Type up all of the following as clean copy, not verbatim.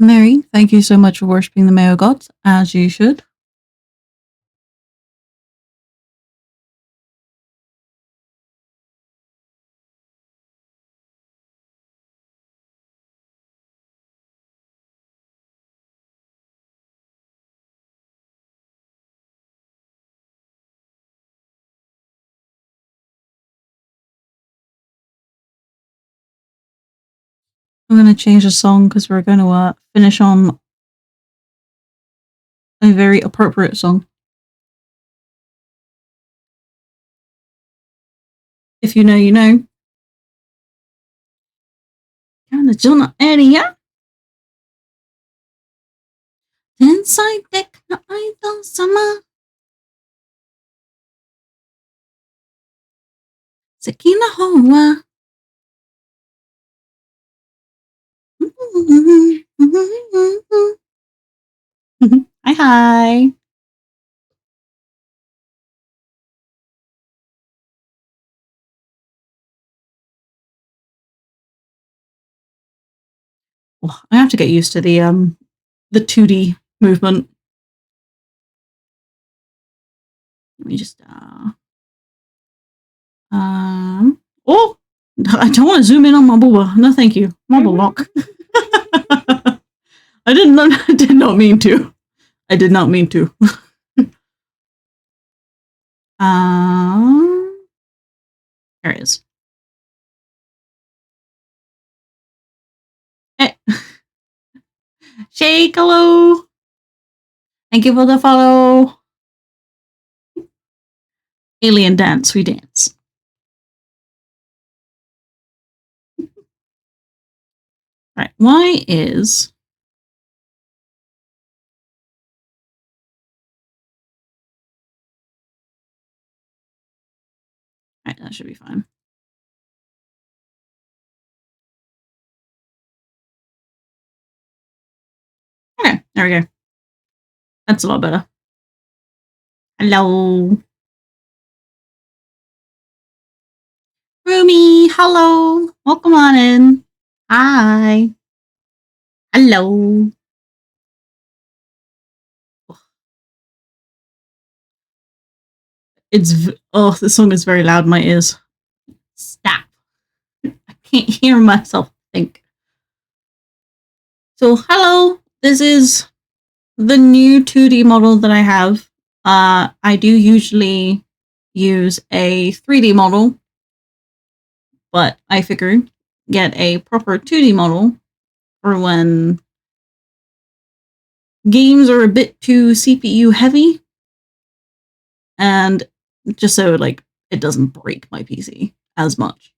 Mary, thank you so much for worshipping the male gods, as you should. I'm going to change the song because we're going to finish on a very appropriate song. If you know, you know. Kind of Jonah area. Inside deckの間様。席の方は。Hi, hi. Oh, I have to get used to the 2D movement. Let me just oh, I don't want to zoom in on my booba. No, thank you. Marble lock. I did not mean to. I did not mean to. There it is. Hey. Shake, hello. Thank you for the follow. Alien dance, we dance. Right, why is... Right, that should be fine. Okay, there we go. That's a lot better. Hello. Rumi, hello. Welcome on in. Hi. Hello. This song is very loud in my ears. Stop. I can't hear myself think. So, hello. This is the new 2D model that I have. I do usually use a 3D model, but I figured get a proper 2D model for when games are a bit too CPU heavy, and just so like it doesn't break my PC as much.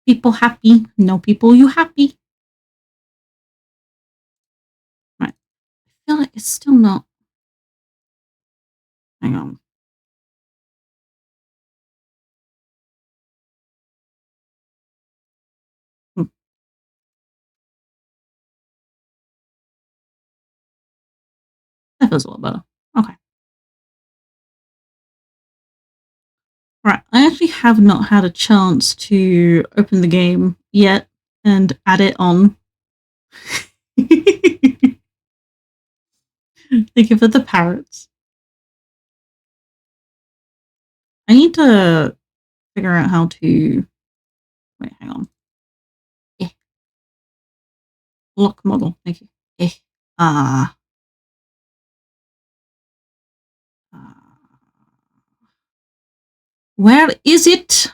People happy, no people you happy. Right. I feel like it's still not. Hang on. That feels a lot better. Okay. Right, I actually have not had a chance to open the game yet and add it on. Thank you for the parrots. I need to figure out how to... Wait, hang on. Lock model, thank you. Where is it?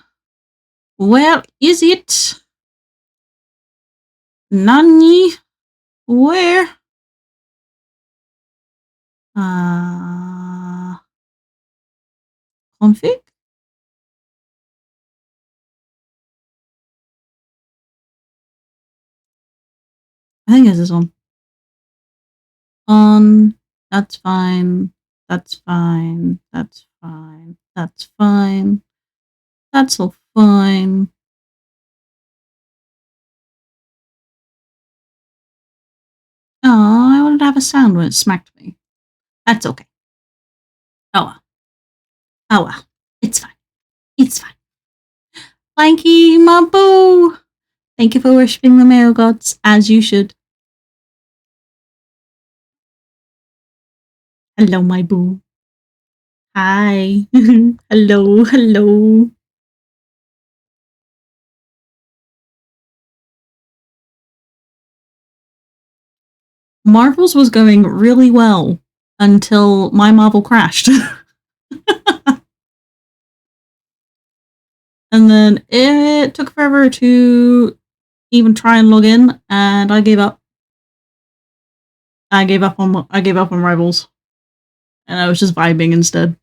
Where is it? Nani? Where? Config? I think it's this one. That's fine. That's fine. That's fine. That's fine. That's all fine. Oh, I wanted to have a sound when it smacked me. That's okay. Oh well. Oh well. It's fine. It's fine. Blanky, my boo. Thank you for worshipping the male gods, as you should. Hello, my boo. Hi. Hello, hello. Marvel's was going really well until my Marvel crashed. And then it took forever to even try and log in, and I gave up. I gave up on Rivals, and I was just vibing instead.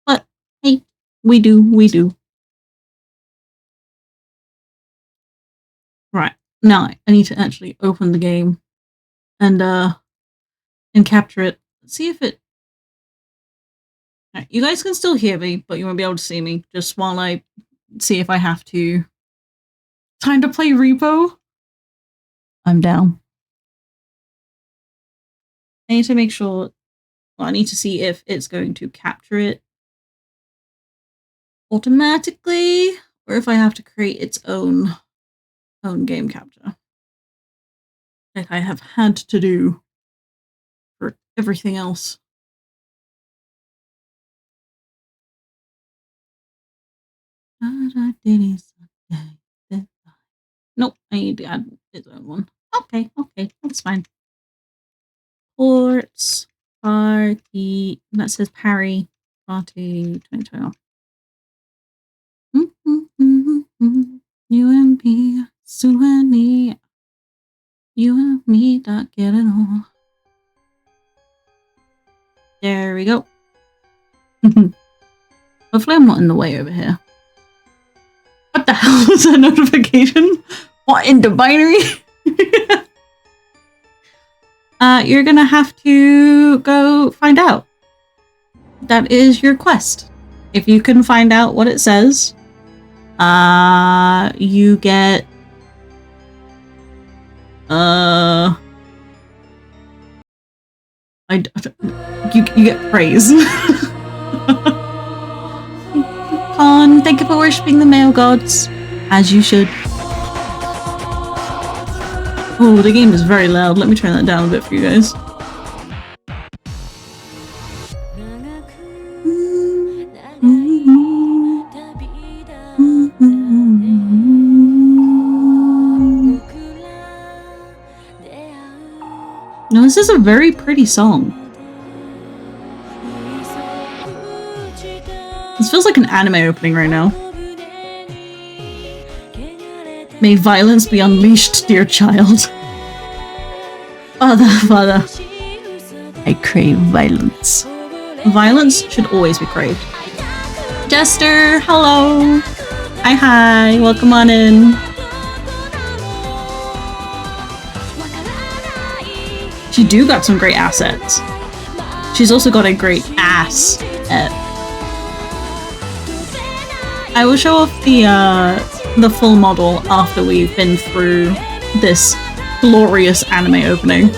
But hey, we do. Right, now I need to actually open the game and capture it. Let's see if it. Right, you guys can still hear me, but you won't be able to see me. Just while I see if I have to. Time to play Repo. I'm down. I need to make sure. Well, I need to see if it's going to capture it automatically, or if I have to create its own game capture, like I have had to do for everything else. Nope, I need to add its own one. Okay, that's fine. Ports party, that says Parry Party 2021. You and me, souvenir. You and me, not get it all. There we go. Hopefully I'm not in the way over here. What the hell was that notification? What in the binary? You're gonna have to go find out. That is your quest. If you can find out what it says, you get you get praise. Con, thank you for worshipping the male gods, as you should. Oh, the game is very loud. Let me turn that down a bit for you guys. No, this is a very pretty song. This feels like an anime opening right now. May violence be unleashed, dear child. Father, I crave violence. Violence should always be craved. Jester, hello. Hi, welcome on in. She do got some great assets. She's also got a great ass. I will show off the full model after we've been through this glorious anime opening.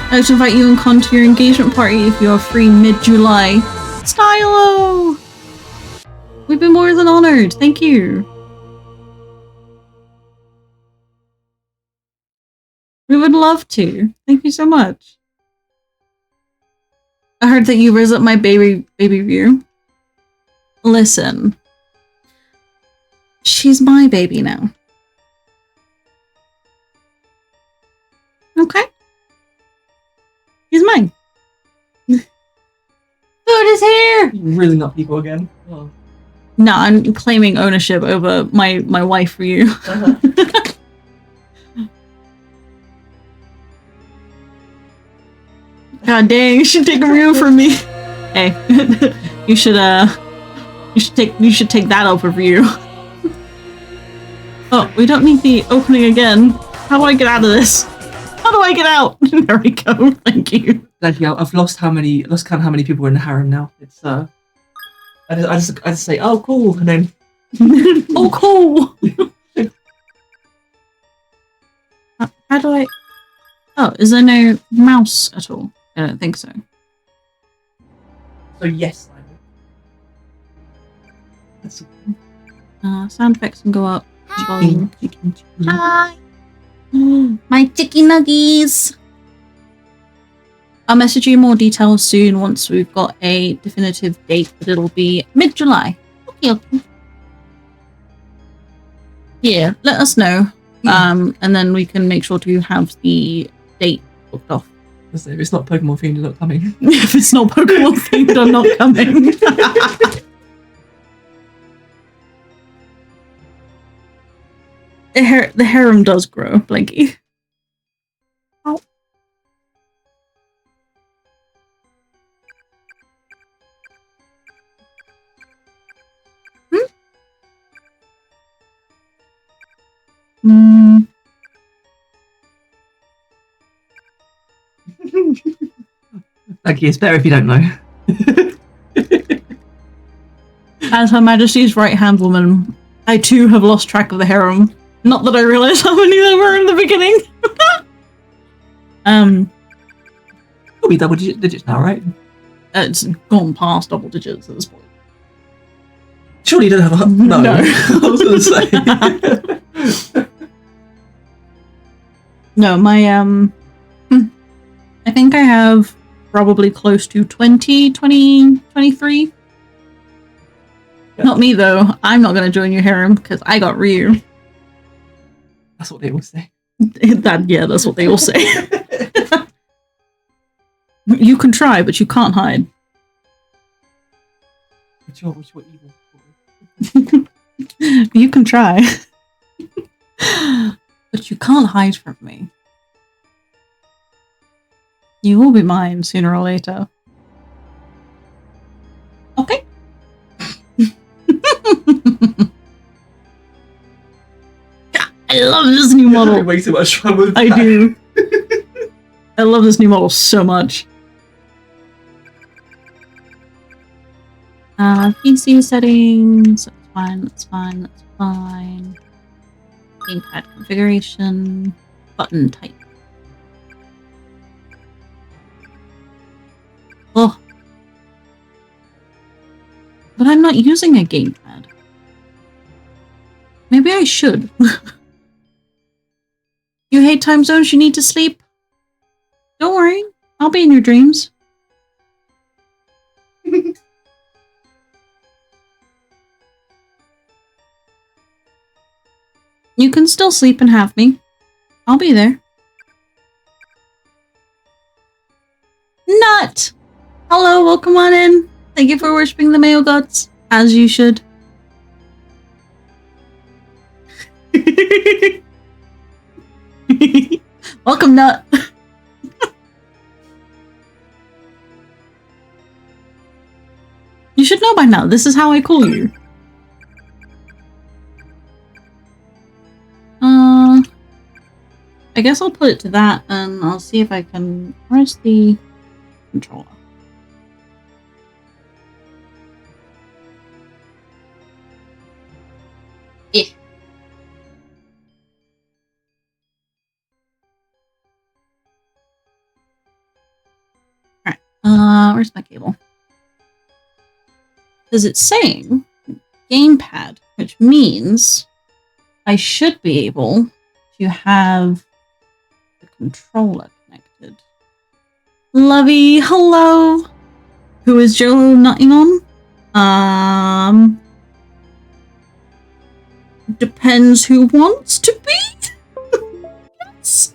I'd like to invite you and Con to your engagement party if you are free mid-July. Stylo! We've been more than honored. Thank you. We would love to. Thank you so much. I heard that you raised up my baby view. Listen. She's my baby now. Okay. She's mine. Food is here! You're rizzing up people again. Oh. No, I'm claiming ownership over my wife for you. God dang, you should take a review from me. Hey, you should take that over for you. Oh, we don't need the opening again. How do I get out of this? How do I get out? There we go. Thank you. Thank you. I've lost count how many people are in the harem now. It's I just say, oh cool, and then oh cool. How do I? Oh, is there no mouse at all? I don't think so. So yes, Sound effects can go up. Volume. Chicken. Hi! My chicky nuggies! I'll message you more details soon once we've got a definitive date, but it'll be mid-July. Okay. Yeah, let us know. And then we can make sure to have the date booked off. If it's not Pokemon themed, you're not coming. If it's not Pokemon themed, I'm not coming. The harem does grow, Blanky. Oh. Okay, it's better if you don't know. As Her Majesty's right-hand woman, I too have lost track of the harem. Not that I realized how many there were in the beginning. It'll be double digits now, right? It's gone past double digits at this point. Surely you don't have a... No. I was going to say. No, my, I think I have probably close to 20, 23. Yeah. Not me, though. I'm not going to join your harem, because I got Ryu. That's what they all say. That's what they all say. You can try, but you can't hide. Which what evil? You can try. But you can't hide from me. You will be mine sooner or later. Okay. I love this new model. Way too much fun with I do. I love this new model so much. PC settings. That's fine. That's fine. That's fine. Gamepad configuration. Button type. Oh. But I'm not using a gamepad. Maybe I should. You hate time zones? You need to sleep? Don't worry. I'll be in your dreams. You can still sleep and have me. I'll be there. Nut! Hello, welcome on in. Thank you for worshipping the male gods, as you should. Welcome, Nut. You should know by now, this is how I call you. I guess I'll put it to that, and I'll see if I can... Where's the controller? Yeah. Alright, where's my cable? Because it's saying gamepad, which means I should be able to have the controller connected. Lovey, hello! Who is Joe nutting on? Depends who wants to be? Yes.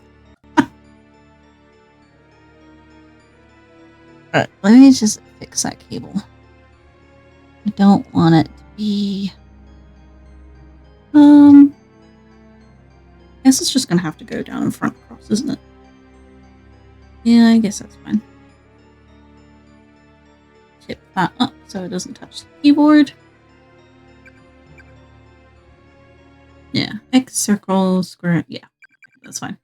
Alright, let me just fix that cable. I don't want it to be... I guess it's just gonna have to go down in front across, isn't it? Yeah, I guess that's fine. Tip that up so it doesn't touch the keyboard. Yeah, X, circle, square, yeah, that's fine.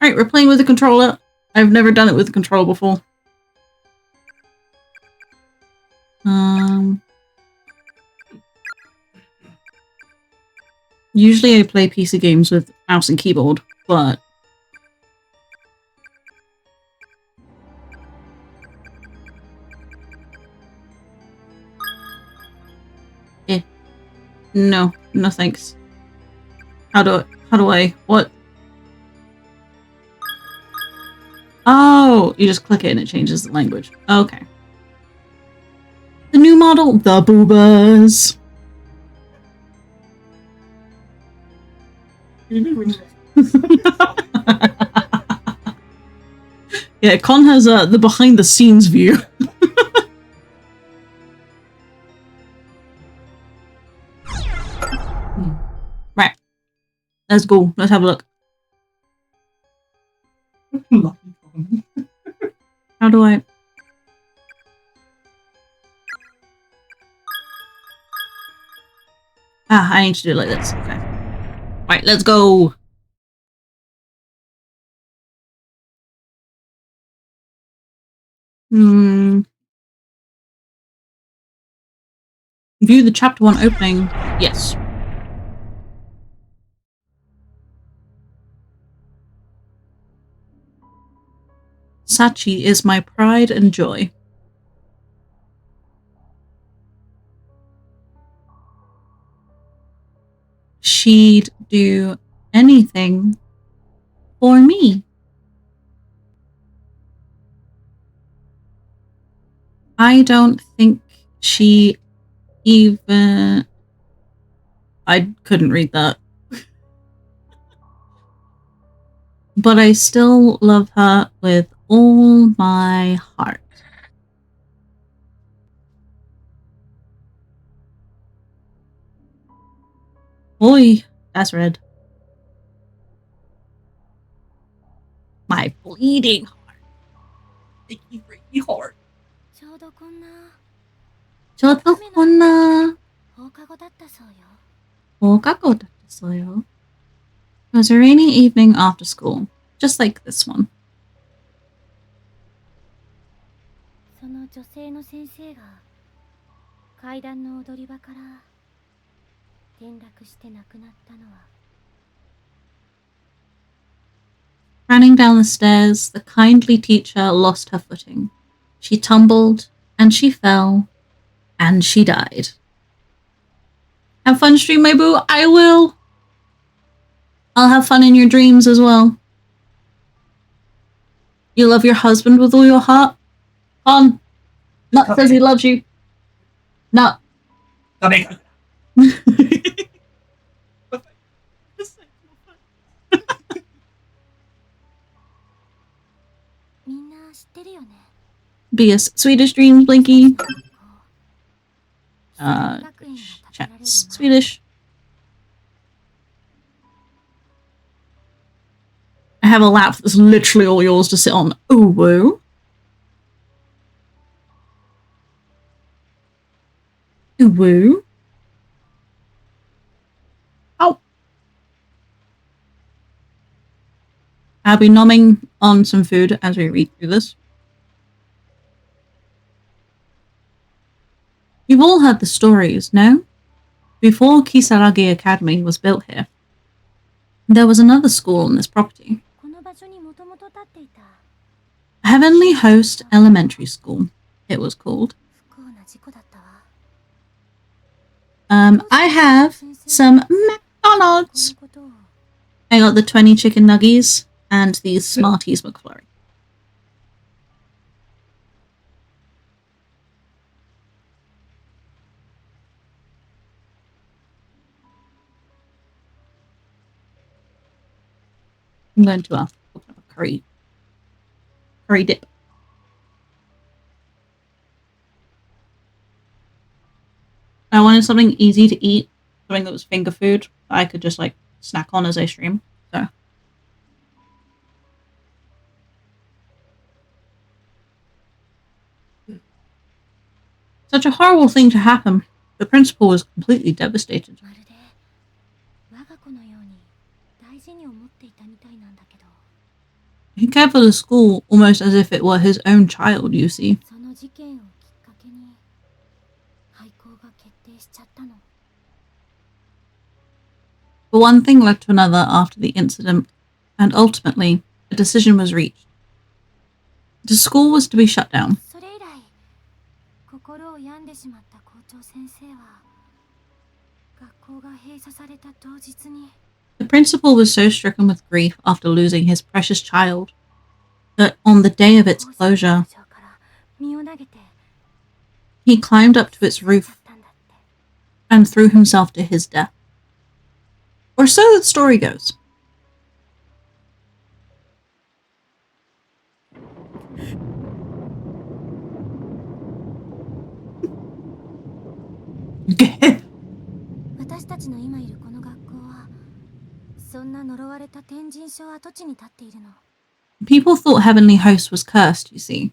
Alright, we're playing with the controller. I've never done it with the controller before. Usually I play PC games with mouse and keyboard, but... No, no thanks. How do I, what? Oh, you just click it and it changes the language. Okay. The new model, the boobas. Yeah, Con has the behind the scenes view. Right. Let's go. Let's have a look. How do I... Ah, I need to do it like this. Okay. Right, let's go. View the chapter 1 opening. Yes. Sachi is my pride and joy. She'd do anything for me. I don't think she even... I couldn't read that. But I still love her with all my heart. Oi, that's red. My bleeding heart. Sticky, freaky heart. ちょうどこんな ちょっとこんな放課後だったそうよ。放課後だったそうよ. It was a rainy evening after school, just like this one. その女性の先生が階段の踊り場から転落して亡くなったのは Running down the stairs, the kindly teacher lost her footing. She tumbled, and she fell, and she died. Have fun, stream my boo. I will. I'll have fun in your dreams as well. You love your husband with all your heart? On. Nut says he loves you. Nut. BS Swedish dreams, Blinky. Chats Swedish. I have a lap that's literally all yours to sit on. Ooh, woo. Ooh, woo. Ow. I'll be nomming on some food as we read through this. You've all heard the stories, no? Before Kisaragi Academy was built here, there was another school on this property. Heavenly Host Elementary School, it was called. I have some McDonald's. I got the 20 chicken nuggies and these Smarties McFlurry. I'm going to open up a curry dip. I wanted something easy to eat, something that was finger food that I could just like snack on as I stream. So such a horrible thing to happen. The principal was completely devastated. He cared for the school almost as if it were his own child, you see. But one thing led to another after the incident, and ultimately, a decision was reached. The school was to be shut down. それ以来心を病んでしまった校長先生は The principal was so stricken with grief after losing his precious child that on the day of its closure, he climbed up to its roof and threw himself to his death. Or so the story goes. People thought Heavenly Host was cursed, you see.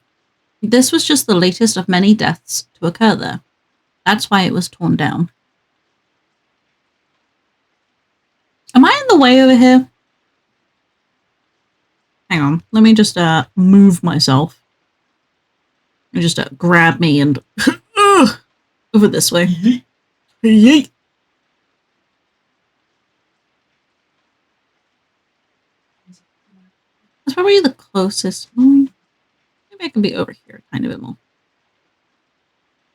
This was just the latest of many deaths to occur there. That's why it was torn down. Am I in the way over here? Hang on, let me just move myself. And just grab me and over this way. Yeet. That's probably the closest. Maybe I can be over here a tiny bit more.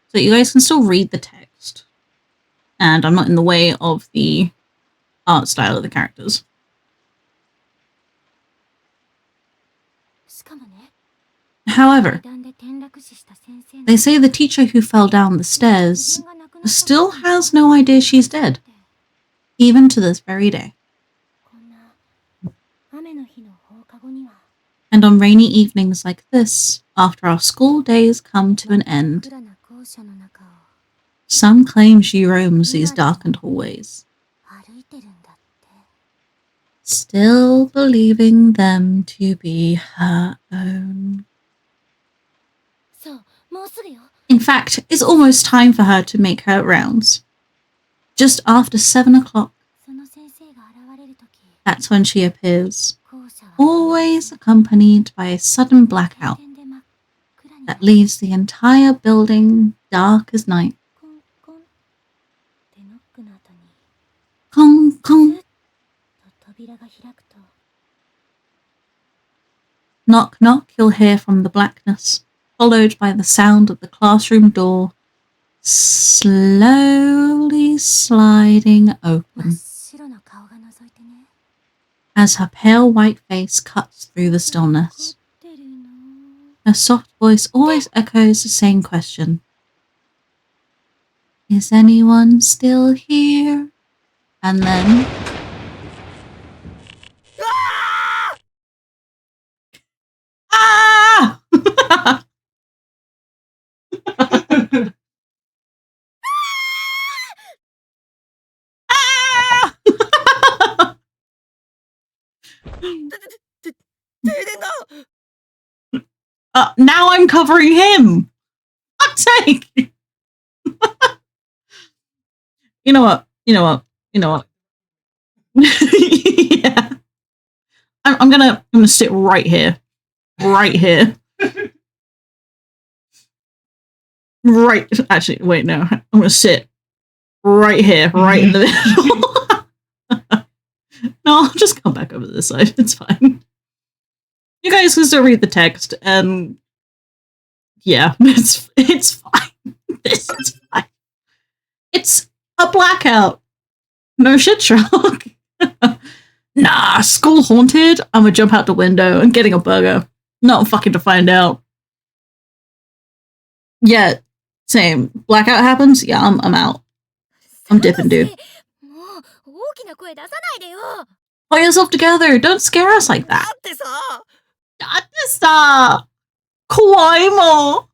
So you guys can still read the text. And I'm not in the way of the art style of the characters. However, they say the teacher who fell down the stairs still has no idea she's dead, even to this very day. And on rainy evenings like this, after our school days come to an end, some claim she roams these darkened hallways, still believing them to be her own. In fact, it's almost time for her to make her rounds. Just after 7 o'clock, that's when she appears, always accompanied by a sudden blackout that leaves the entire building dark as night. Kong, kong. Knock, knock, you'll hear from the blackness, followed by the sound of the classroom door slowly sliding open as her pale white face cuts through the stillness. Her soft voice always echoes the same question. Is anyone still here? And then... Ah! Now I'm covering him. Fuck's sake. You know what? Yeah. I'm gonna sit right here. Right here. Right. Actually, wait, no. I'm gonna sit right here, right in the middle. No, I'll just come back over this side. It's fine. You guys can still read the text, and yeah, it's fine. This is fine. It's a blackout. No shit, Sherlock. Nah, school haunted. I'm gonna jump out the window and getting a burger. Not fucking to find out. Yeah, same. Blackout happens. Yeah, I'm out. I'm dipping, dude. Pull yourself together. Don't scare us like that. Kawaii mo.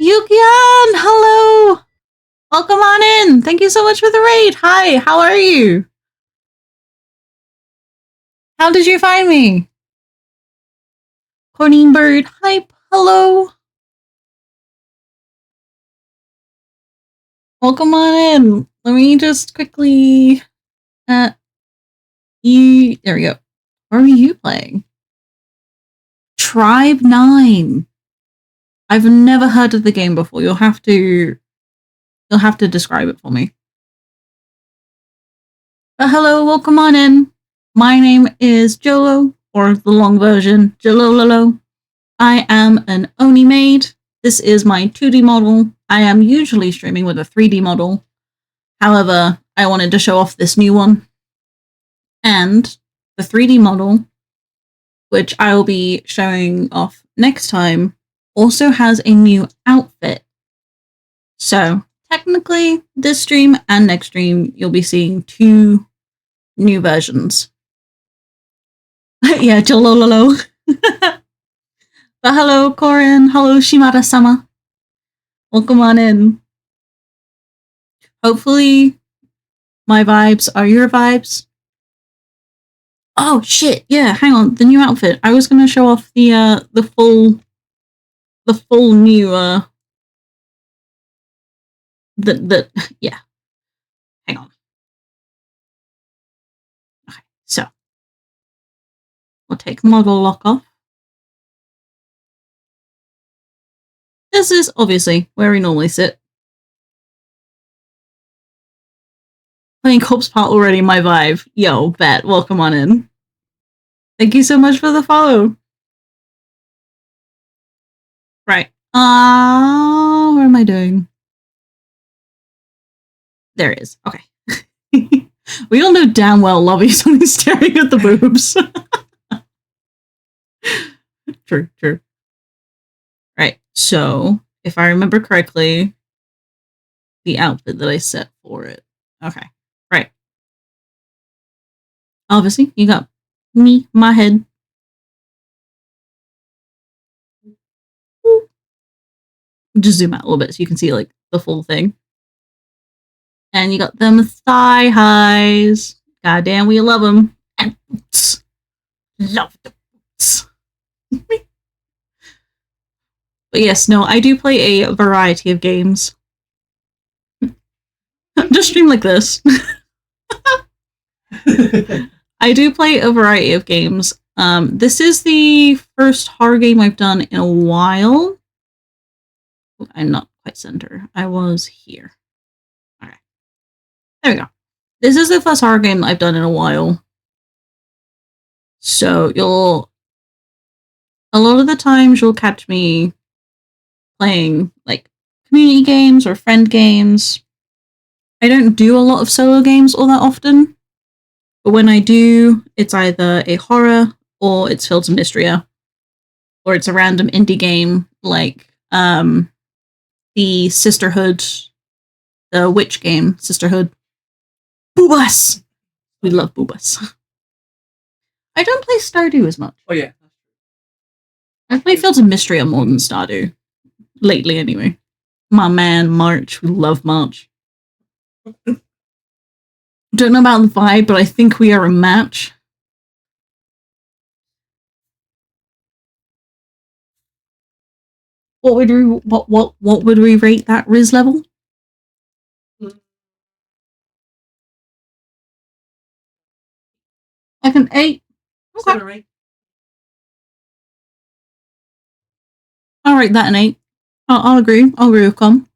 Yukian, hello. Welcome on in. Thank you so much for the raid. Hi, how are you? How did you find me? Cornine Bird, hi, hello. Welcome on in. Let me just quickly... there we go. What are you playing? Tribe 9. I've never heard of the game before. You'll have to describe it for me. But hello, welcome on in. My name is Jolo, or the long version, Jolololo. I am an Oni maid. This is my 2D model. I am usually streaming with a 3D model. However, I wanted to show off this new one. And the 3D model, which I will be showing off next time, also has a new outfit. So technically, this stream and next stream, you'll be seeing 2 new versions. Yeah, Jolololo. But hello, Corin. Hello, Shimada-sama. Welcome on in. Hopefully, my vibes are your vibes. Oh shit! Yeah, hang on. The new outfit. I was gonna show off the full new yeah. Hang on. Okay, so we'll take model lock off. This is obviously where we normally sit. Playing Corpse Part already, my vibe. Yo, bet. Welcome on in. Thank you so much for the follow. Right. What am I doing? There it is. Okay. We all know damn well Lovey's only staring at the boobs. True, true. Right. So, if I remember correctly, the outfit that I set for it. Okay. Right. Obviously, you got me, my head. Just zoom out a little bit so you can see like the full thing. And you got them thigh highs. Goddamn, we love them. And boots. Love the boots. But yes, no, I do play a variety of games. Just stream like this. I do play a variety of games. This is the first horror game I've done in a while. I'm not quite center. I was here. Okay. There we go. This is the first horror game I've done in a while. So a lot of the times you'll catch me playing like community games or friend games. I don't do a lot of solo games all that often. But when I do, it's either a horror or it's filled to mystery. Or it's a random indie game like the Sisterhood, the witch game, Sisterhood. Boobas! We love Boobas. I don't play Stardew as much. Oh yeah. I play Fields of Mystery more than Stardew. Lately, anyway. My man, March. We love March. Don't know about the vibe, but I think we are a match. What would we rate that Riz level? Like an 8. Okay. 7 or 8. I'll rate that an 8. I'll agree. I'll agree with Com.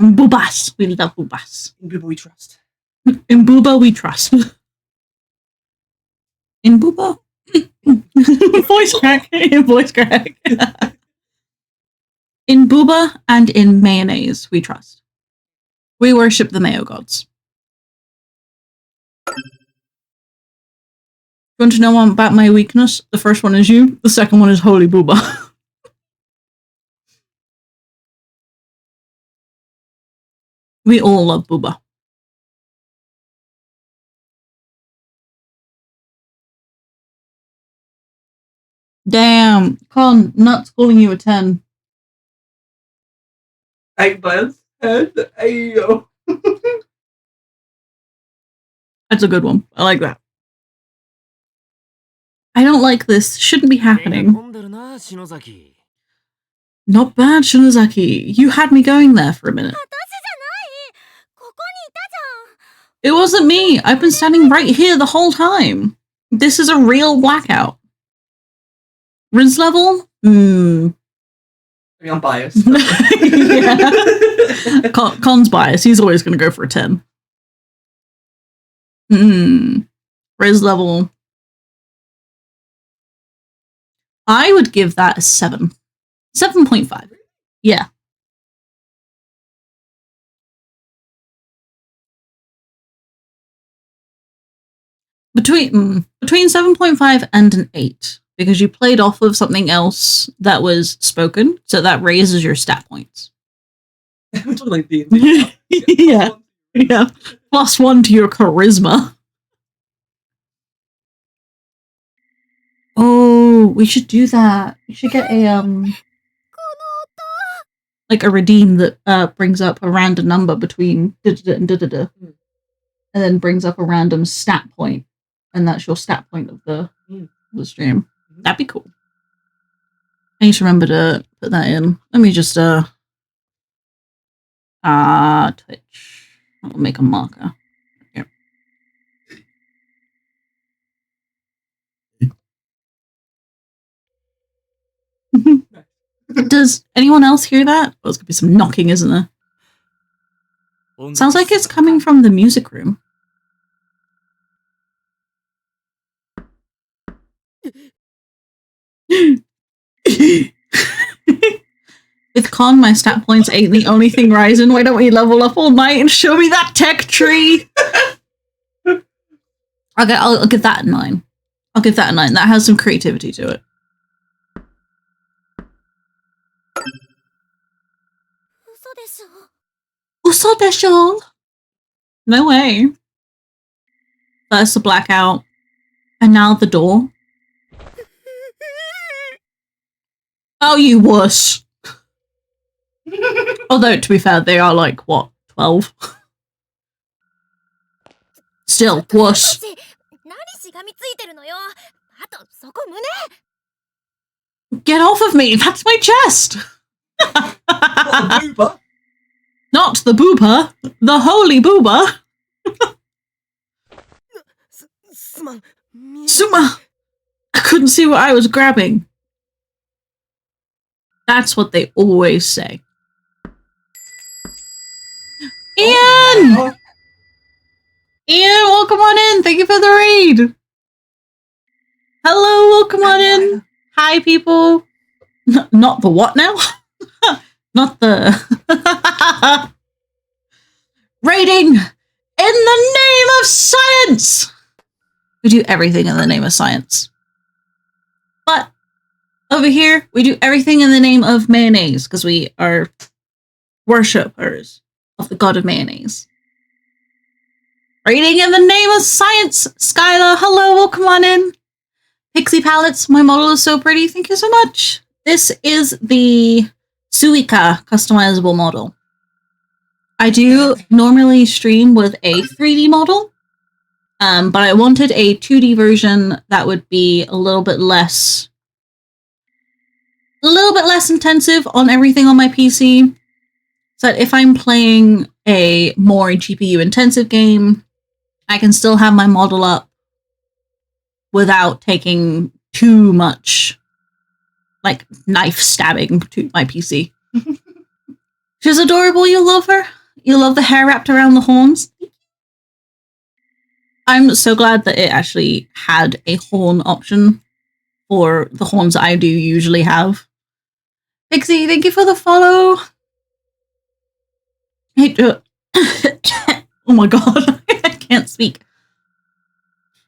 Boobas. We love Boobas. In Booba we trust. In Booba we trust. In Booba? Voice crack. In voice crack. In Booba and in mayonnaise we trust. We worship the mayo gods. You want to know about my weakness? The first one is you. The second one is Holy Booba. We all love Booba. Damn, Con, not calling you a 10. 8 bites. And ayo. That's a good one. I like that. I don't like this. Shouldn't be happening. Not bad, Shinozaki. You had me going there for a minute. It wasn't me. I've been standing right here the whole time. This is a real blackout. Riz level? I mean, I'm biased. Yeah. Con's biased. He's always going to go for a 10. Riz level. I would give that a 7. 7.5. Yeah. Between 7.5 and an 8, because you played off of something else that was spoken, so that raises your stat points. We're talking like D&D. Yeah. Yeah. +1 to your charisma. Oh, we should do that. We should get a like a redeem that brings up a random number between da-da-da and da-da-da, and then brings up a random stat point, and that's your stat point of the stream. That'd be cool. I need to remember to put that in. Let me just Twitch. I'll make a marker. Here. Does anyone else hear that? Oh, there's gonna be some knocking, isn't there? Sounds like it's coming from the music room. With con, my stat points ain't the only thing rising. Why don't we level up all night and show me that tech tree? I'll give that a 9. I'll give that a 9. That has some creativity to it. Uso desho. No way. First the blackout, and now the door. Oh, you wuss. Although, to be fair, they are like, what, 12? Still, wuss. Get off of me! That's my chest! Not the booba! The holy booba! Suma! I couldn't see what I was grabbing. That's what they always say. Ian! Ian, welcome on in! Thank you for the raid! Hello, welcome on in! Hi, people! Not the what now? Not the... Raiding! In the name of science! We do everything in the name of science. But over here, we do everything in the name of mayonnaise, because we are worshippers of the god of mayonnaise. Raiding in the name of science! Skylar, hello, welcome on in. Pixie Palettes, my model is so pretty, thank you so much. This is the Suika customizable model. I do normally stream with a 3D model, but I wanted a 2D version that would be a little bit less intensive on everything on my PC. So that if I'm playing a more GPU intensive game, I can still have my model up without taking too much like knife stabbing to my PC. She's adorable, you love her. You love the hair wrapped around the horns. I'm so glad that it actually had a horn option for the horns I do usually have. Pixie, thank you for the follow. Hey, oh my god, I can't speak.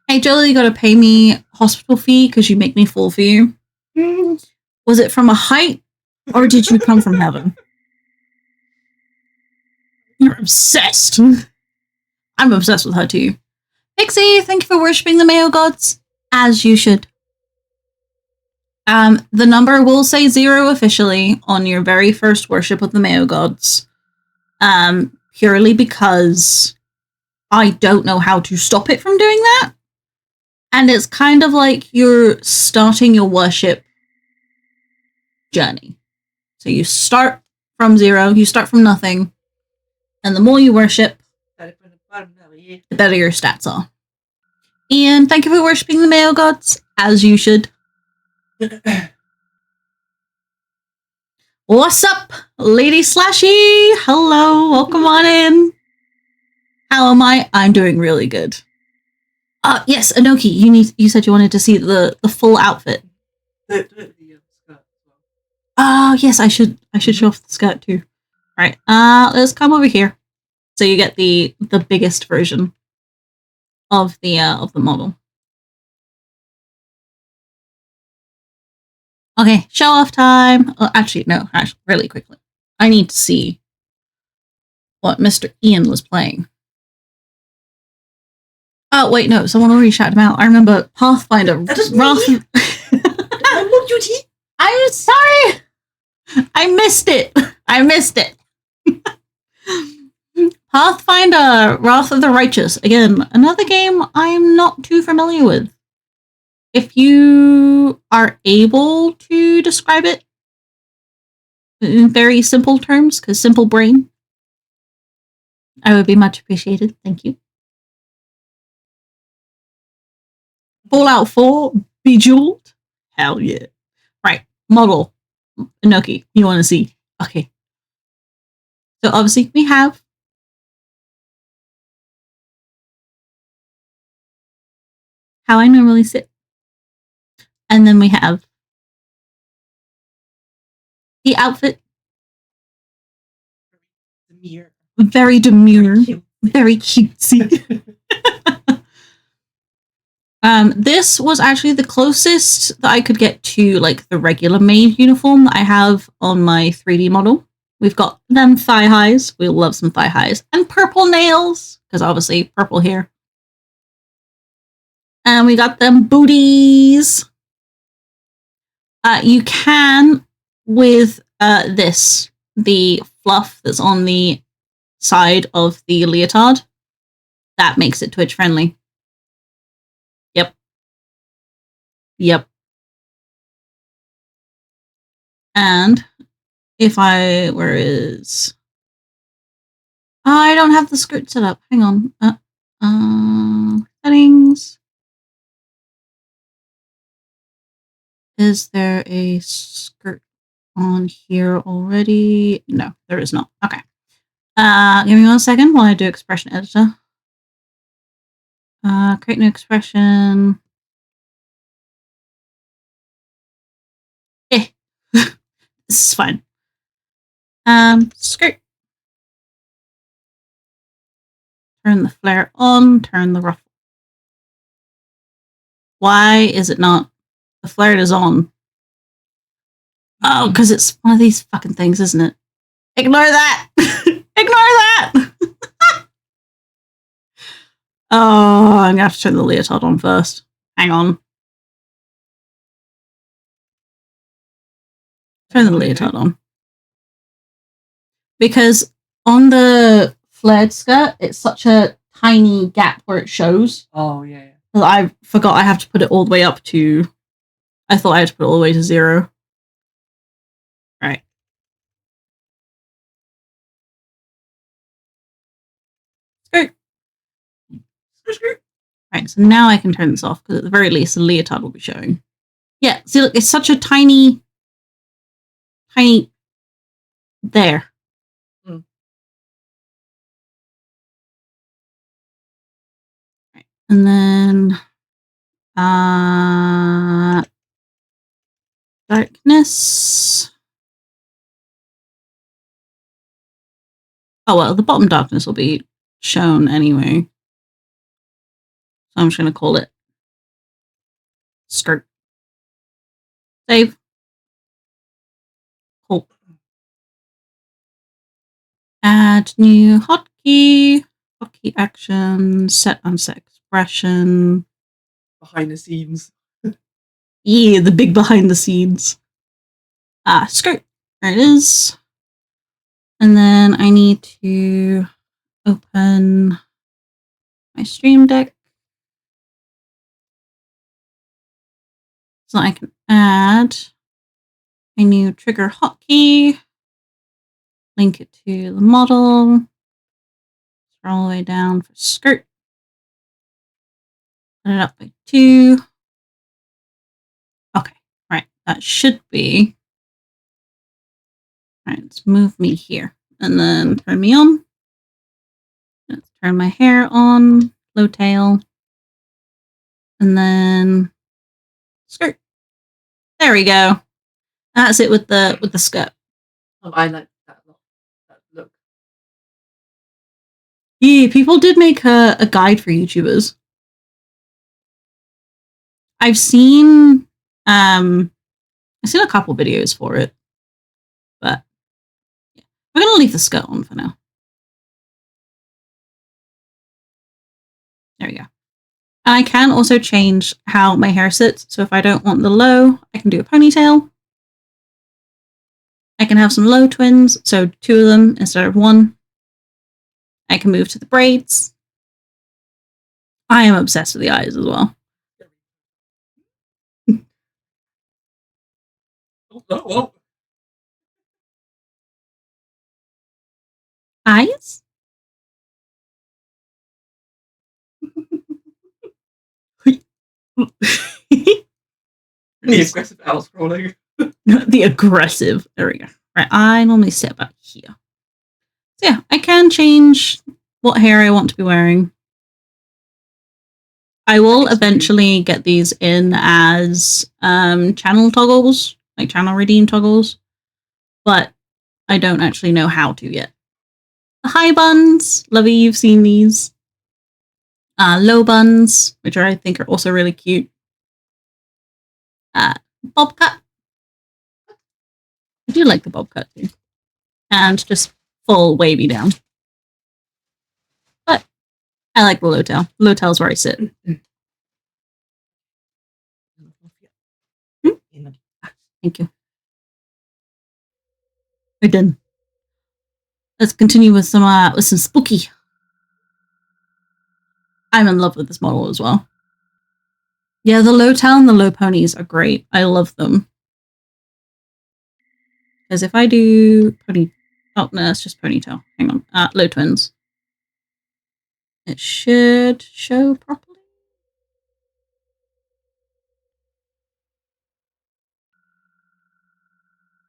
Hey, Jolie, you gotta pay me hospital fee because you make me fall for you. Was it from a height, or did you come from heaven? You're obsessed. I'm obsessed with her too. Pixie, thank you for worshipping the Mayo gods, as you should. The number will say 0 officially on your very first worship of the Mayo gods, purely because I don't know how to stop it from doing that. And it's kind of like you're starting your worship journey. So you start from 0, you start from nothing, and the more you worship, the better your stats are. Ian, thank you for worshipping the Mayo gods, as you should. What's up, Lady Slashy? Hello, welcome on in. How am I? I'm doing really good. Yes, Anoki, you said you wanted to see the full outfit. Do it with the skirt as well. Oh, yes, I should show off the skirt too. Right. Let's come over here. So you get the biggest version of the model. Okay, show off time. Oh, actually, really quickly. I need to see what Mr. Ian was playing. Oh, wait, no, someone already shouted him out. I remember Pathfinder. That is Wrath. me. I'm not duty. I'm sorry. I missed it. Pathfinder, Wrath of the Righteous. Again, another game I'm not too familiar with. If you are able to describe it in very simple terms, because simple brain, I would be much appreciated. Thank you. Fallout 4, Bejeweled? Hell yeah. Right, model. Inoki, you want to see. Okay. So obviously we have how I normally sit. And then we have the outfit. Very demure. Very cutesy. This was actually the closest that I could get to like the regular maid uniform that I have on my 3D model. We've got them thigh highs. We love some thigh highs. And purple nails, because obviously purple here. And we got them booties. You can, with this, the fluff that's on the side of the leotard, that makes it Twitch friendly. Yep. And if I, where is, I don't have the skirt set up. Hang on. Settings. Is there a skirt on here already? No, there is not. Okay. Give me 1 second while I do expression editor. Create new expression. This is fine. Skirt. Turn the flare on, turn the ruffle. Why is it not? The flare is on. Oh, because it's one of these fucking things, isn't it? Ignore that! Ignore that! Oh, I'm gonna have to turn the leotard on first. Hang on. Turn the leotard on. Because on the flared skirt, it's such a tiny gap where it shows. Oh, yeah. I forgot I have to put it all the way up to... I thought I had to put it all the way to 0. Right. Skirt. Right, so now I can turn this off, because at the very least, the leotard will be showing. Yeah, see, look, it's such a tiny... There. Right. And then... darkness. Oh, well, the bottom darkness will be shown anyway. So I'm just going to call it skirt. Save. Cool. Add new hotkey. Hotkey action. Set unset expression. Behind the scenes. Yeah, the big behind the scenes. Skirt. There it is. And then I need to open my Stream Deck so I can add a new trigger hotkey, link it to the model, scroll all the way down for skirt, put it up by 2. Okay, right, that should be. All right, let's move me here and then turn me on. Let's turn my hair on, low tail, and then skirt. There we go. That's it with the skirt. I like that a lot. That look. Yeah, people did make a guide for YouTubers. I've seen a couple videos for it, but yeah. We're gonna leave the skirt on for now. There we go. I can also change how my hair sits. So if I don't want the low, I can do a ponytail. I can have some low twins, so 2 of them instead of 1. I can move to the braids. I am obsessed with the eyes as well. Oh. Eyes? The aggressive out scrolling. The aggressive. There we go. Right, I normally sit about here. So yeah, I can change what hair I want to be wearing. I will eventually get these in as channel toggles, like channel redeem toggles, but I don't actually know how to yet. The high buns, Lovey, you've seen these. Low buns, which I think are also really cute. Bob cut. I do like the bob cut too. And just full wavy down. But I like the low tail. Low tail's where I sit. Thank you. We're done. Let's continue with some spooky. I'm in love with this model as well. Yeah, the low tail and the low ponies are great. I love them. Because if I do pony... Oh, no, it's just ponytail. Hang on. Low twins. It should show properly.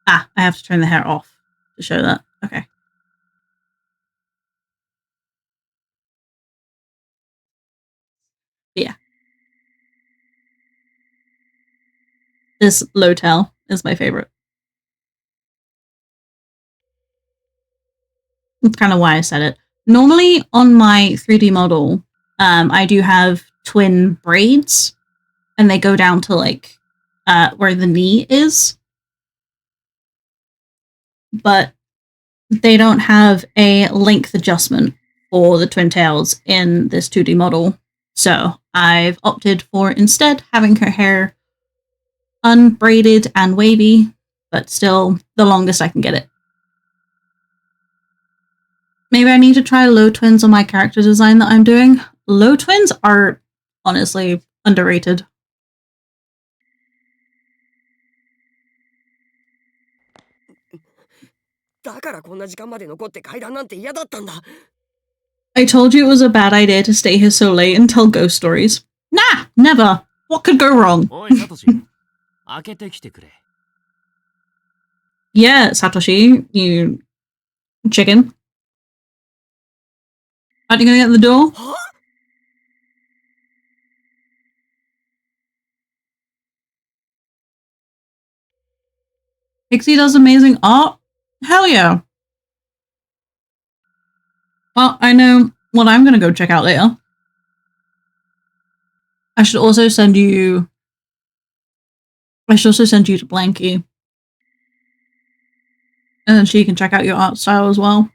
I have to turn the hair off to show that. Okay. But yeah. This low tail is my favorite. That's kind of why I said it. Normally on my 3D model, I do have twin braids, and they go down to like where the knee is. But they don't have a length adjustment for the twin tails in this 2D model. So I've opted for instead having her hair unbraided and wavy, but still the longest I can get it. Maybe I need to try low twins on my character design that I'm doing. Low twins are honestly underrated. I told you it was a bad idea to stay here so late and tell ghost stories. Nah, never. What could go wrong? Yeah, Satoshi, you chicken. Aren't you gonna get the door? Pixie does amazing art? Hell yeah. Well, I know what I'm gonna go check out later. I should also send you to Blanky. And then she can check out your art style as well.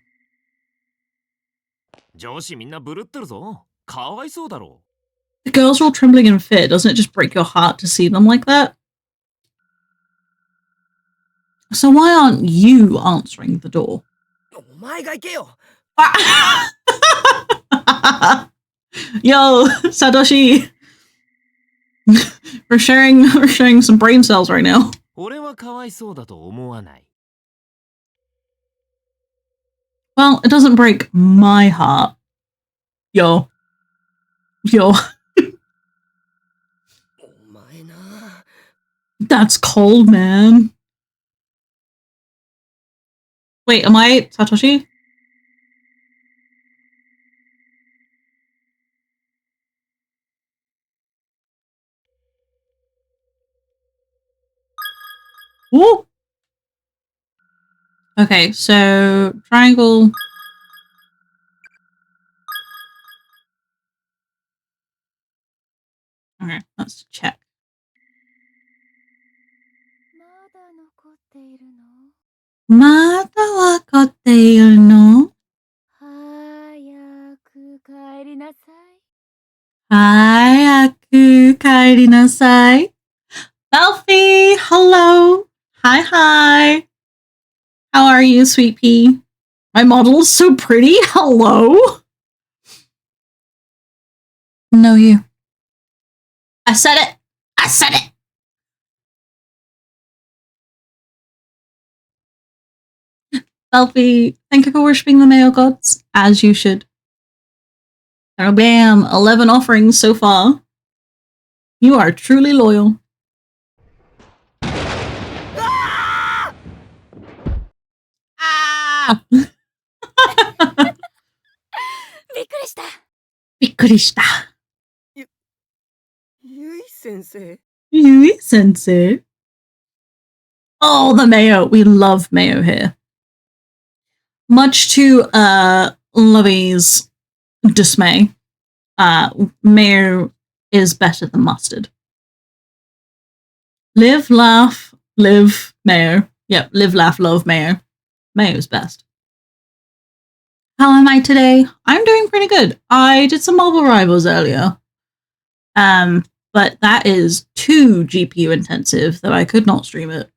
The girls are all trembling in fear. Doesn't it just break your heart to see them like that? So why aren't you answering the door? Yo, Satoshi. we're sharing some brain cells right now. Well, it doesn't break my heart. Yo. That's cold, man. Wait, am I Satoshi? Woo! Okay, so triangle. Okay, let's check. まだ残っているの？まだわかっているの？早く帰りなさい。早く帰りなさい。Belfie, hello. Hi, hi. How are you, sweet pea? My model is so pretty. Hello. No, you. I said it. I said it. Belfie, thank you for worshipping the male gods, as you should. Oh, bam, 11 offerings so far. You are truly loyal. Ah! びっくりした。びっくりした。ゆい先生。Yui sensei. Oh, the mayo. We love mayo here. Much to Lovey's dismay, mayo is better than mustard. Live, laugh, live, mayo. Yep, live, laugh, love, mayo. Mayo's best. How am I today? I'm doing pretty good. I did some Marvel Rivals earlier. But that is too GPU intensive that I could not stream it.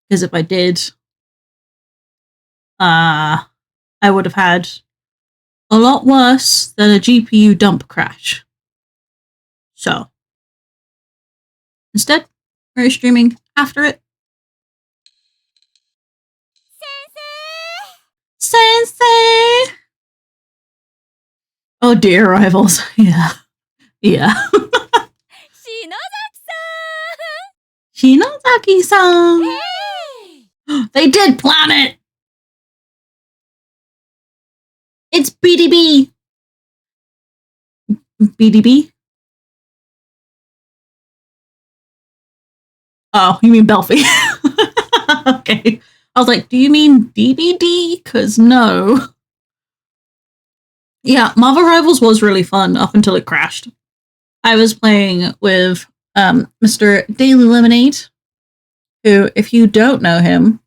Because if I did, I would have had a lot worse than a GPU dump crash. So, instead, we're streaming after it. Sensei! Oh dear, rivals. Yeah. Yeah. Shinozaki-san! Hey! They did plan it! It's BDB! BDB? Oh, you mean Belfie. Okay. I was like, do you mean DBD? Because no. Yeah, Marvel Rivals was really fun up until it crashed. I was playing with Mr. Daily Lemonade, who, if you don't know him,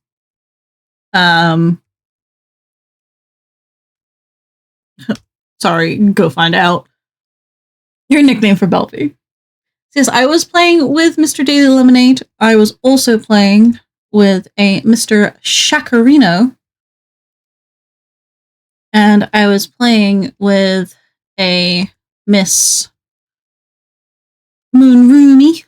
sorry, go find out. Your nickname for Belfie. Yes, I was playing with Mr. Daily Lemonade. I was also playing with a Mr. Shakarino. And I was playing with a Miss Moonroomy.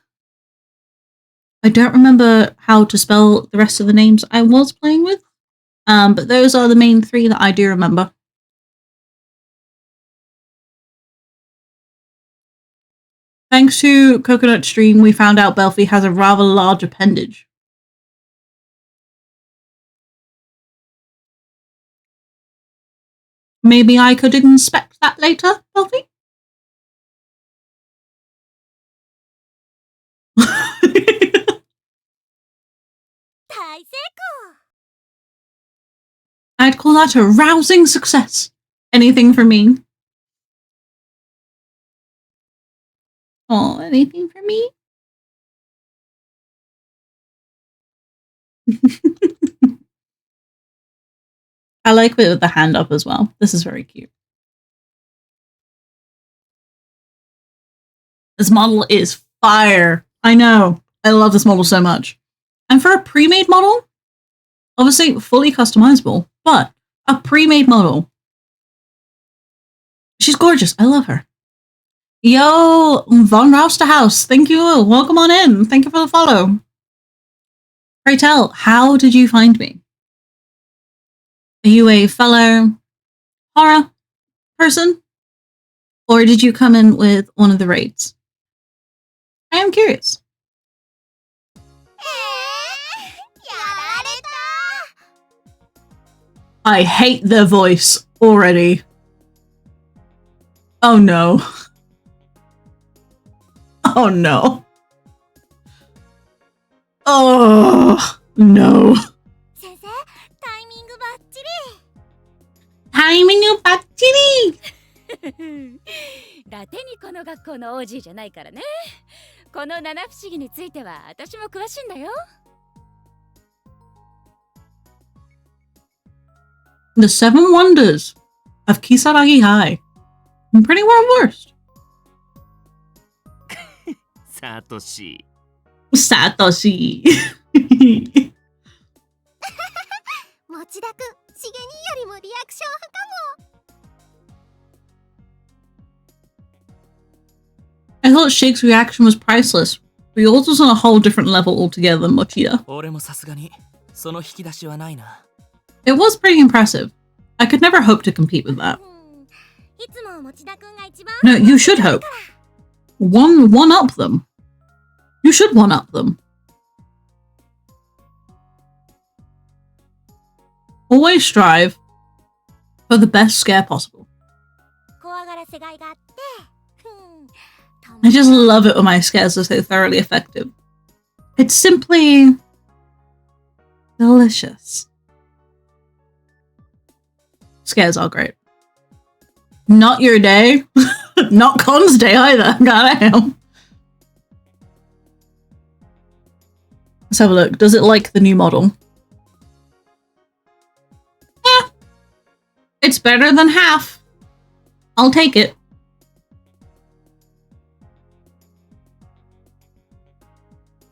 I don't remember how to spell the rest of the names I was playing with. But those are the main three that I do remember. Thanks to Coconut Stream, we found out Belfie has a rather large appendage. Maybe I could inspect that later, Belfie? I'd call that a rousing success. Anything for me? Oh, anything for me? I like it with the hand up as well. This is very cute. This model is fire. I know. I love this model so much. And for a pre-made model, obviously fully customizable, but a pre-made model. She's gorgeous. I love her. Yo, Von Rausterhaus, thank you. Welcome on in. Thank you for the follow. Pray tell, how did you find me? Are you a fellow horror person? Or did you come in with one of the raids? I am curious. I hate their voice already. Oh no. Oh no. Oh. No. 先生、タイミングバッチ Timing you battini! リラテにこの学校の OG じゃないからね。この七不思議については私も詳しいんだよ。The Seven Wonders of Kisaragi High. Pretty well versed. サトシ。 Satoshi. 持田くん、しげによりもリアクション派かも。I thought Shake's reaction was priceless, but yours was on a whole different level altogether than Mochida. 俺もさすがにその引き出しはないな。 It was pretty impressive. I could never hope to compete with that. いつも持田くんが一番。 No, you should hope. One up them. You should one up them. Always strive for the best scare possible. 怖がらせがいがあって。I just love it when my scares are so thoroughly effective. It's simply delicious. Scares are great. Not your day. Not Con's day either. Goddamn. Let's have a look. Does it like the new model? Yeah. It's better than half. I'll take it.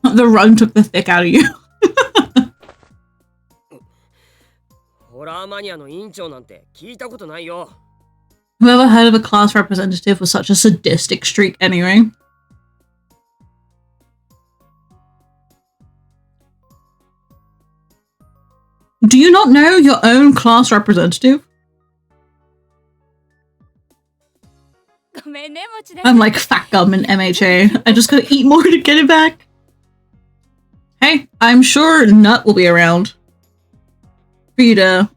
The run took the thick out of you. ホラーマニアの委員長なんて聞いたことないよ。 Whoever heard of a class representative with such a sadistic streak anyway? Do you not know your own class representative? ごめんね、持田。 I'm like fat gum in MHA. I just gotta eat more to get it back. Hey, I'm sure Nut will be around for you to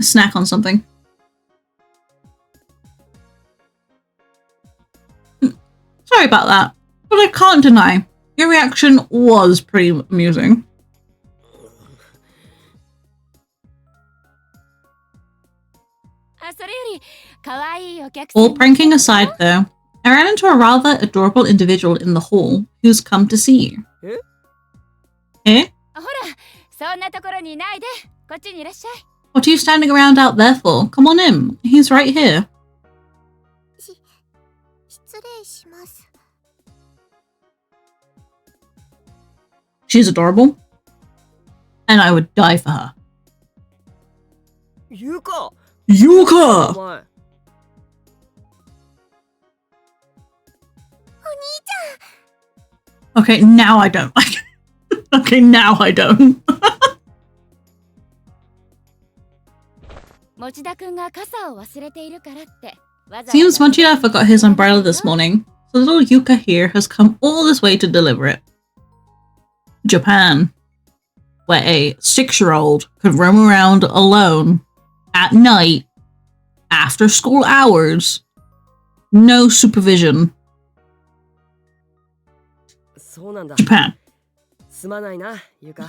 snack on something. Sorry about that, but I can't deny your reaction was pretty amusing. All pranking aside, though, I ran into a rather adorable individual in the hall who's come to see you. Eh? What are you standing around out there for? Come on in. He's right here. She's adorable. And I would die for her. ユカ Yuka! お前 Okay, now I don't like it. Okay, now I don't. Seems Mochida forgot his umbrella this morning, so little Yuka here has come all this way to deliver it. Japan, where a 6-year-old could roam around alone at night after school hours, no supervision. そうなんだ Japan. すまないなユカ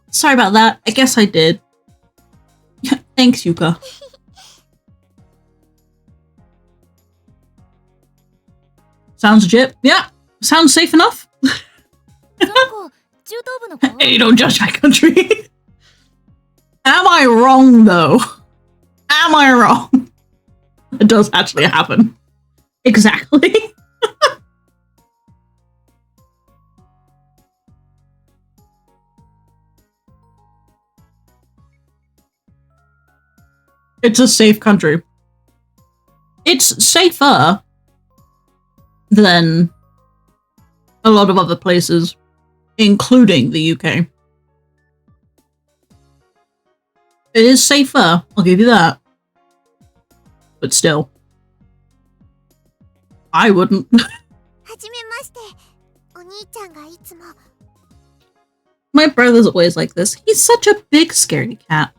Sorry about that. I guess I did. Thanks, Yuka. Sounds legit. Yeah. Sounds safe enough. Hey, don't judge my country. Am I wrong, though? Am I wrong? It does actually happen. Exactly. It's a safe country. It's safer than a lot of other places, including the UK. It is safer, I'll give you that. But still, I wouldn't. My brother's always like this. He's such a big scaredy cat.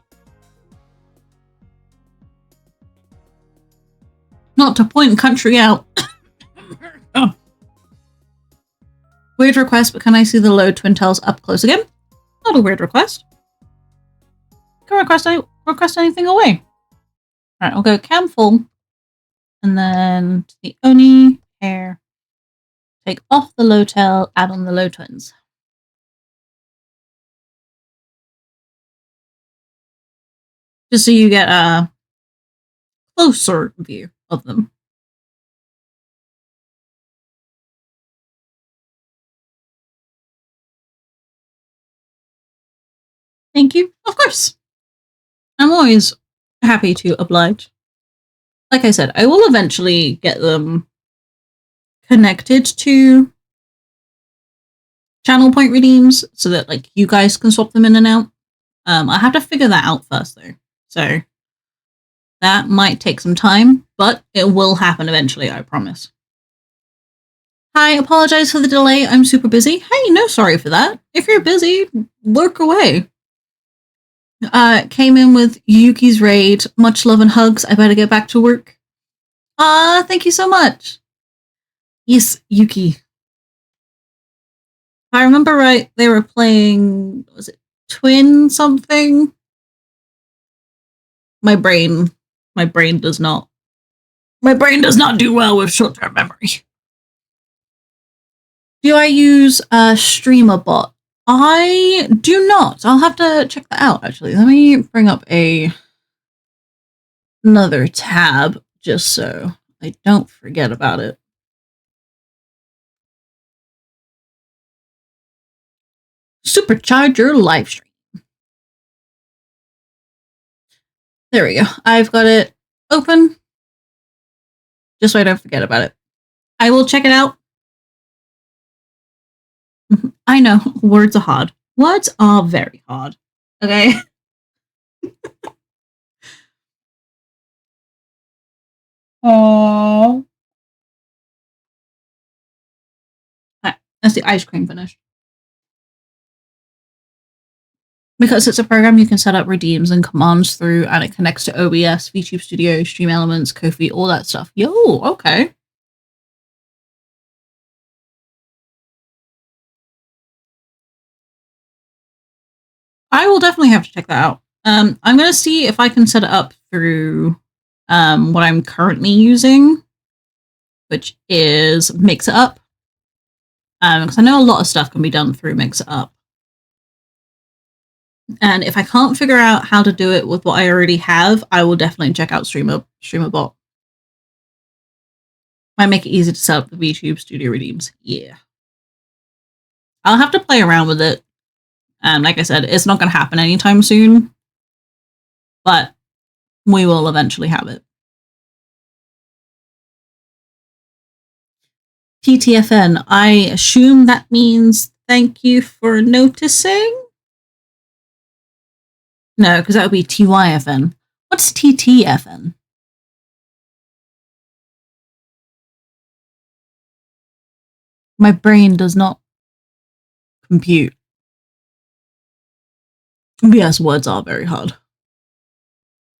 Not to point country out. Oh. Weird request, but can I see the low Twin Tails up close again? Not a weird request. Can request anything away. Alright, I'll go cam full. And then to the Oni pair. Take off the low tail, add on the low twins. Just so you get a closer view of them. Thank you. Of course. I'm always happy to oblige. Like I said, I will eventually get them connected to channel point redeems so that like you guys can swap them in and out. I have to figure that out first though. So that might take some time, but it will happen eventually, I promise. Hi, apologize for the delay. I'm super busy. Hey, no sorry for that. If you're busy, work away. Came in with Yuki's raid. Much love and hugs. I better get back to work. Thank you so much. Yes, Yuki. If I remember right, they were playing, was it Twin something? My brain does not do well with short-term memory. Do I use a streamer bot? I do not. I'll have to check that out, actually. Let me bring up another tab just so I don't forget about it. Supercharge your live stream. There we go. I've got it open. Just so I don't forget about it. I will check it out. I know, words are hard. Words are very hard. Okay? Oh. Right, that's the ice cream finished. Because it's a program you can set up redeems and commands through, and it connects to OBS, VTube Studio, Stream Elements, Ko-fi, all that stuff. Yo, okay. I will definitely have to check that out. I'm going to see if I can set it up through what I'm currently using, which is Mix It Up. Because I know a lot of stuff can be done through Mix It Up. And if I can't figure out how to do it with what I already have, I will definitely check out StreamerBot. Might make it easy to set up the VTube Studio redeems. Yeah. I'll have to play around with it. Like I said, it's not going to happen anytime soon. But we will eventually have it. TTFN. I assume that means thank you for noticing? No, because that would be TYFN. What's TTFN? My brain does not compute. Yes, words are very hard.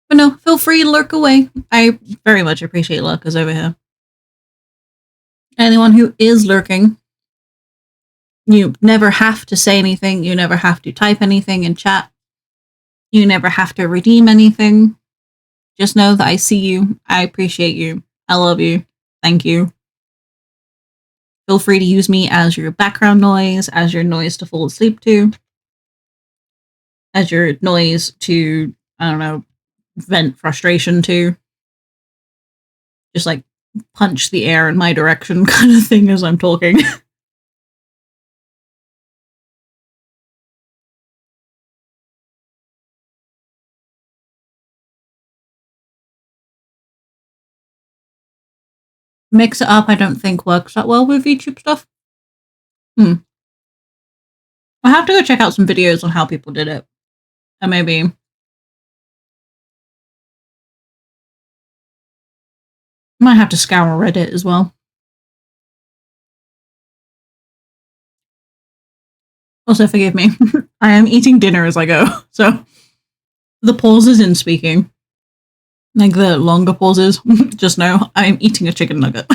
But no, feel free to lurk away. I very much appreciate lurkers over here. Anyone who is lurking, you never have to say anything. You never have to type anything in chat. You never have to redeem anything. Just know that I see you. I appreciate you. I love you. Thank you. Feel free to use me as your background noise, as your noise to fall asleep to, as your noise to, I don't know, vent frustration to. Just like punch the air in my direction kind of thing as I'm talking. Mix It Up, I don't think works that well with YouTube stuff. I have to go check out some videos on how people did it. And maybe might have to scour Reddit as well. Also, forgive me. I am eating dinner as I go, so the pauses in speaking, like the longer pauses, just know I'm eating a chicken nugget.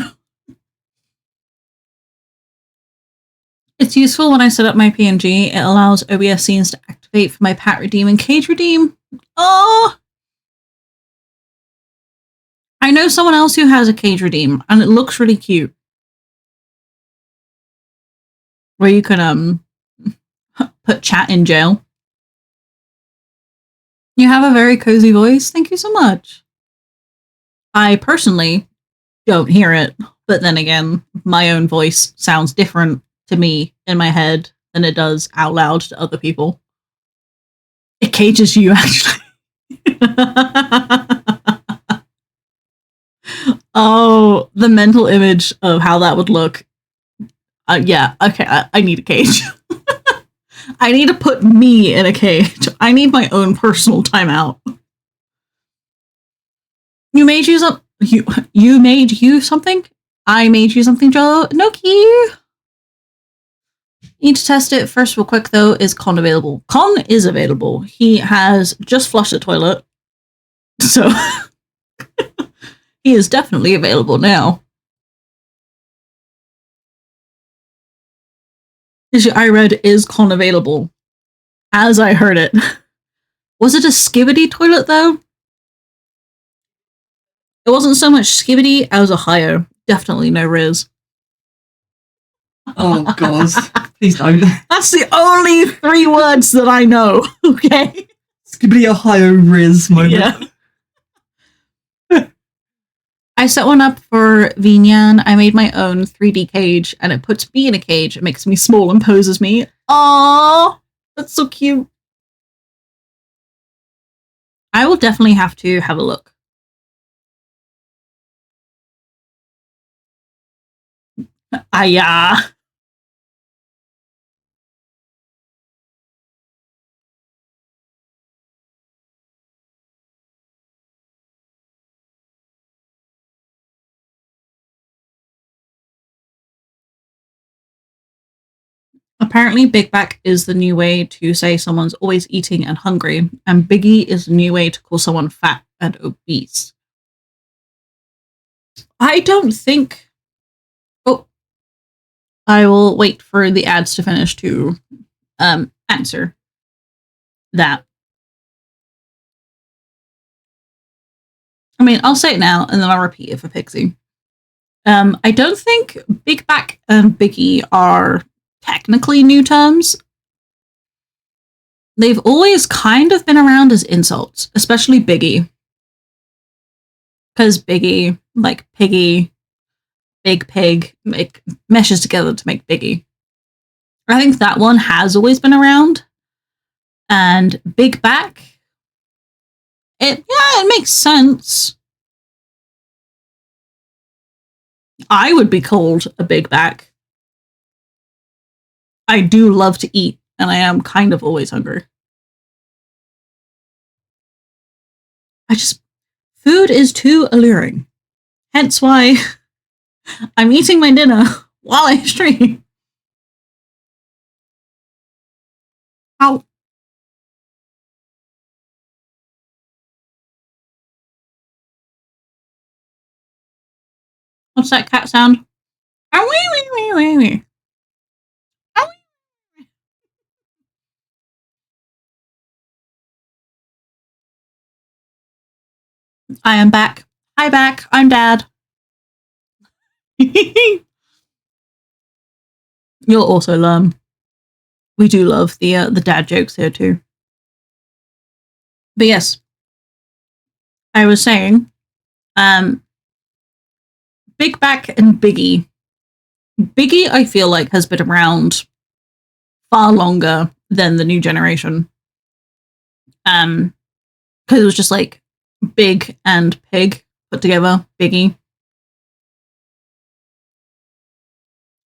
It's useful when I set up my PNG. It allows OBS scenes to activate for my pat redeem and cage redeem. Oh! I know someone else who has a cage redeem, and it looks really cute. Where you can put chat in jail. You have a very cozy voice. Thank you so much. I personally don't hear it, but then again, my own voice sounds different to me in my head than it does out loud to other people. It cages you, actually. Oh, the mental image of how that would look. Yeah, okay, I need a cage. I need to put me in a cage. I need my own personal timeout. You made you some. You made you something? I made you something, Joe. Noki! Need to test it. First real quick, though, is Con available? Con is available. He has just flushed the toilet. So, he is definitely available now. I read, is Con available? As I heard it. Was it a skibbity toilet, though? It wasn't so much skibbity as a higher. Definitely no Riz. Oh, God. Please don't. That's the only 3 words that I know, okay? Skibbity Ohio Riz moment. Yeah. I set one up for Vinyan. I made my own 3D cage, and it puts me in a cage. It makes me small and poses me. Aww! That's so cute. I will definitely have to have a look. Yeah. Apparently, Big Back is the new way to say someone's always eating and hungry, and Biggie is the new way to call someone fat and obese. I don't think... Oh. I will wait for the ads to finish to answer that. I mean, I'll say it now, and then I'll repeat it for Pixie. I don't think Big Back and Biggie are technically new terms. They've always kind of been around as insults, especially Biggie. Because Biggie, like Piggy, Big Pig, meshes together to make Biggie. I think that one has always been around. And Big Back, it makes sense. I would be called a Big Back. I do love to eat, and I am kind of always hungry. Food is too alluring. Hence why I'm eating my dinner while I stream. Ow. What's that cat sound? I am back. Hi, back. I'm Dad. You'll also learn. We do love the dad jokes here too. But yes, I was saying, Big Back and Biggie. Biggie, I feel like, has been around far longer than the new generation. Because it was just like Big and Pig put together, Biggie.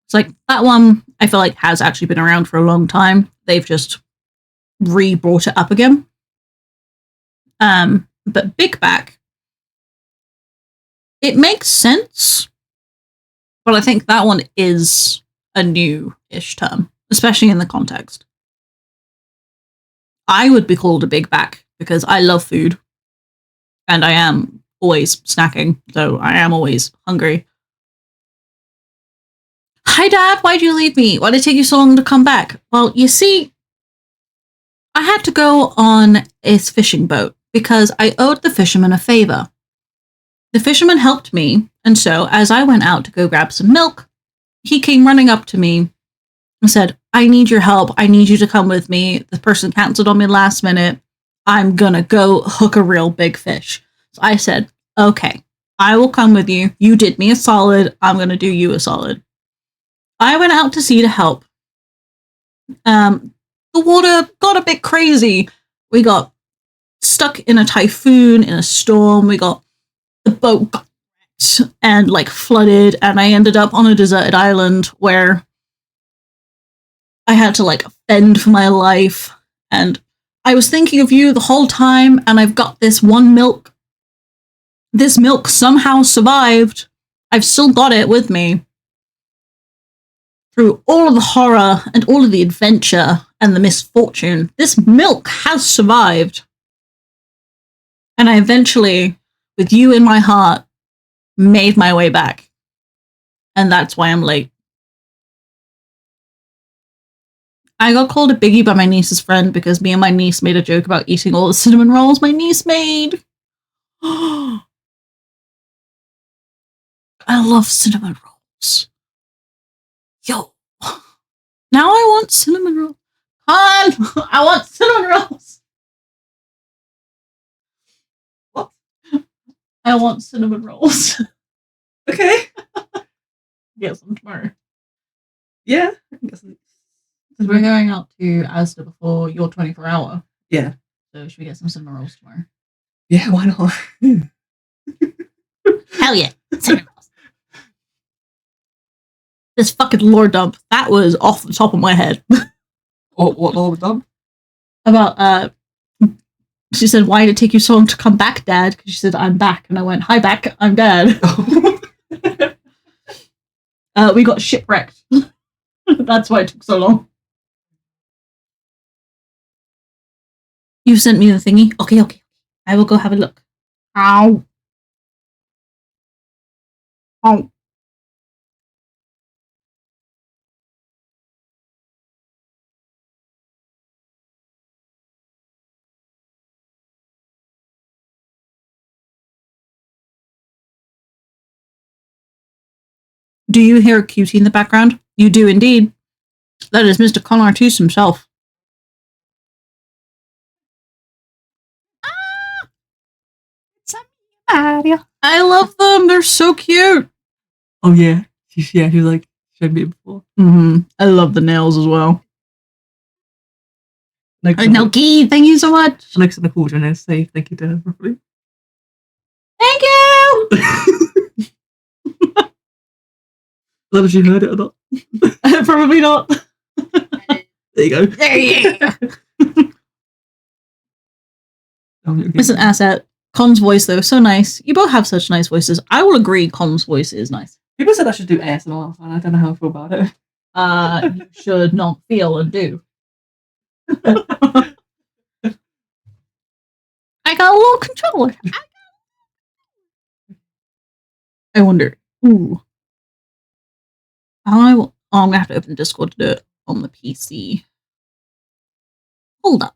It's like that one, I feel like, has actually been around for a long time. They've just re-brought it up again. But Big Back, it makes sense, but I think that one is a new-ish term, especially in the context. I would be called a Big Back because I love food, and I am always snacking, so I am always hungry. Hi, Dad. Why'd you leave me? Why'd it take you so long to come back? Well, you see, I had to go on a fishing boat because I owed the fisherman a favor. The fisherman helped me, and so as I went out to go grab some milk, he came running up to me and said, I need your help. I need you to come with me. The person canceled on me last minute. I'm gonna go hook a real big fish. So I said, okay, I will come with you. You did me a solid. I'm gonna do you a solid. I went out to sea to help. The water got a bit crazy. We got stuck in a typhoon, in a storm. The boat got wrecked and like flooded, and I ended up on a deserted island where I had to like fend for my life. And I was thinking of you the whole time, and I've got this one milk. This milk somehow survived. I've still got it with me. Through all of the horror and all of the adventure and the misfortune, this milk has survived. And I eventually, with you in my heart, made my way back. And that's why I'm late. I got called a biggie by my niece's friend because me and my niece made a joke about eating all the cinnamon rolls my niece made. I love cinnamon rolls. Yo. Now I want cinnamon rolls. I want cinnamon rolls. What? I want cinnamon rolls. Okay. Get some tomorrow. Yeah. I guess Because we're going out to Asda before your 24-hour. Yeah. So should we get some cinnamon rolls tomorrow? Yeah, why not? Hell yeah. Cinnamon rolls. This fucking lore dump, that was off the top of my head. What all done? About, she said, why did it take you so long to come back, Dad? Because she said, I'm back. And I went, hi, back. I'm Dad. We got shipwrecked. That's why it took so long. You sent me the thingy? Okay. I will go have a look. Ow. Ow. Do you hear a cutie in the background? You do indeed. That is Mr. Conartus himself. I love them. They're so cute. Oh yeah. She was like showed me it before. I love the nails as well. Like Noki, thank you so much. Next to the call, and say thank you to her properly. Thank you. I don't know if she heard it or not. Probably not. There you go. There you go. Okay. It's an asset. Con's voice, though, so nice. You both have such nice voices. I will agree Con's voice is nice. People said I should do ASMR, and I don't know how I feel about it. You should not feel and do. I got a little controller. I wonder. Ooh. I'm gonna have to open Discord to do it on the PC. Hold up.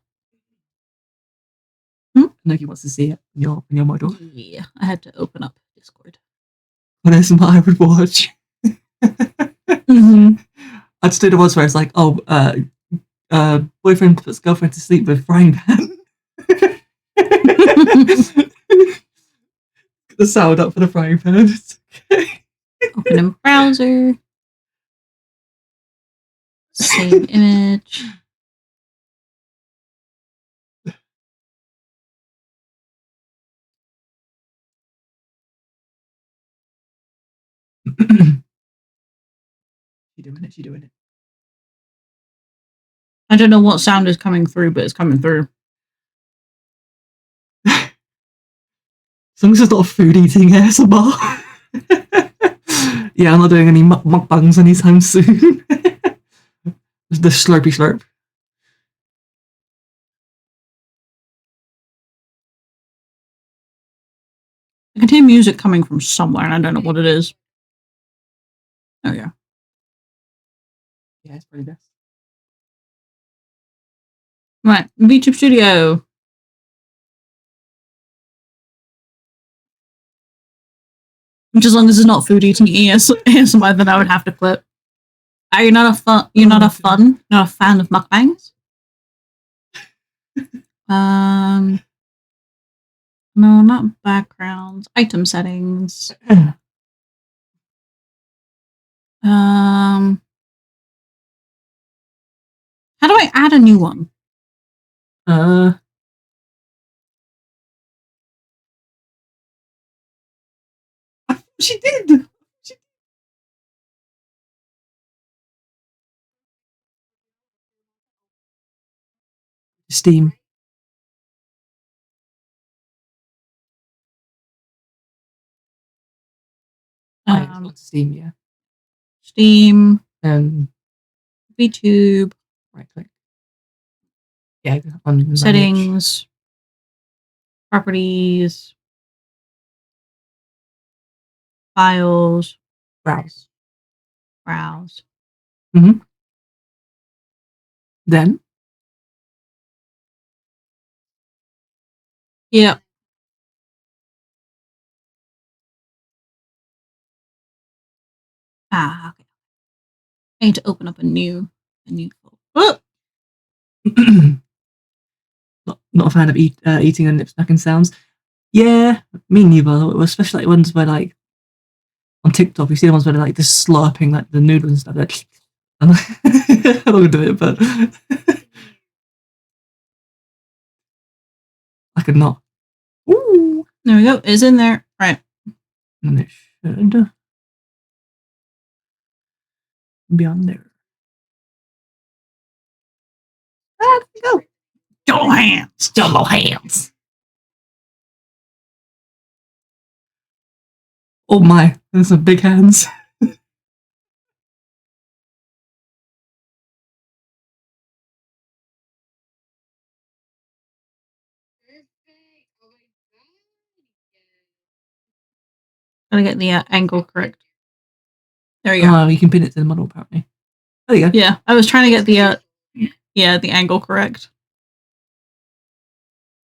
Noki wants to see it in your model. Yeah, I had to open up Discord. What ASMR I would watch. I'd just do the ones where it's like, boyfriend puts girlfriend to sleep with frying pan. The sound up for the frying pan. It's okay. Open in browser. Save image. She doing it. I don't know what sound is coming through, but it's coming through. As long as it's not food eating ASMR. Yeah, I'm not doing any mukbangs anytime soon. The slurpy slurp. I can hear music coming from somewhere, and I don't know what it is. Oh yeah. Yeah, it's pretty best. Right, VTube Studio. Which, as long as it's not food eating ASMR, then I would have to clip. Are you not a fun? You're not a fan of mukbangs? No, not backgrounds. Item settings. How do I add a new one? She did. Steam. Steam, yeah. Steam. VTube. Right click. Yeah, on settings. Properties. Files. Browse. Mm-hmm. Then? Yeah. Okay. I need to open up a new folder. Not a fan of eating and lip smacking sounds. Yeah, me neither. Especially like ones where like on TikTok, you see the ones where they're like just slurping like the noodles and stuff. Like, I'm not gonna do it, but I could not. Ooh. There we go. It's in there. Right. And it should be on there. Ah, go. Yellow hands. Yellow hands. Oh my, there's some big hands. Gotta get the angle correct. There you go. Oh, you can pin it to the model apparently. There you go. Yeah, I was trying to get the angle correct.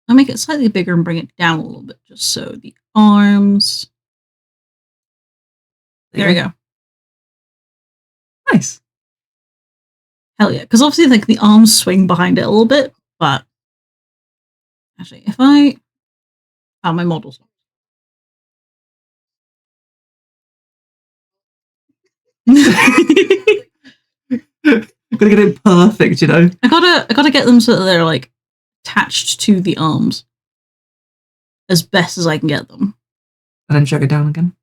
I'll make it slightly bigger and bring it down a little bit, just so the arms. There we go. Nice. Hell yeah, because obviously like the arms swing behind it a little bit, but actually, if I my models. Gotta get it perfect, you know. I gotta get them so that they're like attached to the arms as best as I can get them. And then drag it down again.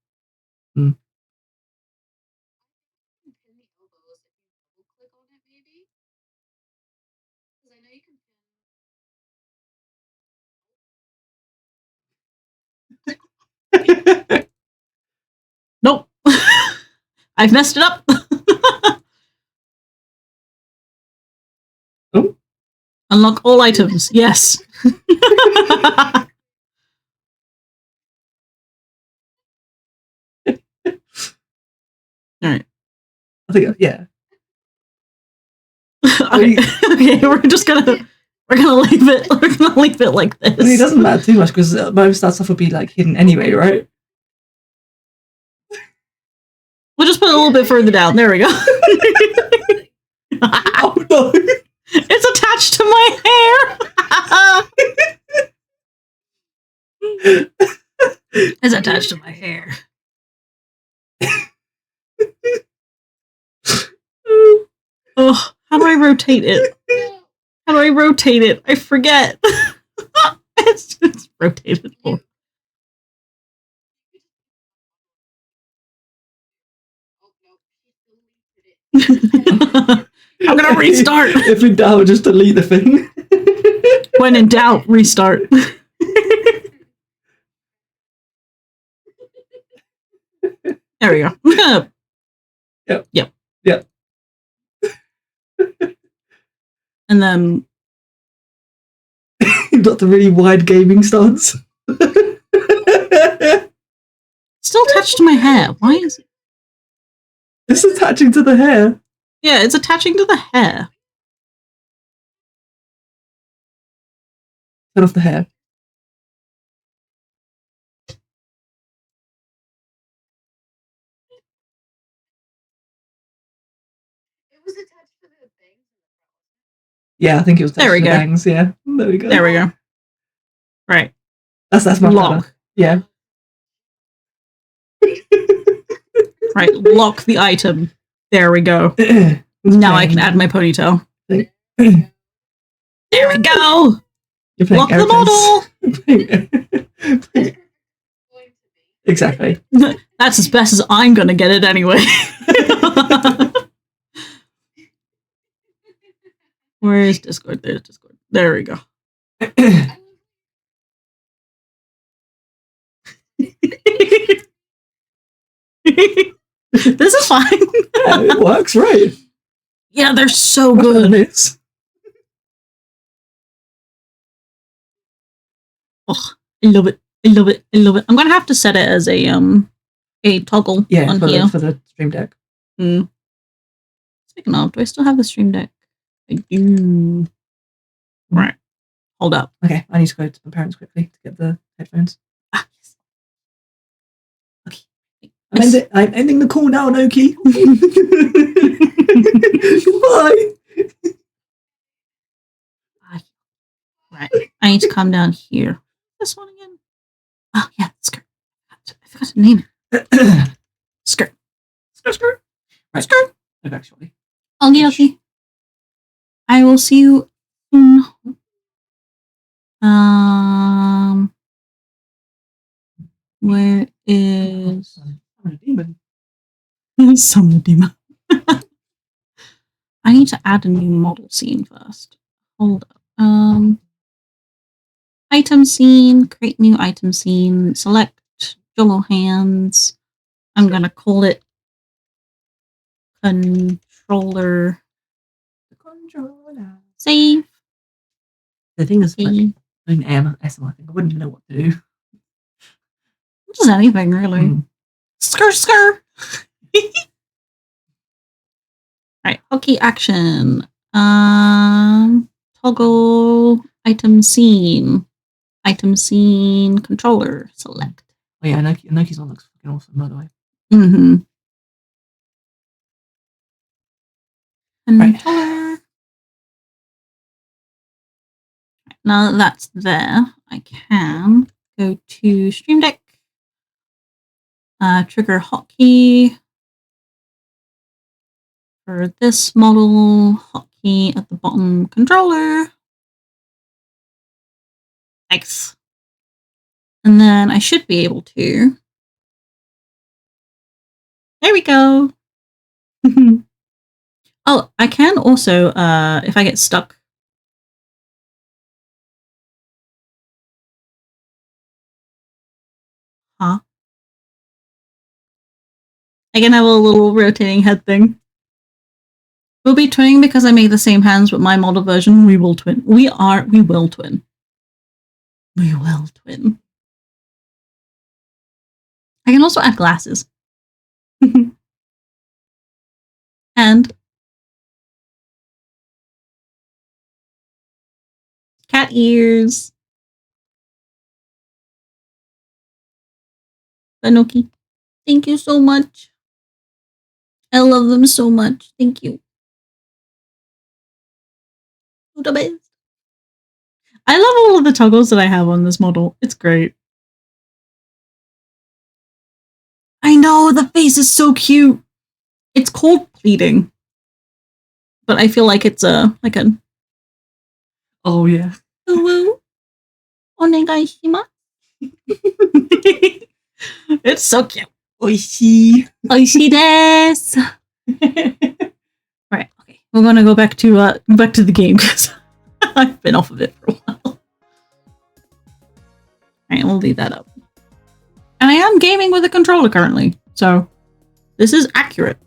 Nope. I've messed it up. Oh. Unlock all items. Yes. All right. I think yeah. Okay, we're gonna leave it. We're gonna leave it like this. I mean, it doesn't matter too much because most of that stuff will be like hidden anyway, right? We'll just put it a little bit further down. There we go. Oh no! It's attached to my hair. It's attached to my hair. Oh, how do I rotate it? How do I rotate it? I forget. It's rotated. I'm gonna restart. If in doubt, just delete the thing. When in doubt, restart. There we go. Yep. And then You've got the really wide gaming stance. Still attached to my hair. Why is it? It's attaching to the hair. Yeah, it's attaching to the hair. Turn off the hair. Yeah, I think it was There we the go. bangs. Yeah, there we go. There we go. Right. That's much Lock. better. Yeah. Right. Lock the item. There we go. Now I can add my ponytail. There we go. You're playing Lock the model. Exactly. That's as best as I'm gonna get it anyway. Where is Discord? There's Discord. There we go. This is fine. Yeah, it works, right? Yeah, they're so Much better than good. this. Oh, I love it. I love it. I love it. I'm gonna have to set it as a toggle Yeah, on for here. for the Stream Deck. Speaking of, do I still have the Stream Deck? I do. Right. Hold up. Okay, I need to go to my parents quickly to get the headphones. Ah, yes. Okay. I'm ending the call now, Noki. Goodbye. Right. I need to come down here. This one again. Oh yeah, skirt. I forgot to name it. Skirt. Skirt. Right. Skirt. Go back shortly. Okay. I will see you soon. Where is I'm a demon. Summon Demon? I need to add a new model scene first. Hold up. Item scene, create new item scene, select Jolo hands. I'm gonna call it controller. Save. The thing is, like, Okay. doing SMR, I think I wouldn't know what to do. Just anything really. Skr. Right, hotkey action. Toggle item scene. Item scene controller. Select. Oh yeah, Noki's one looks fucking awesome, by the way. Mm-hmm. Right. Controller. Now that that's there, I can go to Stream Deck. Trigger hotkey. For this model, hotkey at the bottom controller. Nice. And then I should be able to. There we go. Oh, I can also, if I get stuck. Huh? I can have a little rotating head thing. We'll be twinning because I made the same hands with my model version. We will twin. We will twin. We will twin. I can also add glasses. And cat ears. Banoki. Thank you so much. I love them so much. Thank you. You're the best. I love all of the toggles that I have on this model. It's great. I know, the face is so cute. It's called pleating. But I feel like it's like a Oh yeah. Uwu. Onegaishimasu. It's so cute. Oishi. Oishi desu. Right, okay. We're gonna go back to the game because I've been off of it for a while. Alright, we'll leave that up. And I am gaming with a controller currently, so this is accurate.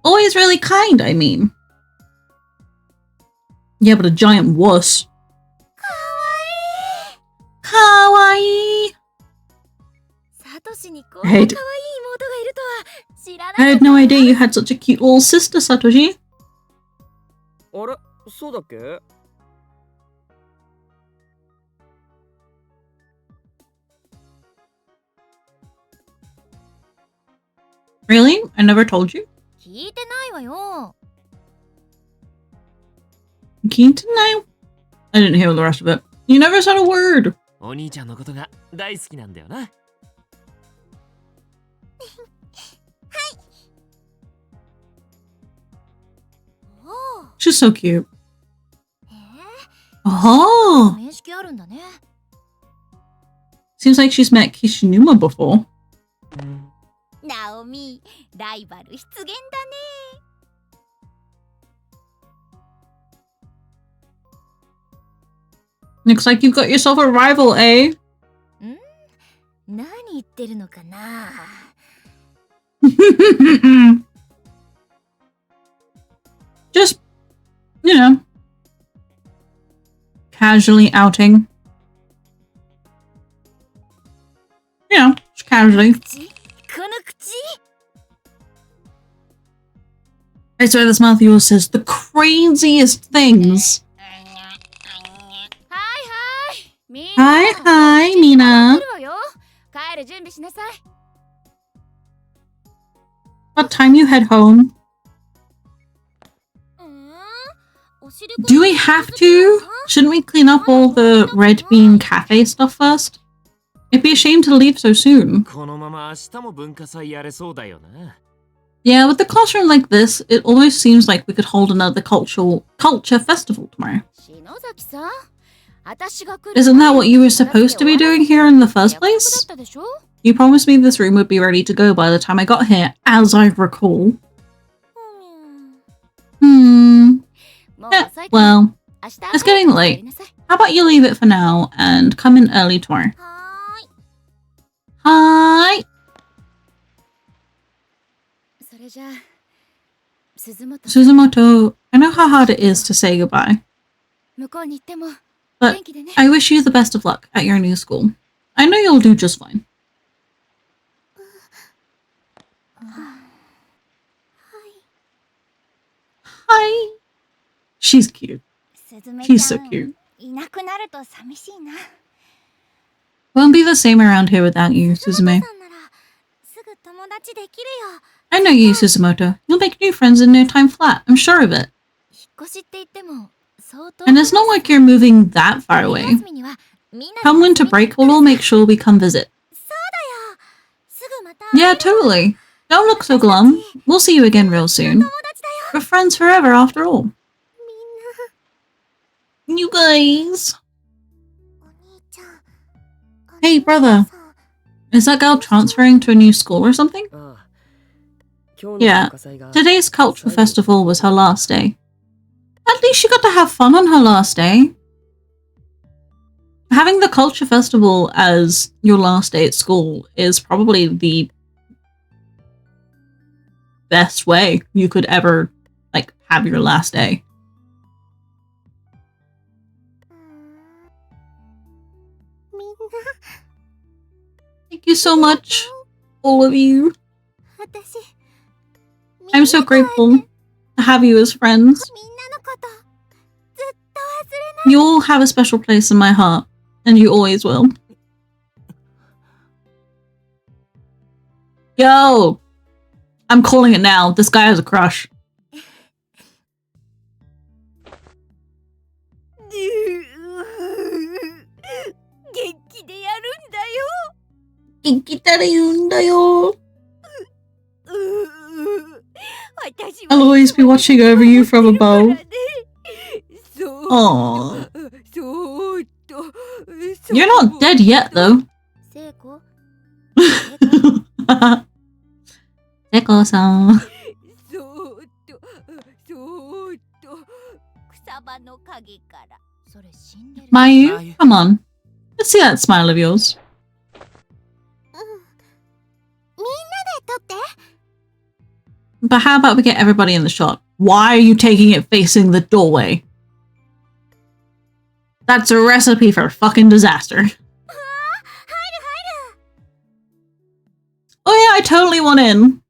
Always really kind, I mean. Yeah, but a giant wuss. Kawaii. I hate I had no idea you had such a cute little sister, Satoshi. あれそうだっけ Really? I never told you? 聞いてないわよ。 Keen to know? I didn't hear the rest of it. You never said a word. お兄ちゃんのことが大好きなんだよな。 She's so cute. へえ、 Oh! 面識あるんだね。 Seems like she's met Kishinuma before. ナオミ、ライバル出現だね。 Looks like you've got yourself a rival, eh? 何言ってるのかな。 Just, you know, casually outing. You know, just casually. この口。 I swear this mouth of yours says the craziest things. はいはい。みんな。 Hi, hi, Mina. 来るわよ。帰る準備しなさい。 What time you head home? Do we have to? Shouldn't we clean up all the Red Bean Cafe stuff first? It'd be a shame to leave so soon. このまま明日も文化祭やれそうだよな。 Yeah, with the classroom like this, it almost seems like we could hold another culture festival tomorrow. 篠崎さん、私が来る。 Isn't that what you were supposed to be doing here in the first place? 約束だったでしょ？ You promised me this room would be ready to go by the time I got here, as I recall. Hmm. もう Eh, 遅いから。 well, 明日 it's getting 早く帰 late. りなさい。 How about you leave it for now and come in early tomorrow? はーい。 Hi. それじゃあ、鈴本。 Suzumoto, I know how hard it is to say goodbye, 向こうに行っても but 元気でね。 I wish you the best of luck at your new school. I know you'll do just fine. Hi. She's cute. 鈴芽 She's ち so ゃん、 cute. いなくなると寂しいな。 Won't be the same around here without you, 鈴本 Suzume. さんならすぐ友達できるよ。 I know you, Suzumoto. You'll make new friends in no time flat. I'm sure of it. 引っ越しって言っても相当。 And it's not like you're moving that far away. 夏休みにはみんなで Come 遊びに winter 行く break, から we'll all make sure we come visit. そうだよ。すぐまた。 Yeah, totally. Don't look so glum. We'll see you again real soon. 友達だよ。 We're friends forever after all. みんな。 You guys. お兄ちゃん。 Hey, brother. Is that girl transferring to a new school or something? ああ今日の Yeah. 文化祭が Today's cultural festival was her last day. At least she got to have fun on her last day. Having the culture festival as your last day at school is probably the best way you could ever, like, have your last day. みんな。 Thank you so much, all of you. 私。 I'm so grateful to have you as friends. みんなのことずっと忘れない。 You all have a special place in my heart, and you always will. Yo! I'm calling it now. This guy has a crush. 元気でやるんだよ。 私は I'll always be watching over you from above. そう Aww. そうと。 You're not dead yet, though. 聖子 Neko-san. そうとそうと草場の陰からそれ死んでる。 Mayu, come on. Let's see that smile of yours. みんなで撮って。 But how about we get everybody in the shot? Why are you taking it facing the doorway? That's a recipe for fucking disaster. 入る入る。 Oh yeah, I totally want in.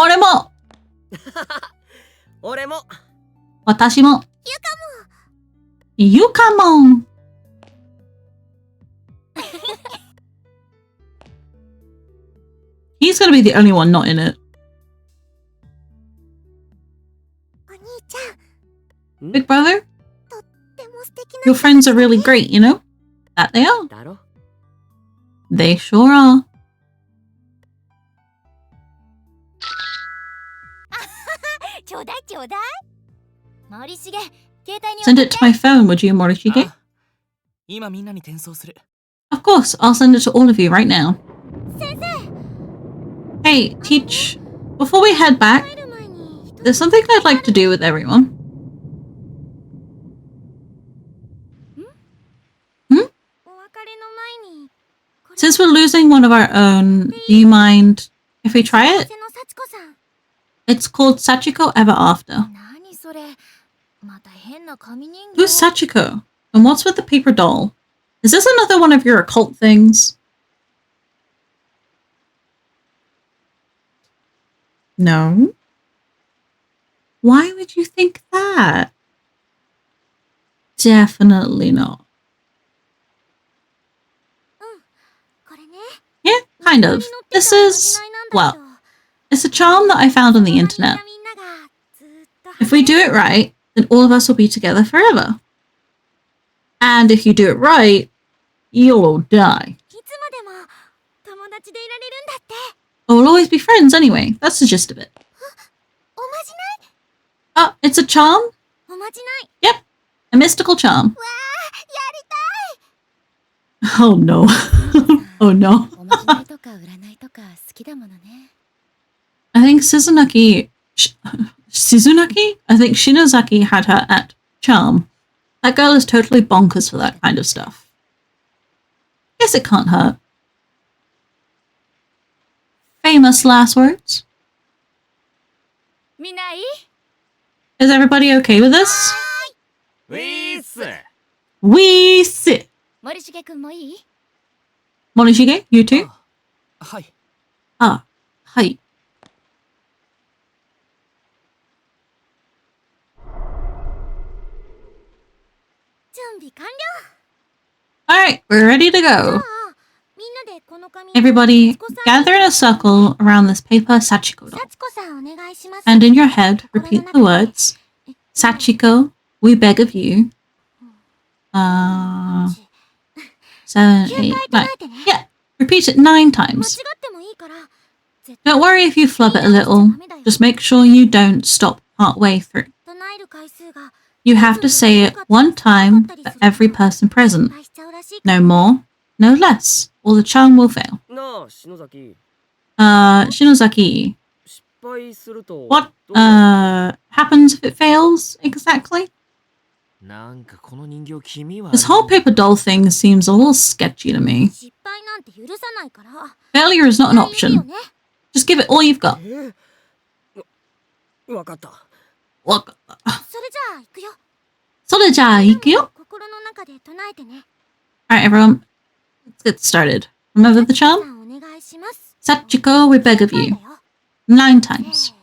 俺も俺も私もYou come on! He's gonna be the only one not in it. お兄ちゃん、 Big brother, とっても素敵な your friends are really great, you know? That they are. だろ They sure are. ちょうだいちょうだい。森重、携帯に Send it to my phone, would you, Morishige? あ今みんなに転送する。 Of course, I'll send it to all of you right now. Hey, Teach, before we head back, 帰る前に there's something I'd like to do with everyone. お別れの前に Since we're losing one of our own, do you mind if we try it? 幸せの幸子さん。 It's called Sachiko Ever After. 何それ。また変な紙人 Who's 形。 Sachiko? And what's with the paper doll? Is this another one of your occult things? No. Why would you think that? Definitely not. これね。 Yeah, kind of. This is, well, it's a charm that I found on the internet. If we do it right, then all of us will be together forever. And if you do it right, you'll all die. いつまでも友達でいられるんだって。 But we'll always be friends anyway. That's the gist of it. おまじない Oh, it's a charm? おまじない。 Yep, a mystical charm. わあ、やりたい。 Oh no. Oh no. おまじないとか占いとか好きだものね。 I think Sizunaki... Shizunaki? I think Shinozaki had her at charm. That girl is totally bonkers for that kind of stuff. Guess it can't hurt. Famous last words. みんないい Is everybody okay with this? ウィース We sit. 森重くんもいい Morishige, you too? あはい Ah, hi. Alright, we're ready to go. Everybody, gather in a circle around this paper Sachiko doll. And in your head, repeat the words, Sachiko, we beg of you. 7, 8, 9. Yeah, repeat it 9 times. Don't worry if you flub it a little. Just make sure you don't stop partway through. You have to say it 1 time for every person present. No more, no less, or the charm will fail. なあ篠崎 Shinozaki, 失敗すると what どうなる happens if it fails exactly? なんかこの人形気味は This whole paper doll thing seems a little sketchy to me. 失敗なんて許さないから。 Failure is not an option. Just give it all you've got. わかった What? それじゃあ行くよ。 Soreja, 心の中で唱えてね。 Alright, everyone, let's get started. Remember the charm? お願いします。 Sachiko, we beg of you. 9 times.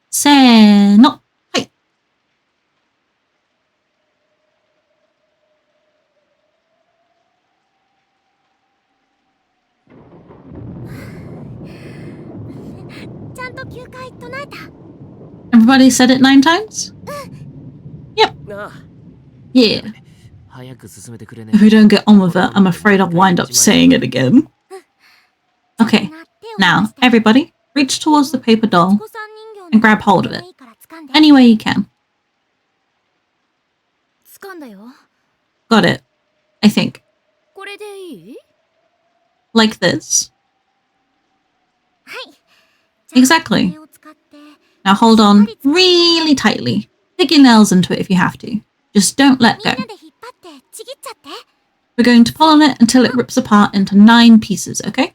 せーの。はい。ちゃんと9回唱えた。 Everybody said it 9 times? なあ Yeah. 早く進めてくれね If we don't get on with it, I'm afraid I'll wind up saying it again. Okay, now, everybody, reach towards the paper doll and grab hold of it. Any way you can. 掴んだよ。 Got it. I think. これでいい Like this. はい。 Exactly. Now hold on really tightly. Dig your nails into it if you have to. Just don't let go. みんなで引っ張ってちぎっちゃって。 We're going to pull on it until it rips apart into 9 pieces, okay?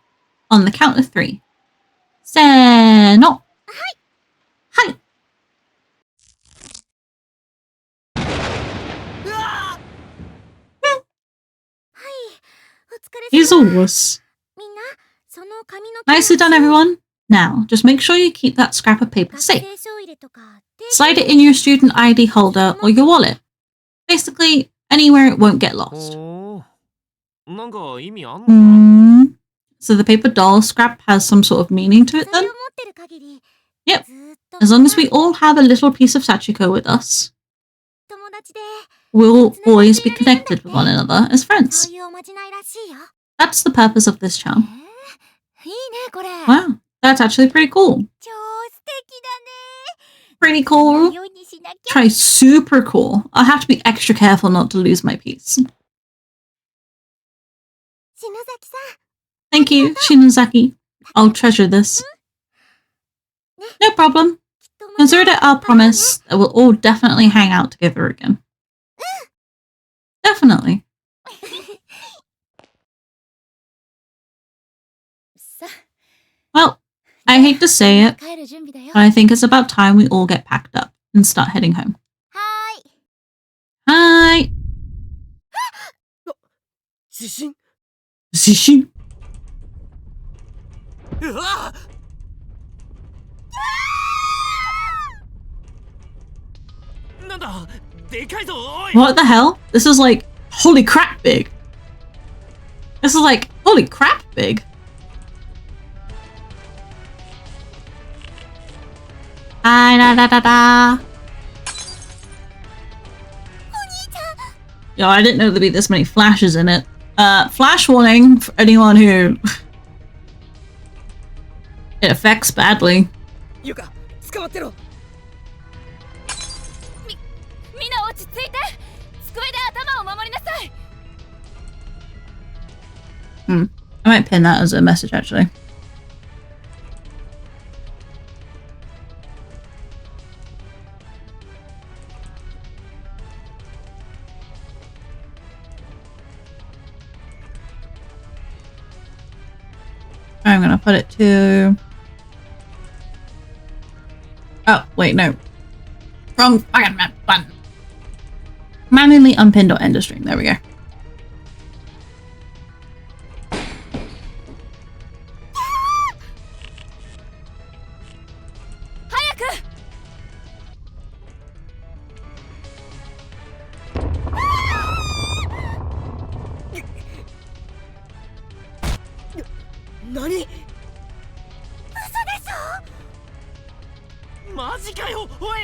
On the count of 3. せーの。はい。お疲れ様。 He's a wuss. みんな、その紙の Nicely done, everyone. Now, just make sure you keep that scrap of paper 学 safe. 生証入れとか定期 Slide it in your student ID holder or your wallet. Basically, anywhere it won't get lost. ほうなんか意味あんのか So the paper doll scrap has some sort of meaning to it それ then? を持ってる限り Yep. ずーっと As long as we all have a little piece of Sachiko with us, 友達で we'll always be connected with one another as そう friends. いうおまじないらしいよ That's the purpose of this charm. いいねこれ Wow, that's actually pretty cool. 超素敵だね Pretty cool. ようにしなきゃ Try super cool. I'll have to be extra careful not to lose my piece. 篠崎さん Thank you, Shinozaki. I'll treasure this. No problem. きっとまた Consider it our promise that we'll all definitely hang out together again. Definitely. さ Well, I hate to say it, 帰る準備だよ but I think it's about time we all get packed up and start heading home. はーい Hi. 地震 Zishi. うわなんだでかいぞおい What the hell? This is like holy crap big. This is like holy crap big. Hi da da da da. Yo, I didn't know there'd be this many flashes in it. Flash warning for anyone who it affects badly. ゆか捕まってろみんな落ち着いて机で頭を守りなさい I might pin that as a message actually. I'm gonna put it to... Oh, wait, no. Wrong fucking button. Manually unpinned or end of stream. There we go. Nani? マジかよおい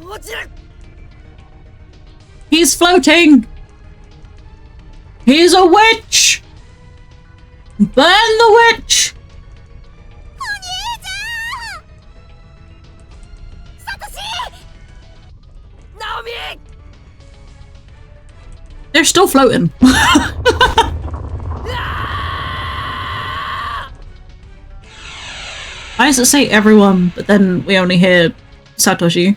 落ちる He's floating! He's a witch! Burn the witch! ナオミ They're still floating. Why does it say everyone, but then we only hear Satoshi?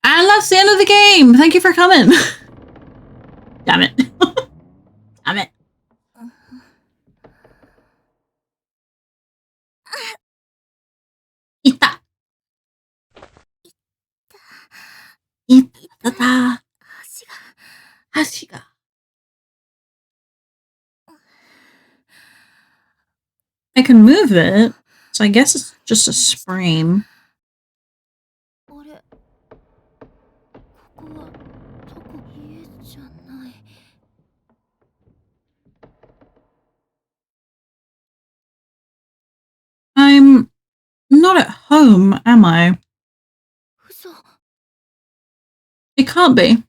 And that's the end of the game! Thank you for coming! Damn it. Damn it. Ita. Ita. 足が Hashiga. I can move it, so I guess it's just a sprain. あれここはどこ家じゃない I'm not at home, am I? 嘘 It can't be.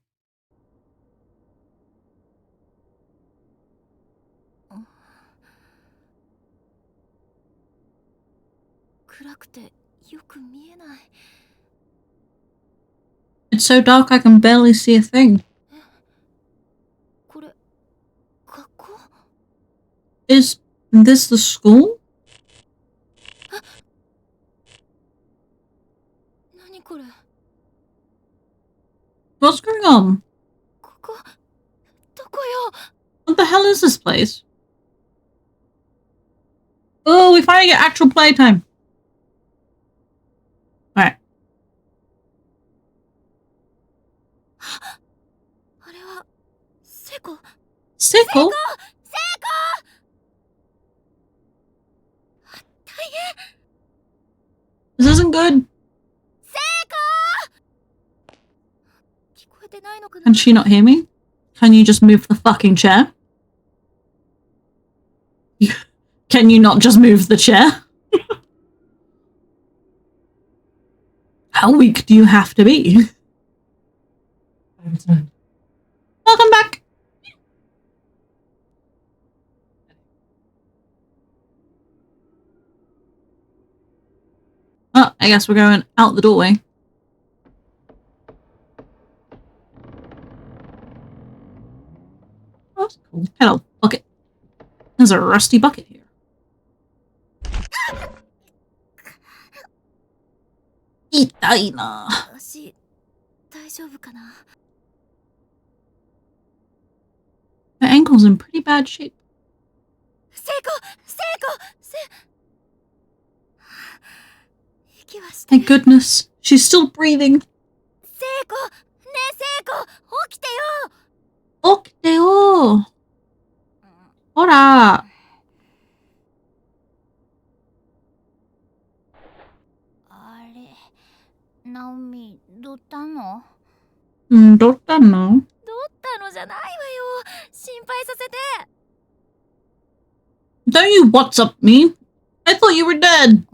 暗くてよく見えない It's so dark I can barely see a thing. これ学校 Is this the school? 何これ What's going on? ここどこよ What the hell is this place? Oh, we finally get actual playtime. Seiko? This isn't good. Can she not hear me? Can you just move the fucking chair? Can you not just move the chair? How weak do you have to be? Welcome back. Oh, I guess we're going out the doorway. Oh, that's cool. Hello, bucket. There's a rusty bucket here. Itai na. Her ankle's in pretty bad shape. Thank goodness. She's still breathing. Okiteo. Hora. ナオミどったの？どったの？どったのじゃないわよ。心配させて。Don't you WhatsApp me? I thought you were dead.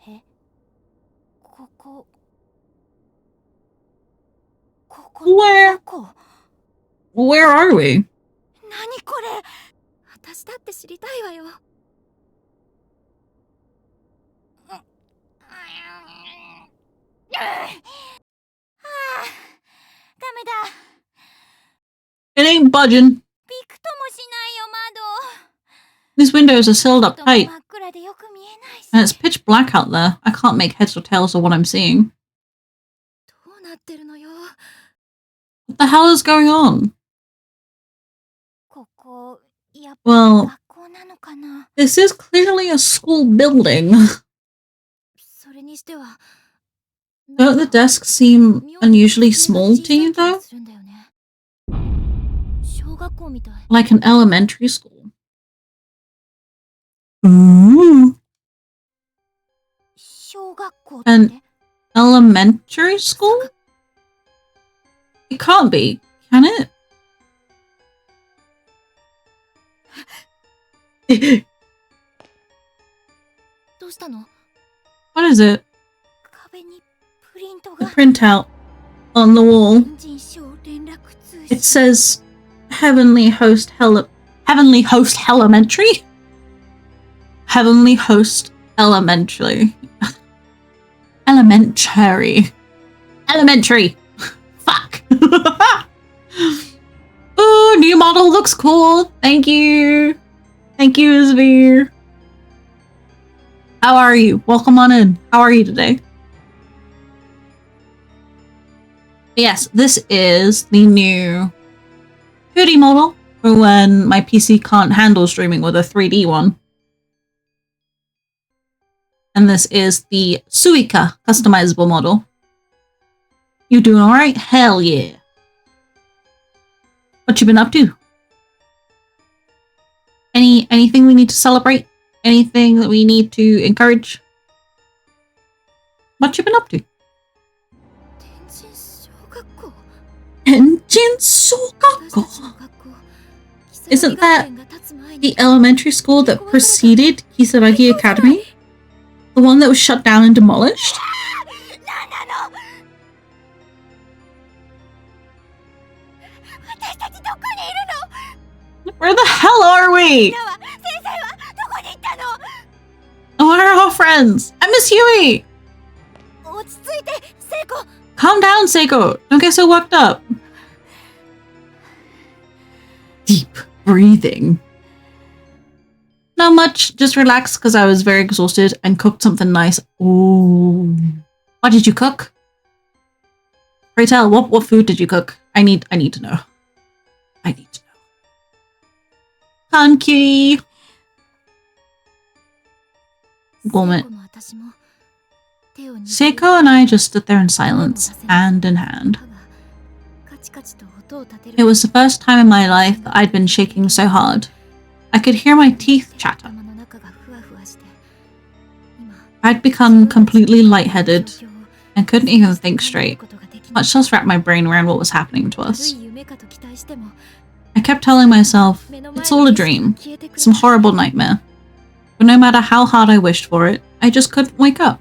え？ここ Where? Where are we? 何これ？私だって知りたいわよ。ダメだ。 It ain't budging. びくともしないよ窓。 These windows are sealed up 真 tight, っ暗でよく見えないし。 and it's pitch black out there. I can't make heads or tails of what I'm seeing. どうなってるのよ。 What the hell is going on? ここやっぱり Well, 学校なのかな。 this is clearly a school building. それにしては。 Don't the desks seem unusually small to you, though? 小学校みたい。 Like an elementary school. Ooh. 小学校って An elementary school? It can't be, can it? どうしたの？ What is it? 壁にプリント The が。 printout on the wall. 人称連絡通 It 信。 says Heavenly Host Elementary? Heavenly Host Elementary. Elementary. Fuck. Ooh, new model looks cool. Thank you. Thank you, Isvir. How are you? Welcome on in. How are you today? Yes, this is the new 2D model for when my PC can't handle streaming with a 3D one. And this is the Suica customizable model. You doing alright? Hell yeah. What you been up to? Anything we need to celebrate? Anything that we need to encourage? What you been up to? 天神小学校。 Tenjin Sokako. Isn't that the elementary school that preceded Kisaragi Academy? The one that was shut down and demolished? なんなの？私たちどこにいるの？ Where the hell are we? 先生はどこに行ったの？ Where are our friends? I miss Huey! 落ち着いて、聖子。 Calm down, Seiko. Don't get so worked up. Deep breathing. Not much. Just relax because I was very exhausted and cooked something nice. Ooh. What did you cook? Pray tell, what food did you cook? I need to know. I need to know. Con cutie. Moment. Seiko and I just stood there in silence, hand in hand. It was the first time in my life that I'd been shaking so hard. I could hear my teeth chatter. I'd become completely lightheaded and couldn't even think straight, much less wrap my brain around what was happening to us. I kept telling myself, it's all a dream, some horrible nightmare. But no matter how hard I wished for it, I just couldn't wake up.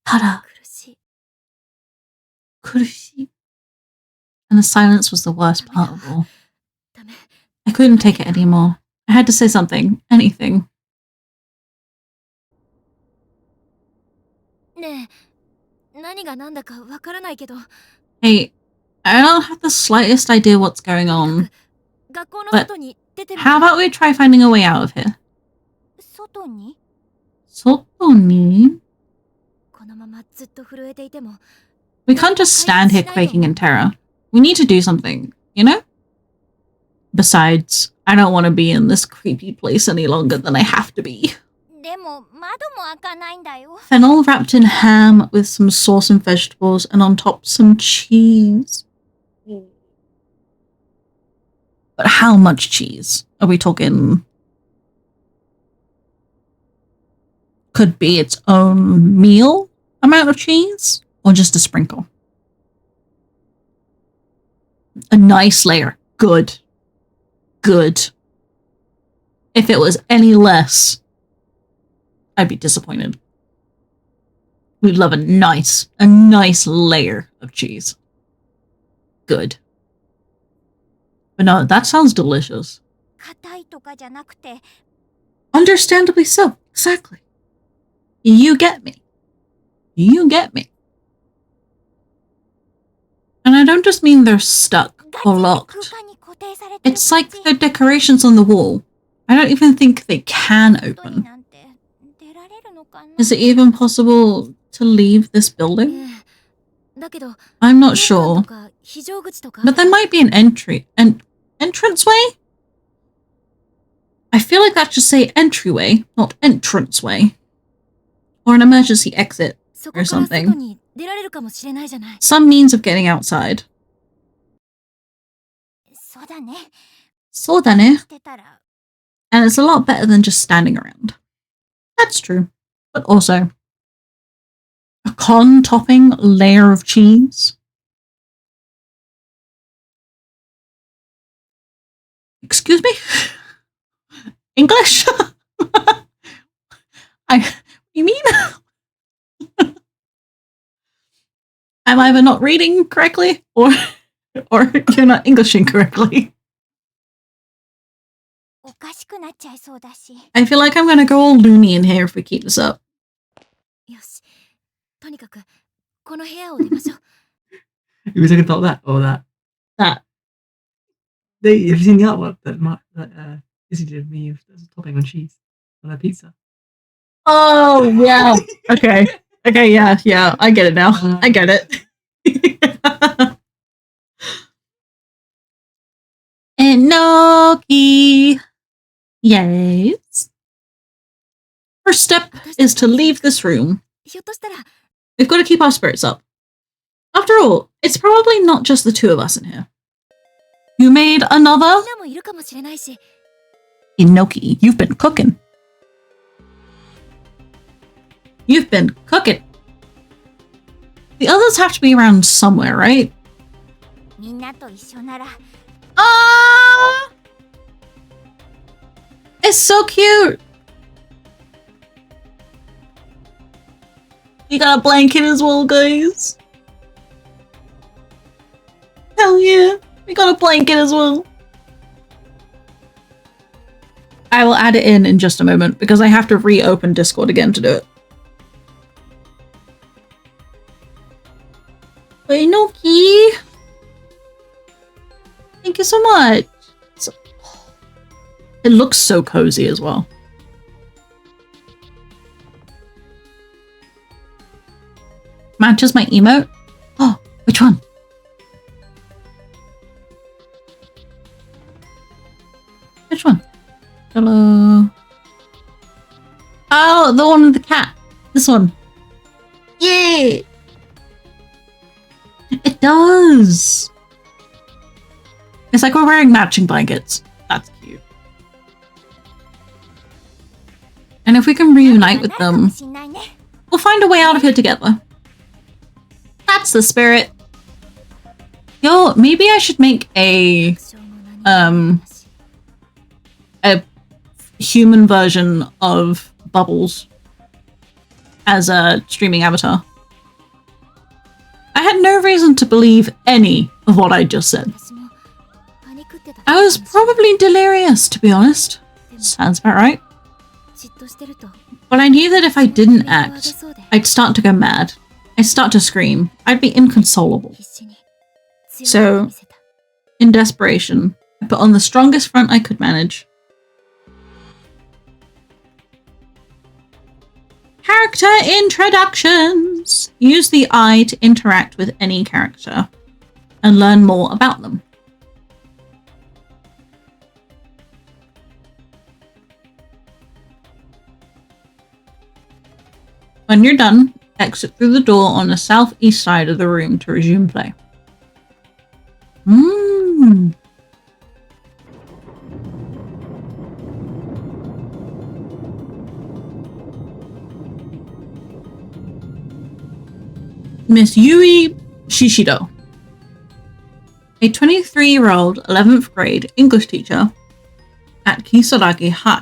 Tada. Kurushi. And the silence was the worst part of all. I couldn't take it anymore. I had to say something, anything. Hey, I don't have the slightest idea what's going on, but how about we try finding a way out of here? Soto ni? We can't just stand here quaking in terror. We need to do something, you know? Besides, I don't want to be in this creepy place any longer than I have to be. Fennel wrapped in ham with some sauce and vegetables, and on top some cheese. But how much cheese? Are we talking? Could be its own meal amount of cheese, or just a sprinkle? A nice layer. Good. Good. If it was any less, I'd be disappointed. We'd love a nice layer of cheese. Good. But no, that sounds delicious. Understandably so. Exactly. You get me. You get me. And I don't just mean they're stuck or locked. It's like they're decorations on the wall. I don't even think they can open. Is it even possible to leave this building? I'm not sure. But there might be an entranceway? I feel like that should say entryway, not entranceway. Or an emergency exit or something. Some means of getting outside. そうだね. And it's a lot better than just standing around. That's true. But also, a con-topping layer of cheese? Excuse me? English? You mean? I'm either not reading correctly or you're not Englishing correctly. I feel like I'm gonna go all loony in here if we keep this up. You were talking about that or that? That. Have you seen the artwork that Izzy did me with topping on cheese on a pizza? Oh, yeah. Okay. Okay, yeah. I get it now. I get it. Enoki. Yes. First step is to leave this room. We've got to keep our spirits up. After all, it's probably not just the two of us in here. You made another? Enoki, you've been cooking. You've been cooking. The others have to be around somewhere, right? Ah! It's so cute. We got a blanket as well, guys. Hell yeah. We got a blanket as well. I will add it in just a moment because I have to reopen Discord again to do it. Enoki. Thank you so much. It looks so cozy as well. Matches my emote? Oh, which one? Which one? Hello. Oh, the one with the cat. This one. Yay! It does. It's like we're wearing matching blankets. That's cute. And if we can reunite with them, we'll find a way out of here together. That's the spirit. Yo, maybe I should make a human version of Bubbles as a streaming avatar. I had no reason to believe any of what I just said. I was probably delirious, to be honest. Sounds about right. But I knew that if I didn't act, I'd start to go mad. I'd start to scream. I'd be inconsolable. So, in desperation, I put on the strongest front I could manage. Character introductions! Use the eye to interact with any character and learn more about them. When you're done, exit through the door on the southeast side of the room to resume play. Miss Yui Shishido, a 23-year-old 11th grade English teacher at Kisaragi High,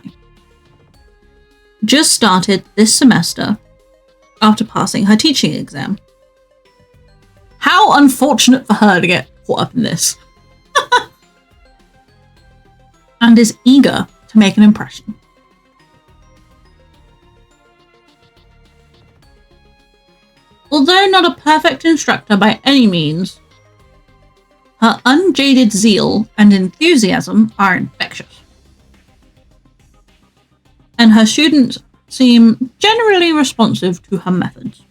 just started this semester after passing her teaching exam. How unfortunate for her to get caught up in this. And is eager to make an impression. Although not a perfect instructor by any means, her unjaded zeal and enthusiasm are infectious. And her students seem generally responsive to her methods.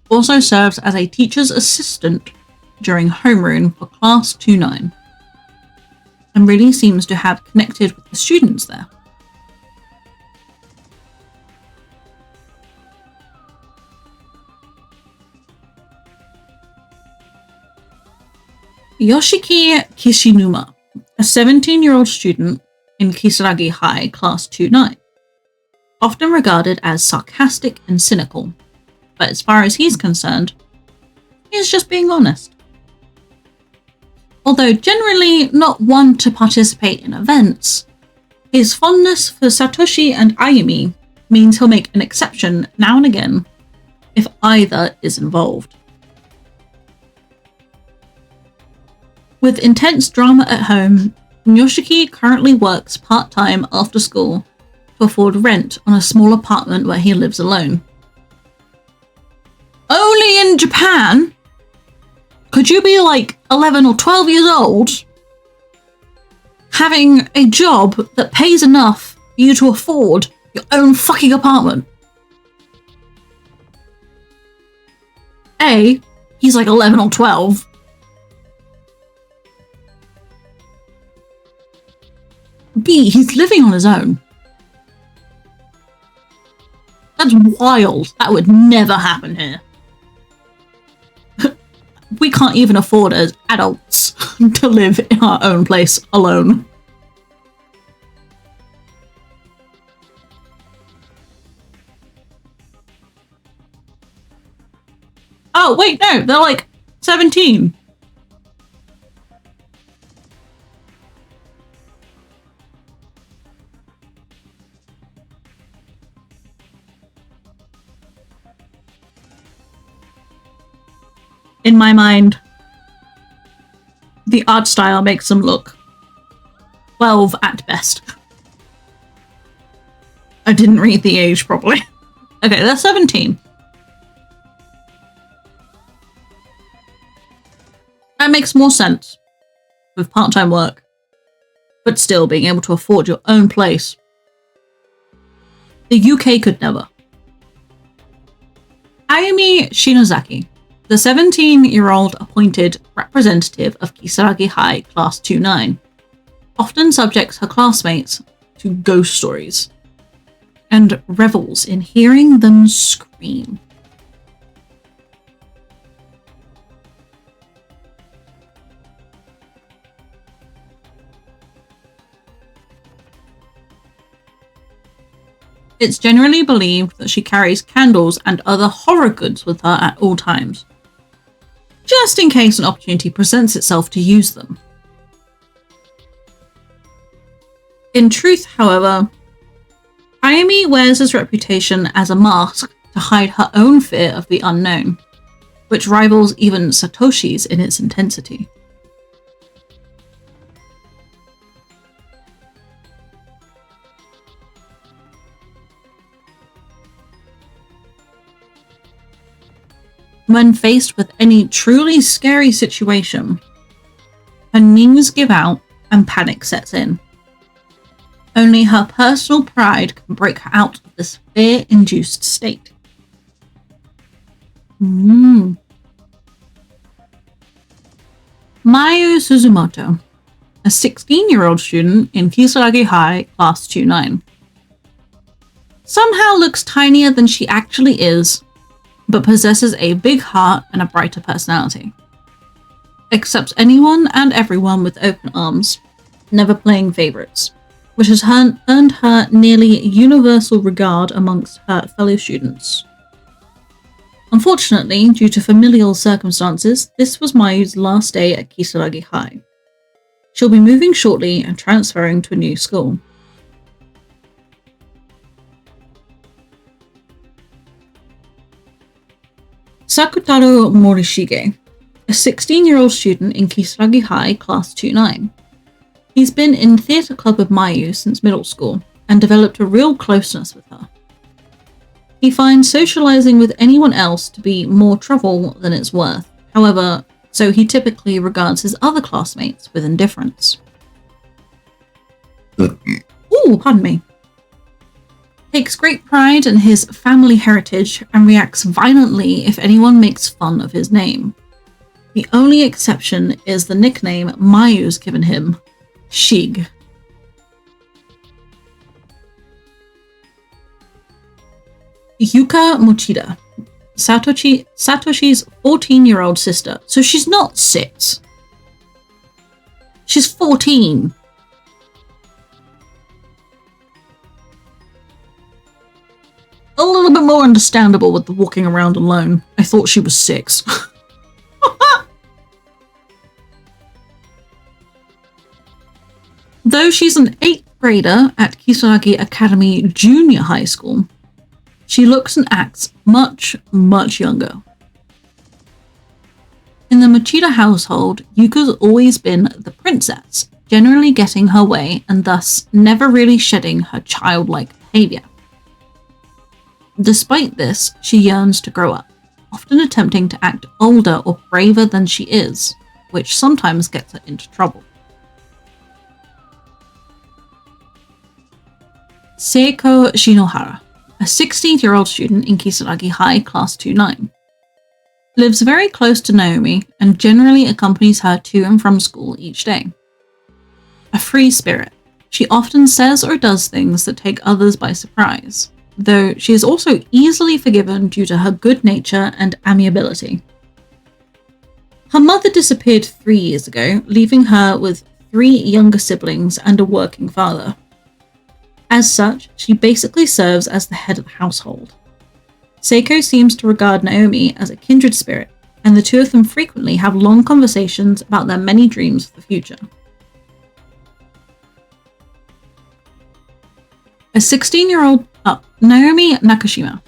Also serves as a teacher's assistant during homeroom for Class 2-9, and really seems to have connected with the students there. Yoshiki Kishinuma, a 17-year-old student in Kisaragi High Class 2-9, often regarded as sarcastic and cynical, but as far as he's concerned, he's just being honest. Although generally not one to participate in events, his fondness for Satoshi and Ayumi means he'll make an exception now and again if either is involved. With intense drama at home, Yoshiki currently works part-time after school to afford rent on a small apartment where he lives alone. Only in Japan? Could you be like 11 or 12 years old, having a job that pays enough for you to afford your own fucking apartment? A, he's like 11 or 12. B, he's living on his own. That's wild. That would never happen here. We can't even afford as adults to live in our own place alone. Oh, wait, no, they're like 17. In my mind, the art style makes them look 12 at best. I didn't read the age properly. Okay, they're 17. That makes more sense with part-time work, but still being able to afford your own place. The UK could never. Ayumi Shinozaki, the 17-year-old appointed representative of Kisaragi High Class 2-9, often subjects her classmates to ghost stories and revels in hearing them scream. It's generally believed that she carries candles and other horror goods with her at all times, just in case an opportunity presents itself to use them. In truth, however, Ayumi wears his reputation as a mask to hide her own fear of the unknown, which rivals even Satoshi's in its intensity. When faced with any truly scary situation, her knees give out and panic sets in. Only her personal pride can break her out of this fear-induced state. Mayu Suzumoto, a 16-year-old student in Kisaragi High, Class 29. Somehow looks tinier than she actually is, but possesses a big heart and a brighter personality. Accepts anyone and everyone with open arms, never playing favourites, which has earned her nearly universal regard amongst her fellow students. Unfortunately, due to familial circumstances, this was Mayu's last day at Kisaragi High. She'll be moving shortly and transferring to a new school. Sakutaro Morishige, a 16-year-old student in Kisaragi High, Class 29. He's been in theatre club with Mayu since middle school and developed a real closeness with her. He finds socializing with anyone else to be more trouble than it's worth, however, so he typically regards his other classmates with indifference. Ooh, pardon me. Takes great pride in his family heritage and reacts violently if anyone makes fun of his name. The only exception is the nickname Mayu's given him, Shig. Yuka Mochida, Satoshi's 14-year-old sister, so she's not 6. She's 14. A little bit more understandable with the walking around alone. I thought she was 6. Though she's an 8th grader at Kisaragi Academy Junior High School, she looks and acts much, much younger. In the Mochida household, Yuka's always been the princess, generally getting her way and thus never really shedding her childlike behaviour. Despite this, she yearns to grow up, often attempting to act older or braver than she is, which sometimes gets her into trouble. Seiko Shinohara, a 16-year-old student in Kisaragi High, Class 29. Lives very close to Naomi and generally accompanies her to and from school each day. A free spirit, she often says or does things that take others by surprise, though she is also easily forgiven due to her good nature and amiability. Her mother disappeared 3 years ago, leaving her with 3 younger siblings and a working father. As such, she basically serves as the head of the household. Seiko seems to regard Naomi as a kindred spirit, and the two of them frequently have long conversations about their many dreams for the future. Naomi Nakashima,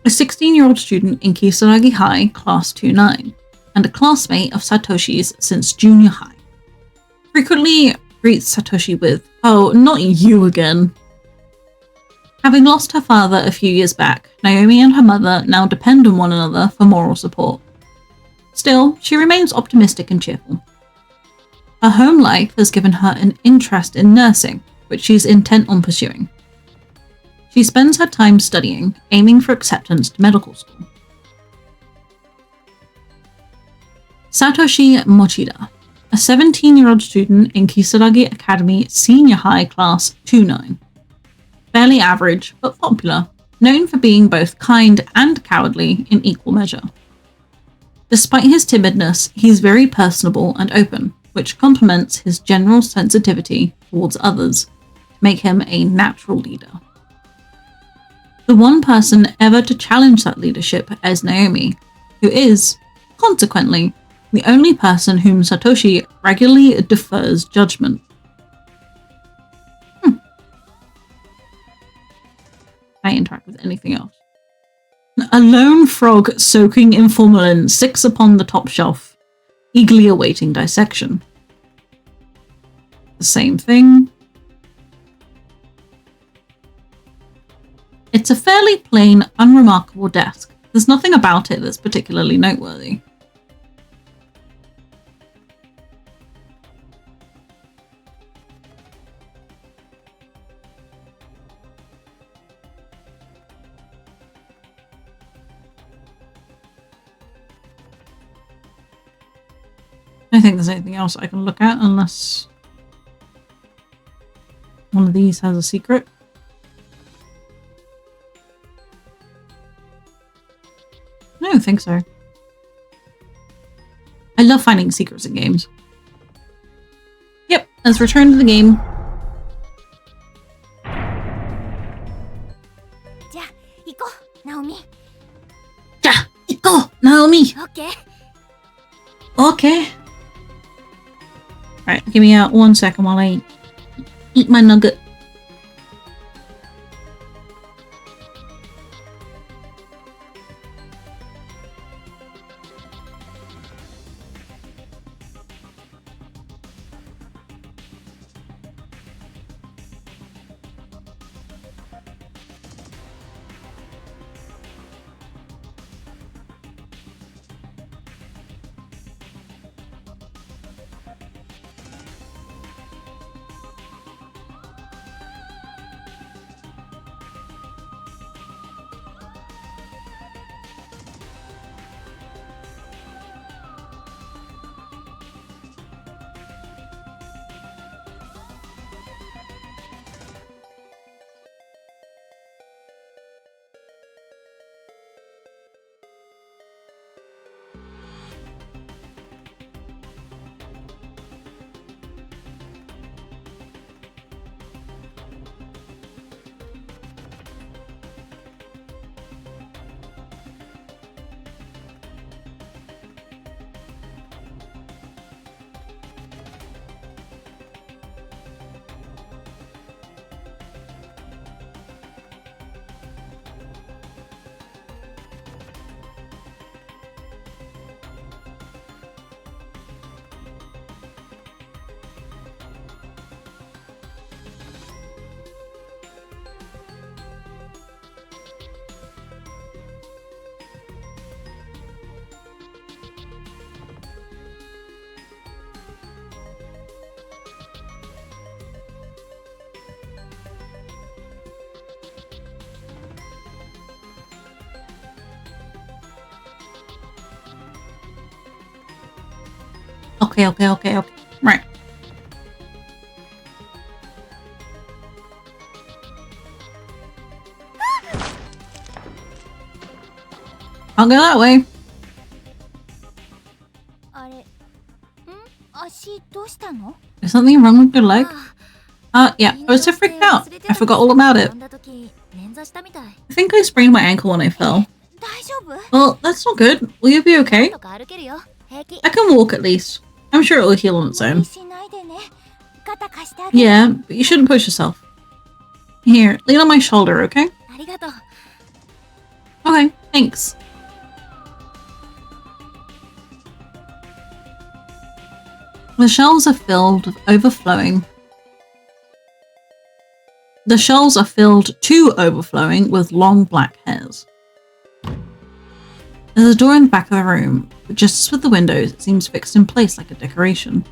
a 16-year-old student in Kisaragi High, Class 29, and a classmate of Satoshi's since junior high. Frequently greets Satoshi with, "Oh, not you again." Having lost her father a few years back, Naomi and her mother now depend on one another for moral support. Still, she remains optimistic and cheerful. Her home life has given her an interest in nursing, which she's intent on pursuing. She spends her time studying, aiming for acceptance to medical school. Satoshi Mochida, a 17-year-old student in Kisaragi Academy Senior High Class 29. Fairly average, but popular, known for being both kind and cowardly in equal measure. Despite his timidness, he's very personable and open, which complements his general sensitivity towards others to make him a natural leader. The one person ever to challenge that leadership is Naomi, who is, consequently, the only person whom Satoshi regularly defers judgment. I interact with anything else. A lone frog soaking in formalin sits upon the top shelf, eagerly awaiting dissection. The same thing. It's a fairly plain, unremarkable desk. There's nothing about it that's particularly noteworthy. I don't think there's anything else I can look at unless one of these has a secret. I don't think so. I love finding secrets in games. Yep, let's return to the game. じゃあ行こうナオミ。 Ja, go, Naomi. オッケー。 Okay. Alright, give me 1 second while I eat my nugget. Okay. Right. I'll go that way. あれ、足どうしたの？ Is something wrong with your leg? あ Yeah, I was so freaked out. I forgot all about it. だ時捻挫したみたい。 I think I sprained my ankle when I fell. 大丈夫？ Well, that's not good. Will you be なん okay? とか歩けるよ。平気。 I can walk at least. I'm sure it will heal on its 無 own. 理しないでね。肩貸してあげる。 Yeah, but you shouldn't push yourself. Here, lean on my shoulder, okay? ありがとう。 Okay, thanks. The shelves are filled with overflowing. The shelves are filled to overflowing with long black hairs. There's a door in the back of the room, but just as with the windows, it seems fixed in place like a decoration.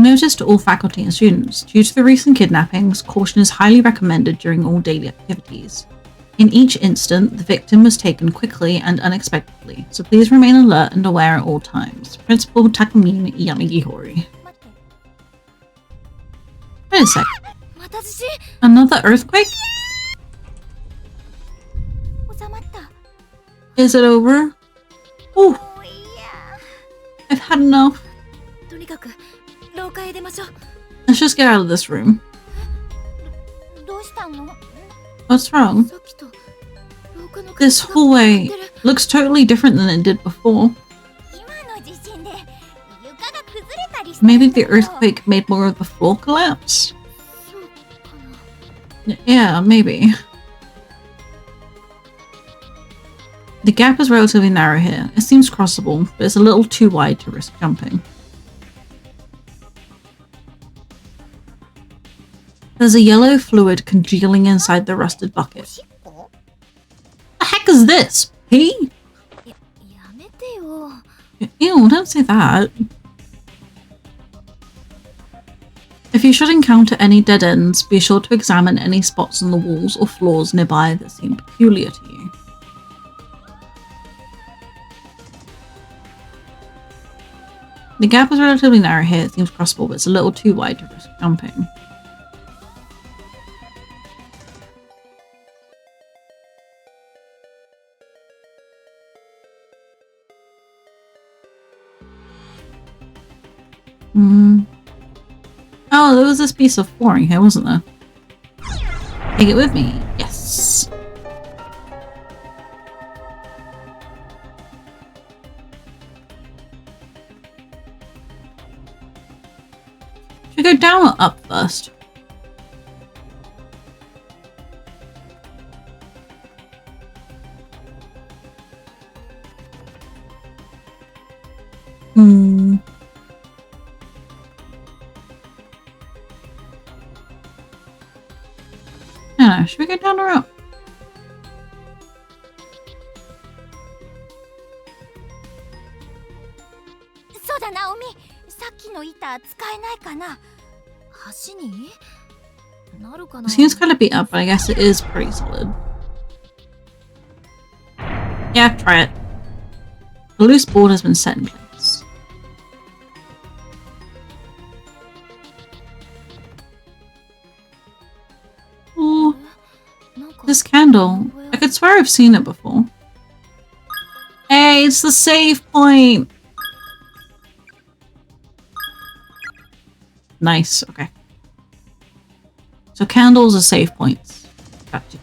Notice to all faculty and students, due to the recent kidnappings, caution is highly recommended during all daily activities. In each instant, the victim was taken quickly and unexpectedly, so please remain alert and aware at all times. Principal Takamine Yanagihori. Wait a sec. Another earthquake? Is it over? Oh, I've had enough. Let's just get out of this room. What's wrong? This hallway looks totally different than it did before. Maybe the earthquake made more of the floor collapse? Yeah, maybe. The gap is relatively narrow here. It seems crossable, but it's a little too wide to risk jumping. There's a yellow fluid congealing inside the rusted bucket. The heck is this? Pee? Ew, don't say that. If you should encounter any dead ends, be sure to examine any spots on the walls or floors nearby that seem peculiar to you. The gap is relatively narrow here. It seems crossable, but it's a little too wide to risk jumping. Oh, there was this piece of flooring here, wasn't there? Take it with me. Yes. Should we go down or up first? I don't know, should we go down or up? It seems kind of beat up, but I guess it is pretty solid. Yeah, try it. The loose board has been set in place. Oh, this candle. I could swear I've seen it before. Hey, it's the save point! Nice, okay. So candles are save points. Gotcha.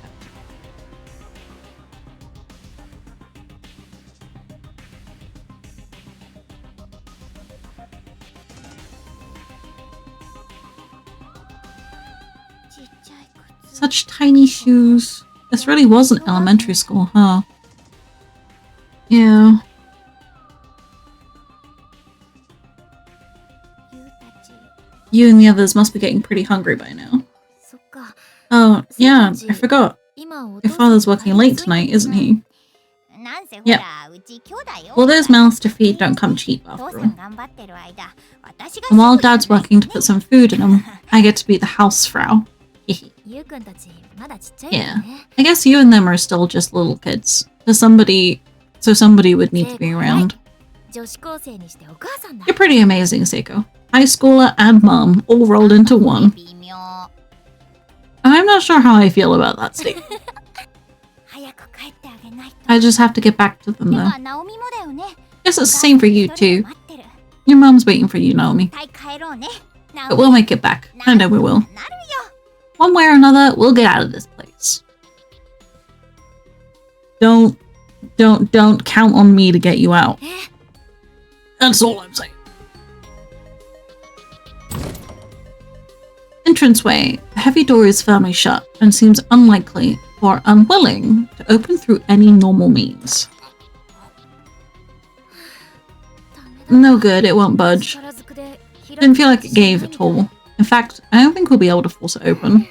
Such tiny shoes. This really was an elementary school, huh? Yeah. You and the others must be getting pretty hungry by now. Oh, yeah, I forgot. Your father's working late tonight, isn't he? Yep. Well, those mouths to feed don't come cheap after all. And while Dad's working to put some food in them, I get to be the housefrau. Yeah. I guess you and them are still just little kids. So somebody would need to be around. You're pretty amazing, Seiko. High schooler and mom all rolled into one. I'm not sure how I feel about that statement. I just have to get back to them though. Guess it's the same for you too. Your mom's waiting for you, Naomi. But we'll make it back. I know we will. One way or another, we'll get out of this place. Don't count on me to get you out. That's all I'm saying. Entranceway. The heavy door is firmly shut and seems unlikely or unwilling to open through any normal means. No good, it won't budge. Didn't feel like it gave at all. In fact, I don't think we'll be able to force it open.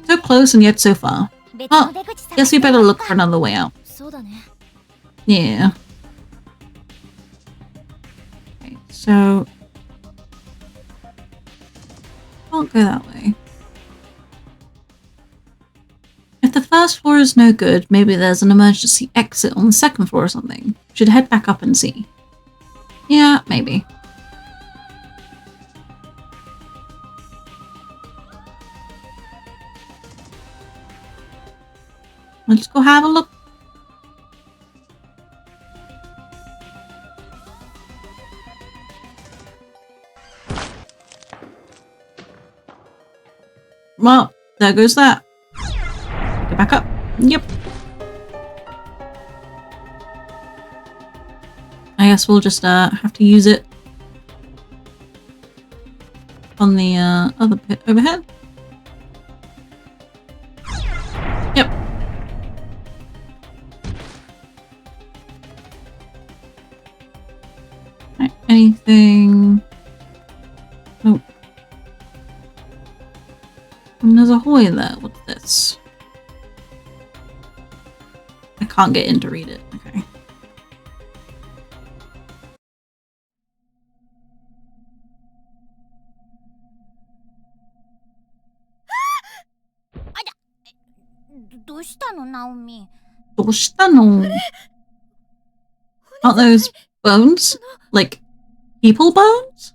So close and yet so far. Well, guess we better look for another way out. Yeah. Okay, So can't go that way. If the first floor is no good, maybe there's an emergency exit on the second floor or something. Should head back up and see. Yeah, maybe. Let's go have a look. Well, there goes that. Get back up. Yep. I guess we'll just have to use it on the other pit overhead. Yep. Right, anything? Nope. And there's a hallway there. What's this? I can't get in to read it. Okay. Aren't those bones? Like people bones?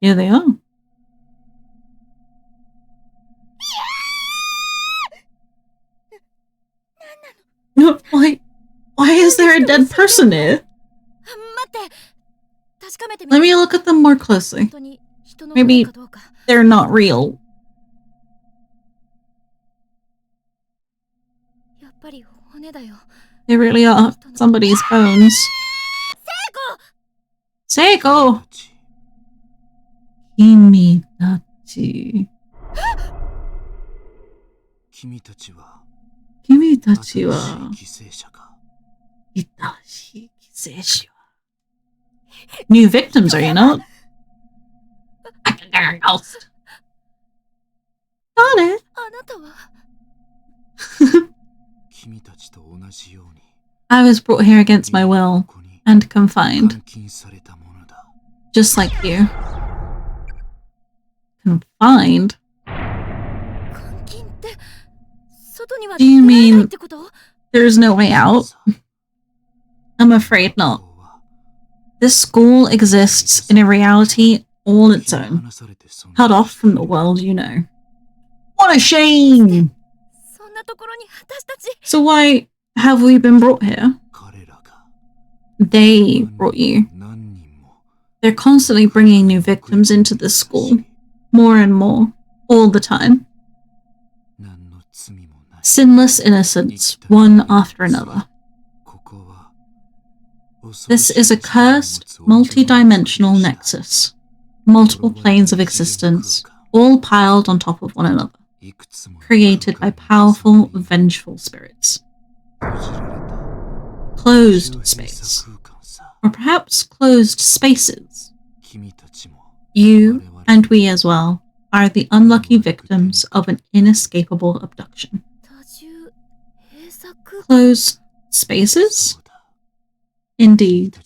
Yeah, they are. Why is there a dead person here? Let me look at them more closely. Maybe they're not real. They really are somebody's bones. Seiko! Kimidachi. Kimitachi wa Itachi Kiseshi wa. New victims, are you not? I can get a ghost. Got it. I was brought here against my will and confined. Just like you. Confined? Do you mean there's no way out? I'm afraid not. This school exists in a reality all its own, cut off from the world you know. What a shame! So why have we been brought here? They brought you. They're constantly bringing new victims into this school. More and more. All the time. Sinless innocents, one after another. This is a cursed, multi-dimensional nexus. Multiple planes of existence, all piled on top of one another. Created by powerful, vengeful spirits. Closed space. Or perhaps closed spaces. You, and we as well, are the unlucky victims of an inescapable abduction. Closed spaces? Indeed.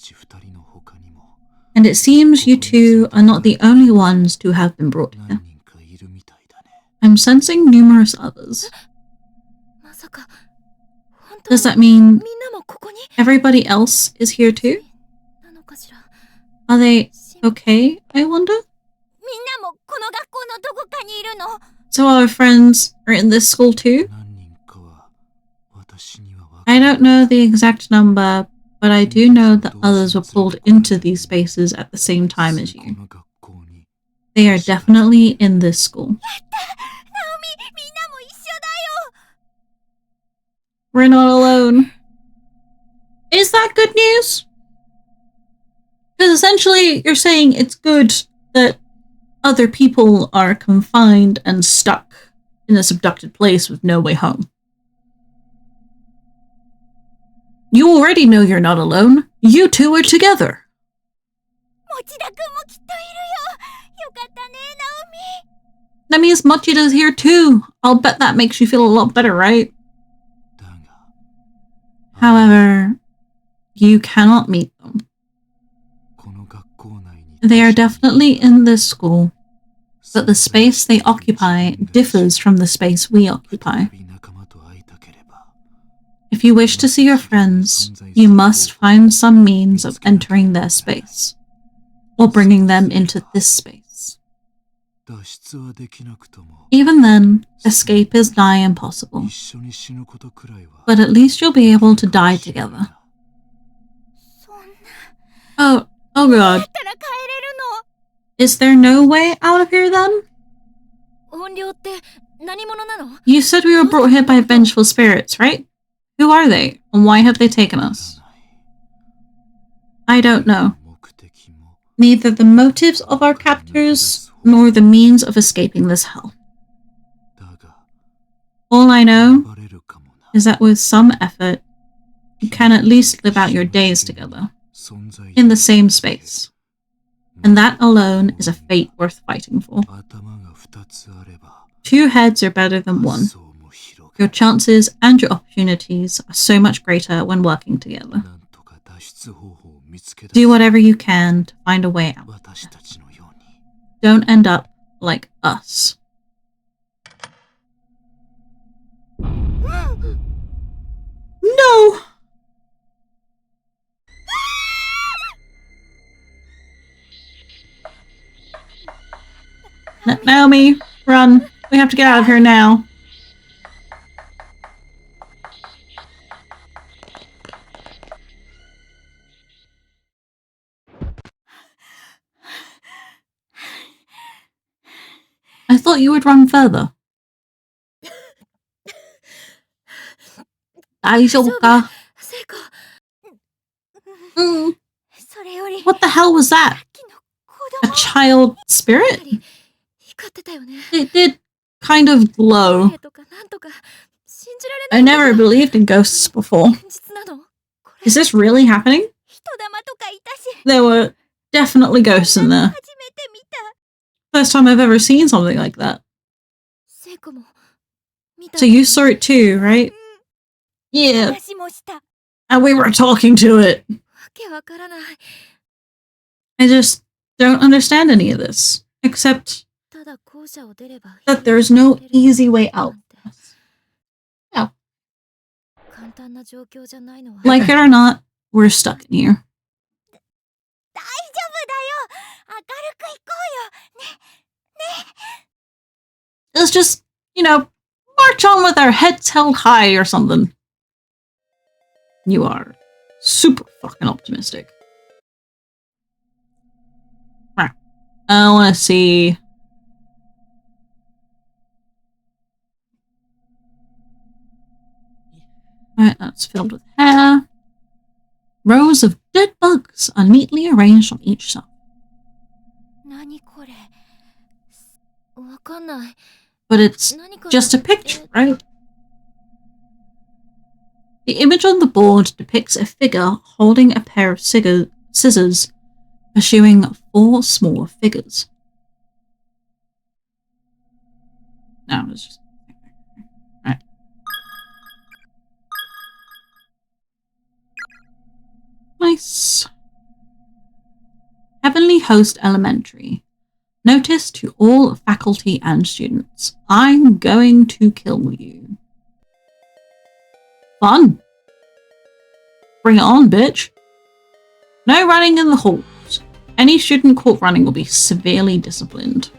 And it seems you two are not the only ones to have been brought here. I'm sensing numerous others. Does that mean everybody else is here too? Are they okay, I wonder? So our friends are in this school too? I don't know the exact number, but I do know that others were pulled into these spaces at the same time as you. They are definitely in this school. We're not alone. Is that good news? Because essentially you're saying it's good that other people are confined and stuck in this abducted place with no way home. You already know you're not alone. You two are together. That means Mochida's here too. I'll bet that makes you feel a lot better, right? However, You cannot meet them. They are definitely in this school, but the space they occupy differs from the space we occupy. If you wish to see your friends, you must find some means of entering their space, or bringing them into this space. Even then, escape is nigh impossible, but at least you'll be able to die together. Oh god. Is there no way out of here then? You said we were brought here by vengeful spirits, right? Who are they, and why have they taken us? I don't know. Neither the motives of our captors, nor the means of escaping this hell. All I know is that with some effort, you can at least live out your days together, in the same space. And that alone is a fate worth fighting for. 2 heads are better than 1. Your chances and your opportunities are so much greater when working together. Do whatever you can to find a way out. Don't end up like us. No! Naomi, run. We have to get out of here now. I thought you would run further. Daijouka. What the hell was that? A child spirit? It did kind of glow. I never believed in ghosts before. Is this really happening? There were definitely ghosts in there. First time I've ever seen something like that. So you saw it too, right? Yeah. And we were talking to it. I just don't understand any of this. Except that there's no easy way out. No. Like it or not, we're stuck in here. Let's just, march on with our heads held high or something. You are super fucking optimistic. I want to see. Alright, that's filled with hair. Rows of dead bugs are neatly arranged on each side. But it's just a picture, right? The image on the board depicts a figure holding a pair of scissors, pursuing 4 smaller figures. No, it's just... Right. Nice. Heavenly Host Elementary. Notice to all faculty and students. I'm going to kill you. Fun. Bring it on, bitch. No running in the halls. Any student caught running will be severely disciplined.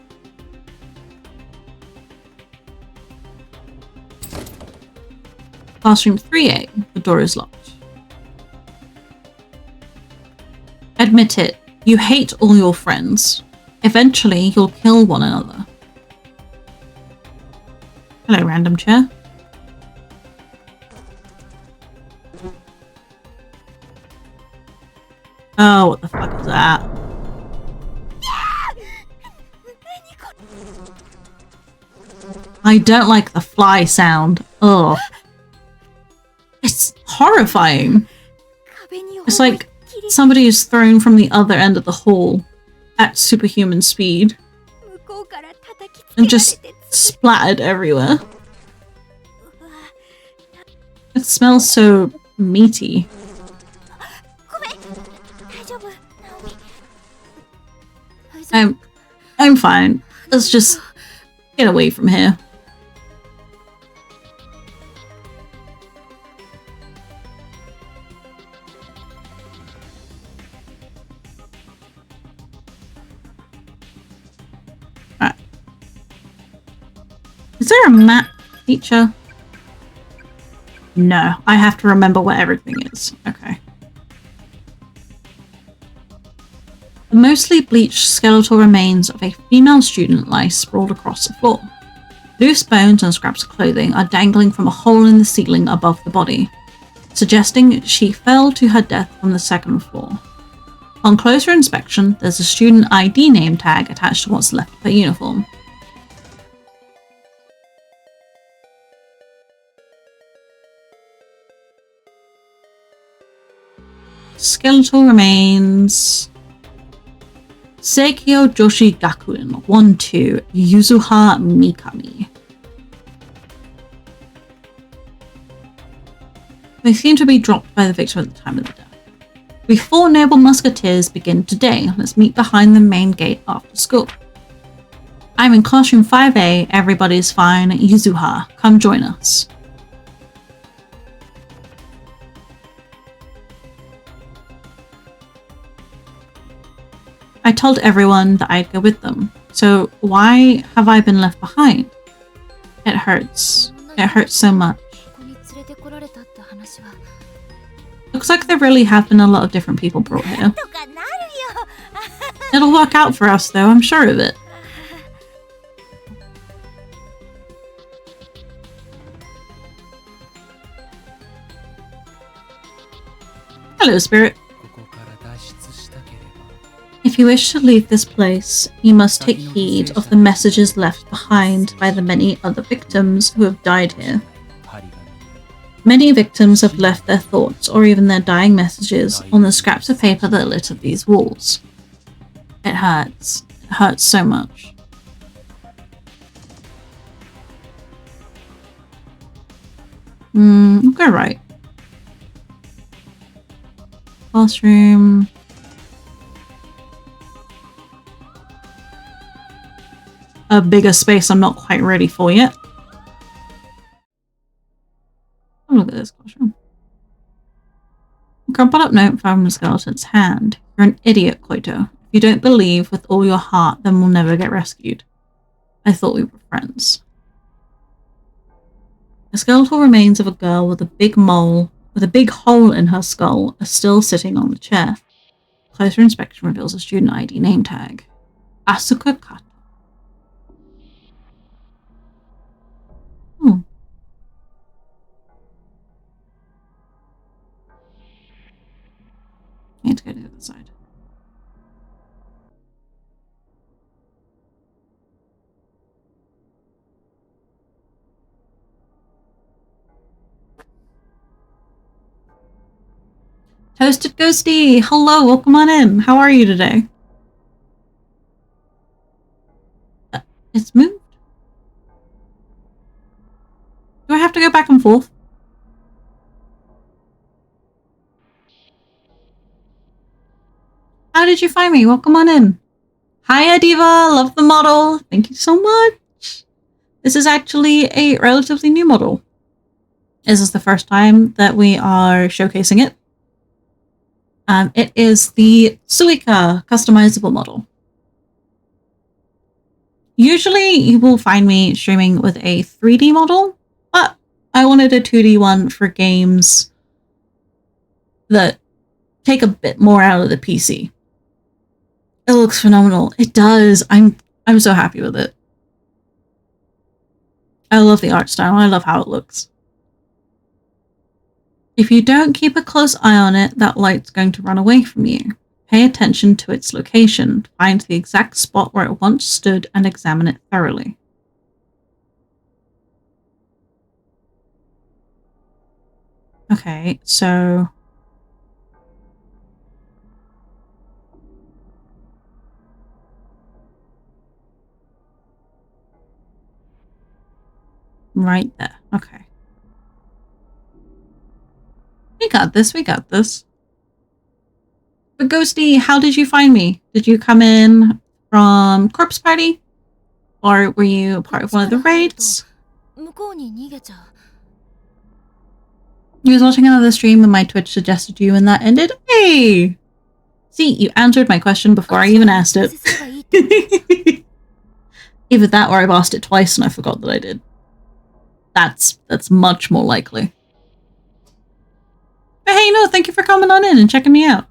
Classroom 3A. The door is locked. Admit it. You hate all your friends. Eventually, you'll kill one another. Hello, random chair. Oh, what the fuck is that? I don't like the fly sound. Ugh. It's horrifying. It's like somebody is thrown from the other end of the hall at superhuman speed and just splattered everywhere. It smells so meaty. I'm fine. Let's just get away from here. Alright. Is there a map feature? No, I have to remember where everything is. Okay. The mostly bleached skeletal remains of a female student lie sprawled across the floor. Loose bones and scraps of clothing are dangling from a hole in the ceiling above the body, suggesting she fell to her death from the second floor. On closer inspection, there's a student ID name tag attached to what's left of her uniform. Skeletal remains. Seikyo Joshi Gakuen 1-2 Yuzuha Mikami. They seem to be dropped by the victor at the time of the death. We 4 noble musketeers begin today. Let's meet behind the main gate after school. I'm in classroom 5A. Everybody's fine. Yuzuha, come join us. I told everyone that I'd go with them, so why have I been left behind? It hurts. It hurts so much. Looks like there really have been a lot of different people brought here. It'll work out for us though, I'm sure of it. Hello, Spirit. If you wish to leave this place, you must take heed of the messages left behind by the many other victims who have died here. Many victims have left their thoughts or even their dying messages on the scraps of paper that litter these walls. It hurts. It hurts so much. I'll go right. Classroom. A bigger space I'm not quite ready for yet. Oh, look at this classroom. Crumpled up note found from the skeleton's hand. You're an idiot, Koito. If you don't believe with all your heart, then we'll never get rescued. I thought we were friends. The skeletal remains of a girl with a big hole in her skull are still sitting on the chair. Closer inspection reveals a student ID name tag. Asuka Kato. I need to go to the other side. Toasted Ghosty! Hello, welcome on in. How are you today? It's moved. Do I have to go back and forth? How did you find me? Welcome on in. Hi, Adiva. Love the model. Thank you so much. This is actually a relatively new model. This is the first time that we are showcasing it. It is the Suica customizable model. Usually you will find me streaming with a 3D model, but I wanted a 2D one for games that take a bit more out of the PC. It looks phenomenal. It does. I'm so happy with it. I love the art style. I love how it looks. If you don't keep a close eye on it, that light's going to run away from you. Pay attention to its location, find the exact spot where it once stood, and examine it thoroughly. Okay, so... right there. Okay. We got this. We got this. But Ghosty, how did you find me? Did you come in from Corpse Party? Or were you a part of one of the raids? 向こうに逃げちゃう。 You was watching another stream and my Twitch suggested you and that ended? Hey! See, you answered my question before I even asked it. Either that or I've asked it twice and I forgot that I did. That's much more likely. But hey, no, thank you for coming on in and checking me out.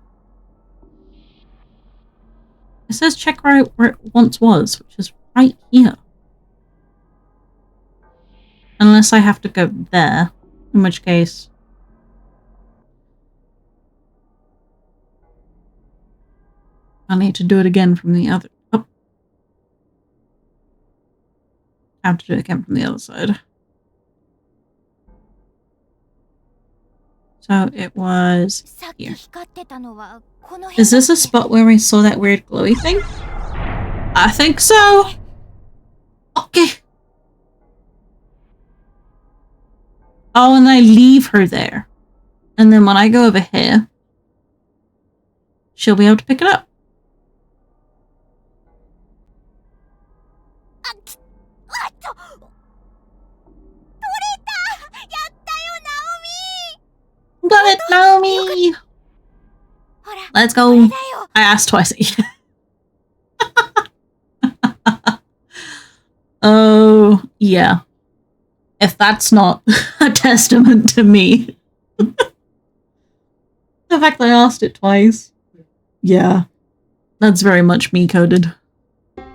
It says check where it once was, which is right here. Unless I have to go there, in which case... I'll need to do it again from the other... Oh. I have to do it again from the other side. So it was here. Is this a spot where we saw that weird glowy thing? I think so. Okay. Oh, and I leave her there. And then when I go over here, she'll be able to pick it up. Got it, Naomi! Let's go. I asked twice. Oh, yeah. If that's not a testament to me. The fact that I asked it twice. Yeah. That's very much me coded. But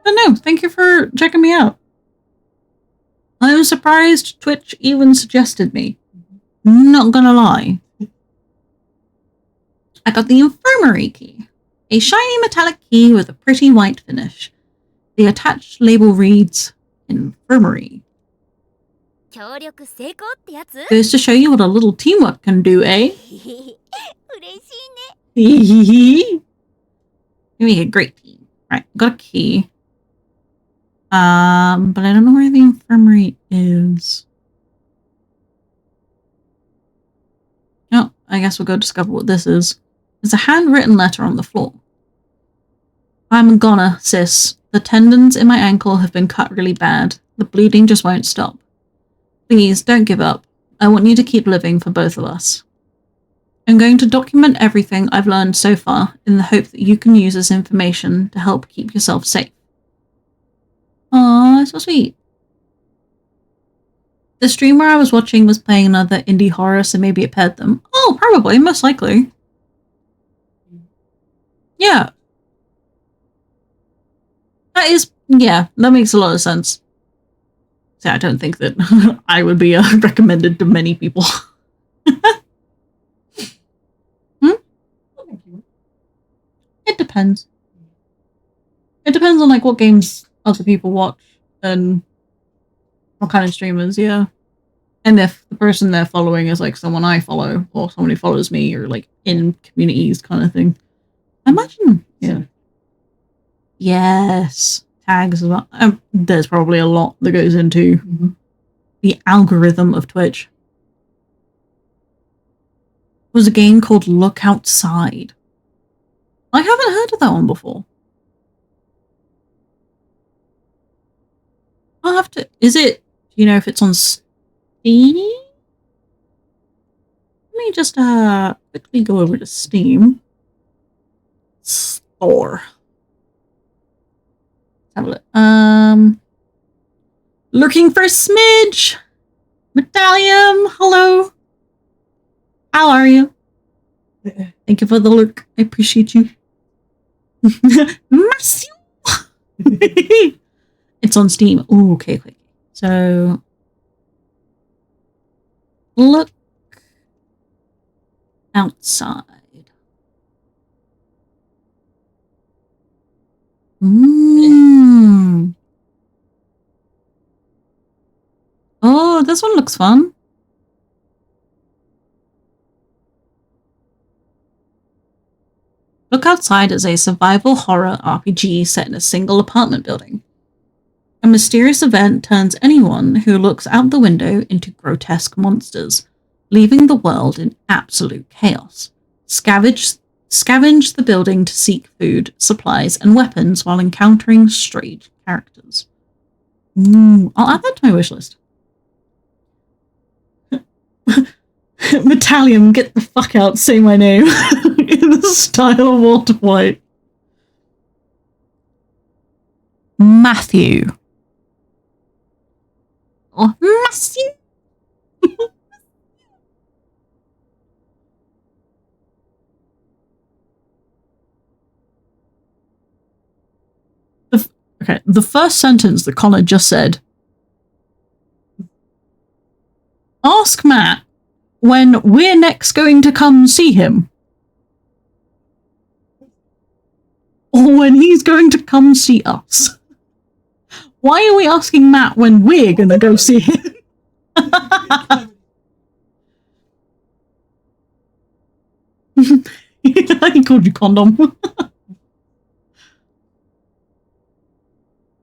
no, thank you for checking me out. I was surprised Twitch even suggested me. Not gonna lie. I got the infirmary key. A shiny metallic key with a pretty white finish. The attached label reads, Infirmary. Goes to show you what a little teamwork can do, eh? We make a great team. Right, got a key. But I don't know where the infirmary is. Oh, I guess we'll go discover what this is. There's a handwritten letter on the floor. I'm gonna, sis. The tendons in my ankle have been cut really bad. The bleeding just won't stop. Please, don't give up. I want you to keep living for both of us. I'm going to document everything I've learned so far in the hope that you can use this information to help keep yourself safe. Aw, so sweet. The streamer I was watching was playing another indie horror, so maybe it paired them. Oh, probably, most likely. Yeah. Yeah, that makes a lot of sense. So I don't think that I would be recommended to many people. It depends. It depends on like what games other people watch and what kind of streamers, yeah. And if the person they're following is like someone I follow or someone who follows me or like in communities kind of thing. I imagine, yeah. Yes. Tags as well. There's probably a lot that goes into the algorithm of Twitch. There was a game called Look Outside. I haven't heard of that one before. I'll have to... Is it... Do you know if it's on Steam? Let me just quickly go over to Steam. Store. Let's have a look. Looking for Smidge! Medallium, hello! How are you? Thank you for the look. I appreciate you. Merci! It's on Steam. Oh, okay, quick. So, look outside. Oh, this one looks fun. Look Outside is a survival horror RPG set in a single apartment building. A mysterious event turns anyone who looks out the window into grotesque monsters, leaving the world in absolute chaos. Scavenge the building to seek food, supplies, and weapons while encountering strange characters. I'll add that to my wish list. Metallium, get the fuck out, say my name. In the style of Walter White. Matthew. Oh, Matthew. Okay, the first sentence that Connor just said. Ask Matt when we're next going to come see him. Or when he's going to come see us. Why are we asking Matt when we're going to go see him? He called you condom.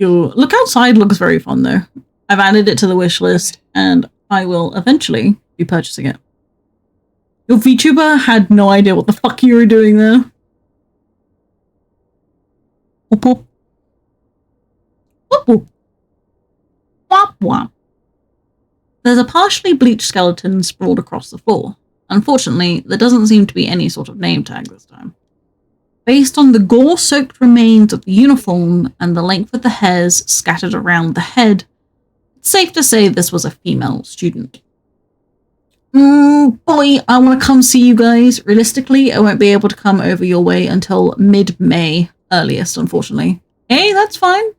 Yo, look outside looks very fun though. I've added it to the wish list and I will eventually be purchasing it. Your VTuber had no idea what the fuck you were doing there. Whoop whoop. Whoop whoop. Whop whop. There's a partially bleached skeleton sprawled across the floor. Unfortunately, there doesn't seem to be any sort of name tag this time. Based on the gore-soaked remains of the uniform and the length of the hairs scattered around the head, it's safe to say this was a female student. Boy, I want to come see you guys. Realistically, I won't be able to come over your way until mid-May, earliest, unfortunately. Hey, that's fine.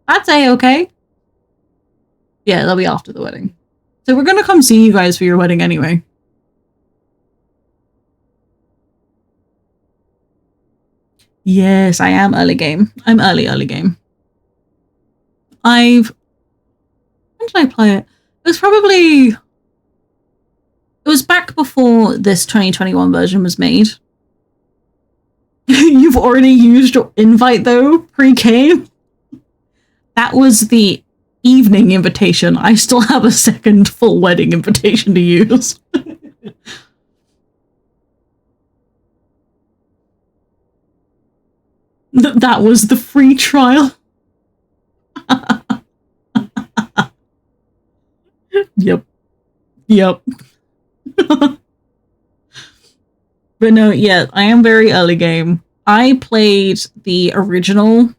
That's A-okay. Yeah, that'll be after the wedding. So we're going to come see you guys for your wedding anyway. Yes, I am early game. I'm early game. When did I play it? It was back before this 2021 version was made. You've already used your invite though, pre-game? That was the evening invitation. I still have a second full wedding invitation to use. That was the free trial. Yep. But no, yeah, I am very early game. I played the original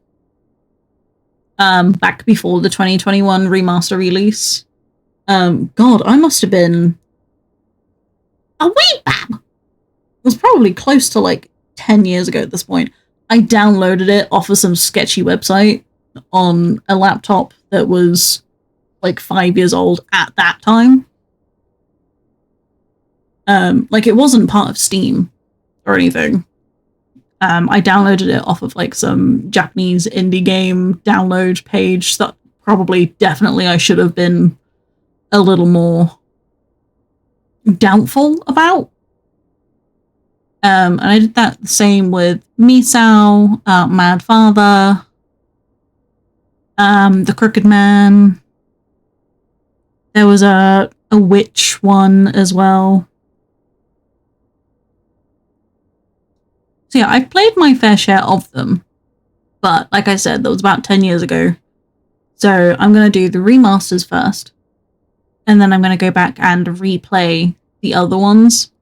back before the 2021 remaster release. God, I must have been a wee bab. It was probably close to like 10 years ago at this point. I downloaded it off of some sketchy website on a laptop that was like 5 years old at that time. Like it wasn't part of Steam or anything. I downloaded it off of like some Japanese indie game download page that definitely I should have been a little more doubtful about. And I did that the same with Misao, Mad Father, The Crooked Man. There was a witch one as well. So yeah, I've played my fair share of them. But like I said, that was about 10 years ago. So I'm going to do the remasters first. And then I'm going to go back and replay the other ones.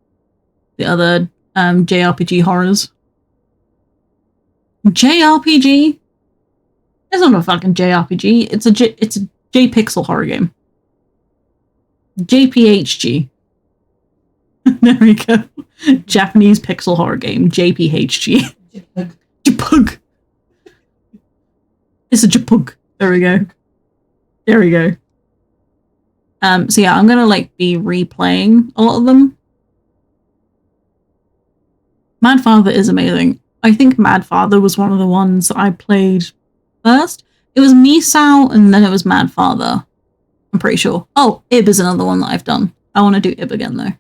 The other JRPG horrors. JRPG? It's not a fucking JRPG. It's a J-pixel horror game. JPHG. There we go. Japanese pixel horror game. JPHG. Jpug. It's a Jpug. There we go. So yeah, I'm gonna like be replaying a lot of them. Mad Father is amazing. I think Mad Father was one of the ones that I played first. It was Misao and then it was Mad Father. I'm pretty sure. Oh, Ib is another one that I've done. I want to do Ib again though.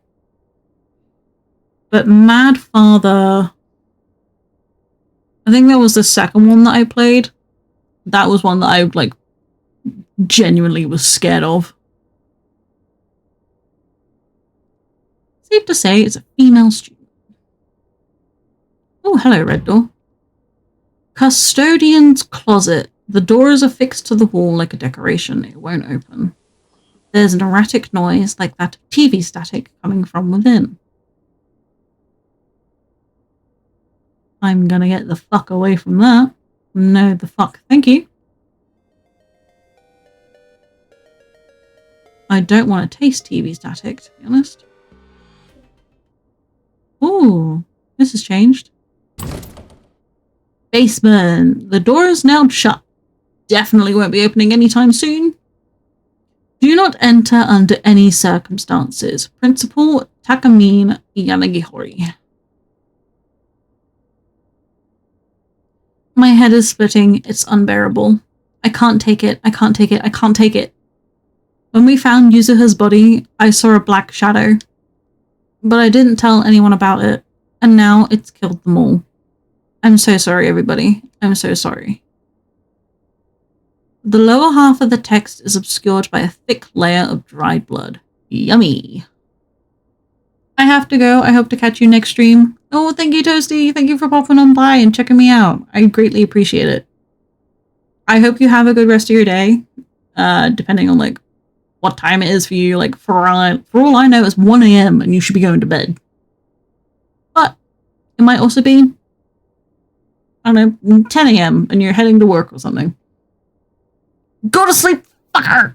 But Mad Father, I think that was the second one that I played. That was one that I like genuinely was scared of. Safe to say it's a female student. Oh, hello, red door. Custodian's closet. The door is affixed to the wall like a decoration. It won't open. There's an erratic noise like that TV static coming from within. I'm gonna get the fuck away from that. No, the fuck. Thank you. I don't want to taste TV static, to be honest. Ooh, this has changed. Basement. The door is now shut. Definitely won't be opening anytime soon. Do not enter under any circumstances. Principal Takamine Yanagihori. My head is splitting. It's unbearable. I can't take it. I can't take it. I can't take it. When we found Yuzuha's body, I saw a black shadow. But I didn't tell anyone about it. And now it's killed them all. I'm so sorry, everybody. I'm so sorry. The lower half of the text is obscured by a thick layer of dried blood. Yummy. I have to go. I hope to catch you next stream. Oh, thank you, Toasty. Thank you for popping on by and checking me out. I greatly appreciate it. I hope you have a good rest of your day. Depending on like what time it is for you. Like for all I know, it's 1 a.m. and you should be going to bed. But it might also be, I don't know, 10 a.m. and you're heading to work or something. Go to sleep, fucker!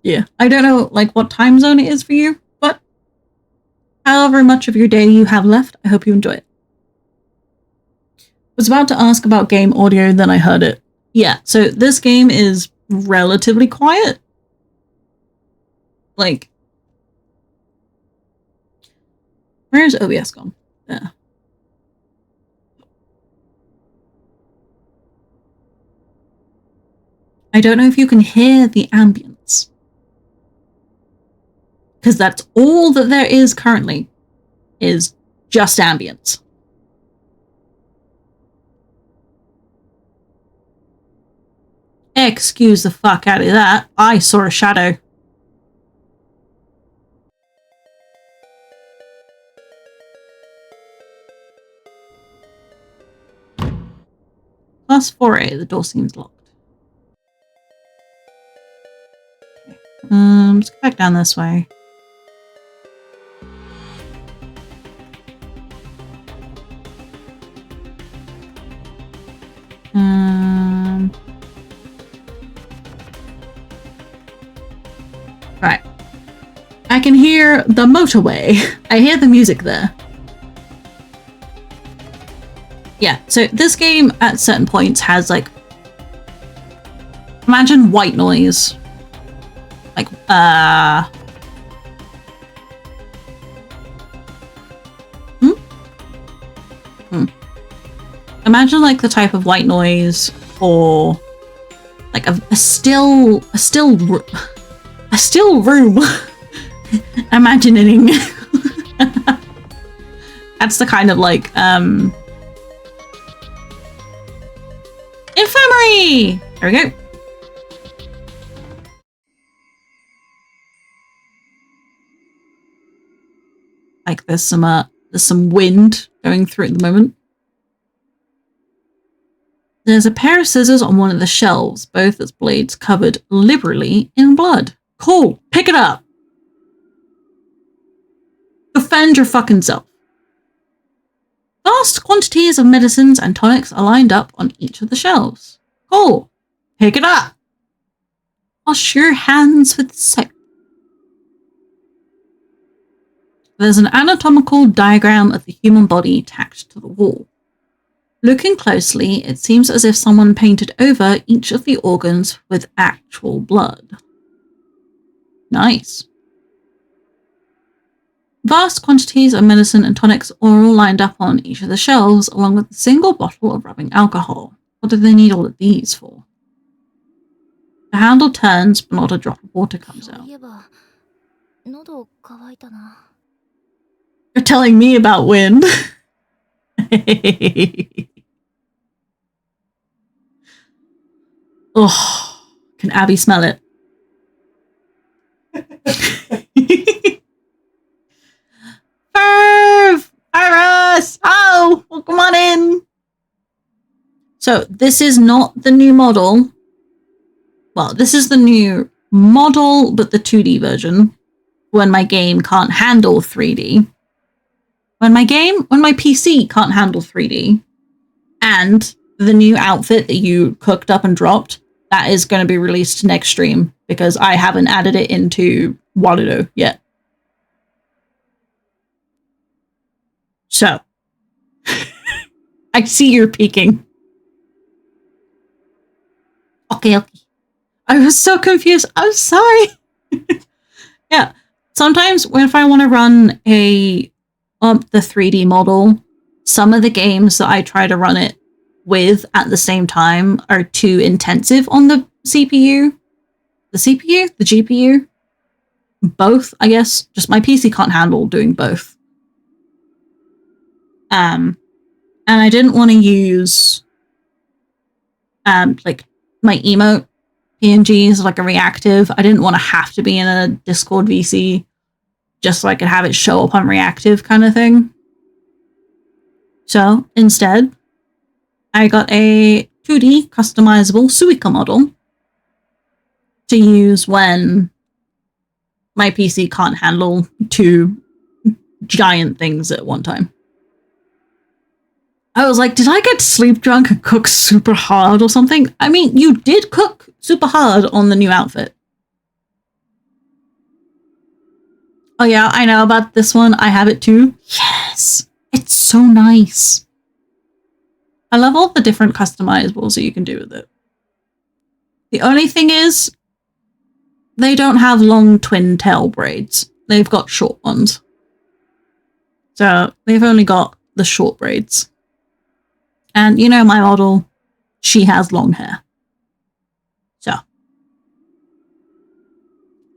Yeah, I don't know like what time zone it is for you, but however much of your day you have left, I hope you enjoy it. Was about to ask about game audio, then I heard it. Yeah, so this game is relatively quiet. Like, where's OBS gone? There. I don't know if you can hear the ambience. Because that's all that there is currently, is just ambience. Excuse the fuck out of that. I saw a shadow. Plus 4A, the door seems locked. Let's go back down this way. Right. I can hear the motorway. I hear the music there. Yeah, so this game at certain points has like, imagine white noise. Like, Imagine like the type of white noise or like a still room. Imagining. That's the kind of like, infirmary! There we go. Like there's some wind going through at the moment. There's a pair of scissors on one of the shelves, both its blades covered liberally in blood. Cool, pick it up. Defend your fucking self. Vast quantities of medicines and tonics are lined up on each of the shelves. Cool, pick it up. Wash your hands with soap. There's an anatomical diagram of the human body tacked to the wall. Looking closely, it seems as if someone painted over each of the organs with actual blood. Nice. Vast quantities of medicine and tonics are all lined up on each of the shelves, along with a single bottle of rubbing alcohol. What do they need all of these for? The handle turns, but not a drop of water comes out. You're telling me about wind. Oh, can Abby smell it? So this is not the new model. Well, this is the new model, but the 2D version. When my game can't handle 3D. When my PC can't handle 3D. And the new outfit that you cooked up and dropped, that is going to be released next stream because I haven't added it into Waludo yet. So, I see you're peeking. Okay. I was so confused. I'm sorry. Yeah. Sometimes if I want to run the 3D model, some of the games that I try to run it with at the same time are too intensive on the CPU. The CPU? The GPU? Both, I guess. Just my PC can't handle doing both. And I didn't want to use like my emote PNGs like a reactive. I didn't want to have to be in a Discord VC just so I could have it show up on reactive kind of thing. So instead, I got a 2D customizable Suica model to use when my PC can't handle two giant things at one time. I was like, did I get sleep drunk and cook super hard or something? I mean, you did cook super hard on the new outfit. Oh yeah, I know about this one. I have it too. Yes! It's so nice. I love all the different customizables that you can do with it. The only thing is, they don't have long twin tail braids. They've got short ones. So they've only got the short braids. And you know my model, she has long hair. So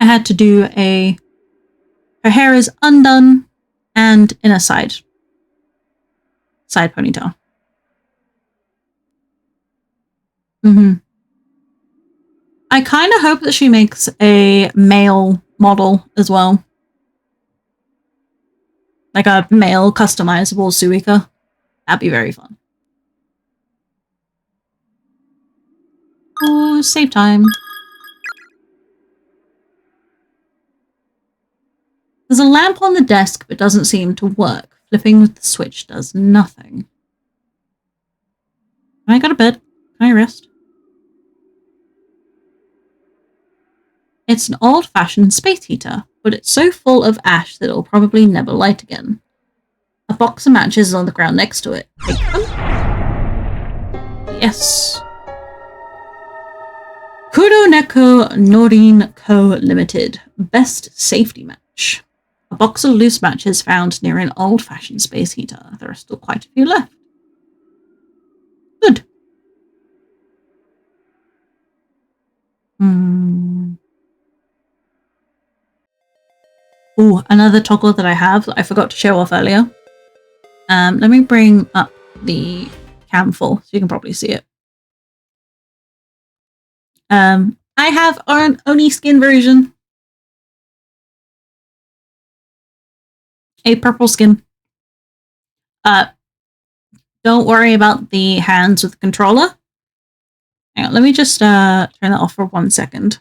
I had to do her hair is undone and in a side ponytail. I kind of hope that she makes a male model as well. Like a male customizable Suica. That'd be very fun. Oh, save time. There's a lamp on the desk but doesn't seem to work. Flipping with the switch does nothing. Can I go to bed? Can I rest? It's an old-fashioned space heater, but it's so full of ash that it'll probably never light again. A box of matches is on the ground next to it. Take them? Yes. Kuroneko Norin Co. Limited. Best safety match. A box of loose matches found near an old-fashioned space heater. There are still quite a few left. Good. Oh, another toggle that I have that I forgot to show off earlier. Let me bring up the cam full so you can probably see it. I have an Oni skin version. A purple skin. Don't worry about the hands with the controller. Hang on, let me just turn that off for 1 second.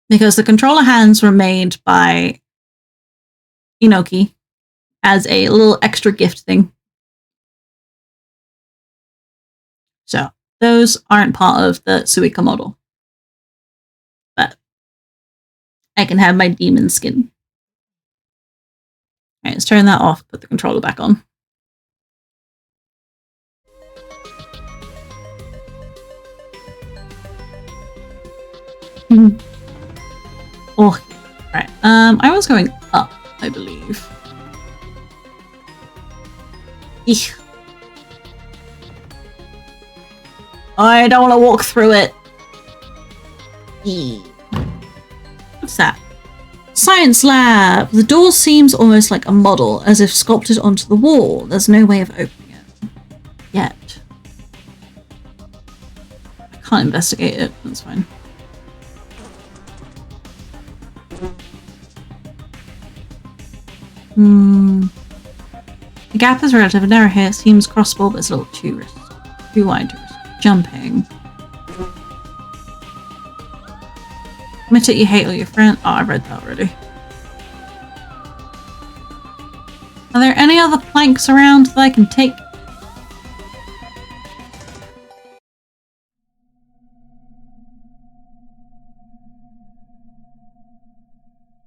Because the controller hands were made by Inoki as a little extra gift thing. So those aren't part of the Suica model. But I can have my demon skin. Alright, let's turn that off, put the controller back on. Oh, right. I was going up, I believe. Eek. I don't want to walk through it. Eek. What's that? Science lab. The door seems almost like a model, as if sculpted onto the wall. There's no way of opening it. Yet. I can't investigate it. That's fine. gap is relatively narrow here. It seems crossable, but it's a little too wide to risk jumping. Admit it, you hate all your friends. Oh, I read that already. Are there any other planks around that I can take?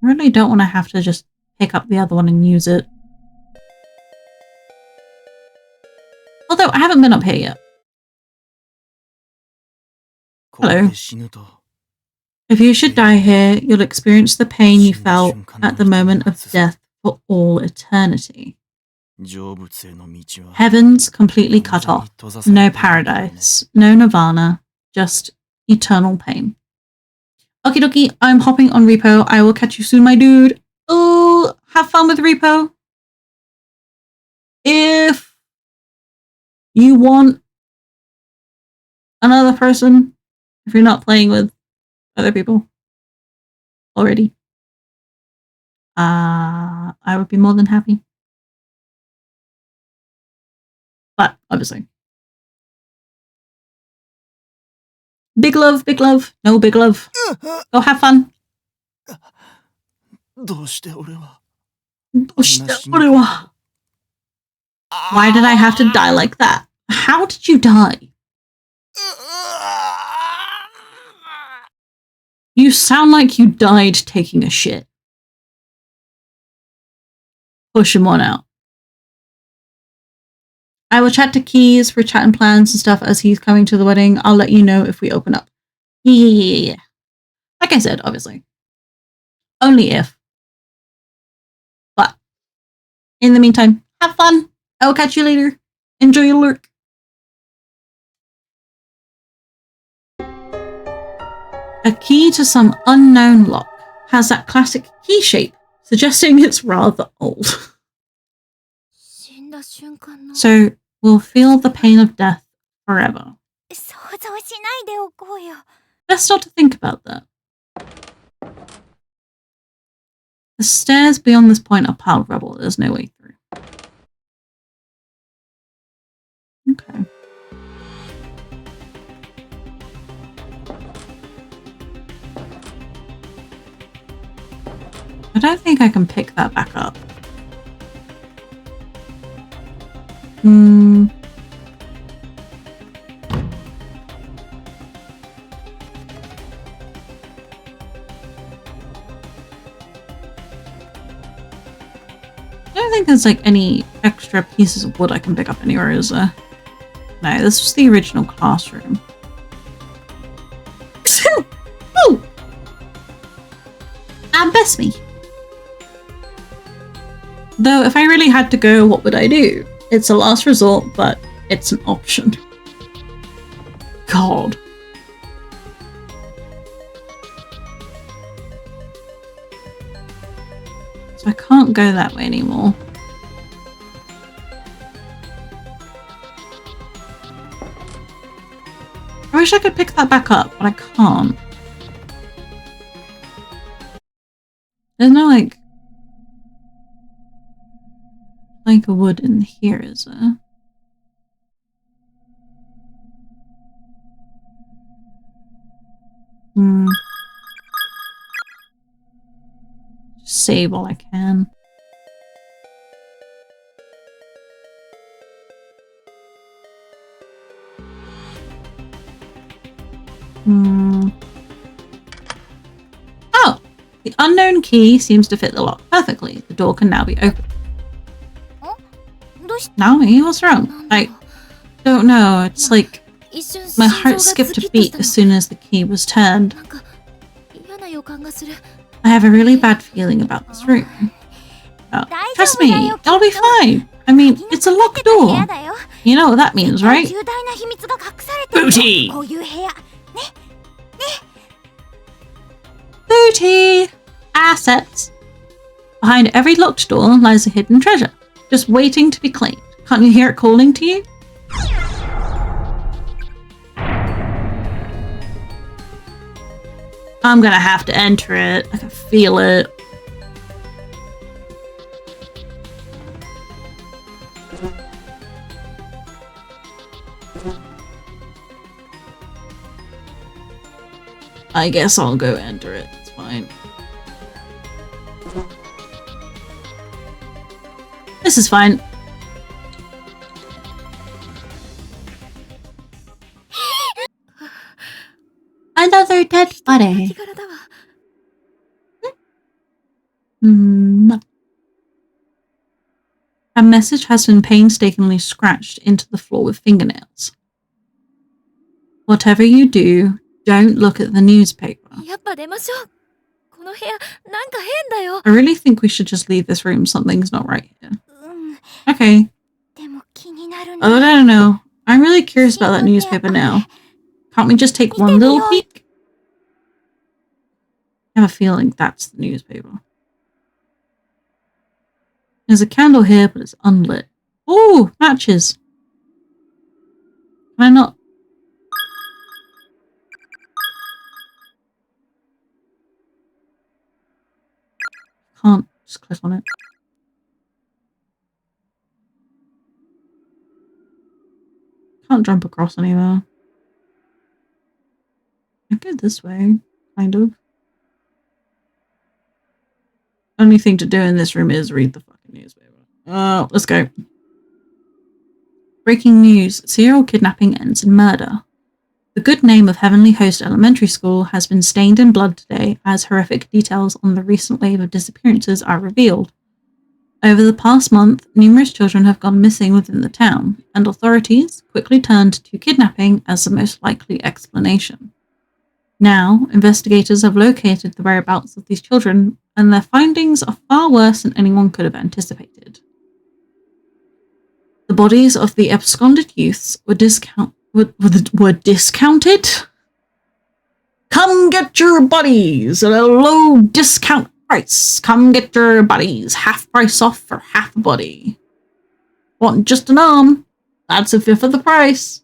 I really don't want to have to just pick up the other one and use it. Although I haven't been up here yet. Hello. If you should die here, you'll experience the pain you felt at the moment of death for all eternity. Heaven's completely cut off. No paradise. No nirvana. Just eternal pain. Okie dokie, I'm hopping on Repo. I will catch you soon, my dude. Oh, have fun with Repo. If you want another person, if you're not playing with other people already, I would be more than happy. But obviously, big love, no big love. Go have fun. Why did I have to die like that? How did you die? You sound like you died taking a shit. Pushing one out. I will chat to Keys for chat and plans and stuff as he's coming to the wedding. I'll let you know if we open up. Yeah. Like I said, obviously. Only if. But in the meantime, have fun. I will catch you later. Enjoy your lurk. A key to some unknown lock has that classic key shape, suggesting it's rather old. So we'll feel the pain of death forever. Best start to think about that. The stairs beyond this point are piled with rubble. There's no way through. Okay. I don't think I can pick that back up. I don't think there's like any extra pieces of wood I can pick up anywhere, is there? No, this was the original classroom. Oh! Bless me. Though, if I really had to go, what would I do? It's a last resort, but it's an option. God. So I can't go that way anymore. I wish I could pick that back up, but I can't. There's no, like a wood in here, is there? Just save all I can. Oh! The unknown key seems to fit the lock perfectly. The door can now be opened. Naomi, what's wrong? I don't know. It's like my heart skipped a beat as soon as the key was turned. I have a really bad feeling about this room. Oh, trust me, it'll be fine. I mean, it's a locked door. You know what that means, right? Booty! Booty! Assets. Behind every locked door lies a hidden treasure, just waiting to be claimed. Can't you hear it calling to you? I'm gonna have to enter it. I can feel it. I guess I'll go enter it. It's fine. This is fine. Another dead body. 柄だわ。 A message has been painstakingly scratched into the floor with fingernails. Whatever you do, don't look at the newspaper. やっぱ出ましょう。この部屋なんか変だよ。 I really think we should just leave this room. Something's not right here. うん。 Okay. でも気になる Oh, な。 I don't know. I'm really curious about that newspaper now. Can't we just take one little peek? I have a feeling that's the newspaper. There's a candle here, but it's unlit. Oh, matches. Can I not? Can't just click on it. Can't jump across anywhere. I go this way, kind of. Only thing to do in this room is read the fucking newspaper. Let's go. Breaking news. Serial kidnapping ends in murder. The good name of Heavenly Host Elementary School has been stained in blood today as horrific details on the recent wave of disappearances are revealed. Over the past month, numerous children have gone missing within the town, and authorities quickly turned to kidnapping as the most likely explanation. Now, investigators have located the whereabouts of these children, and their findings are far worse than anyone could have anticipated. The bodies of the absconded youths were discounted? Come get your bodies at a low discount price. Come get your bodies. Half price off for half a body. Want just an arm? That's a fifth of the price.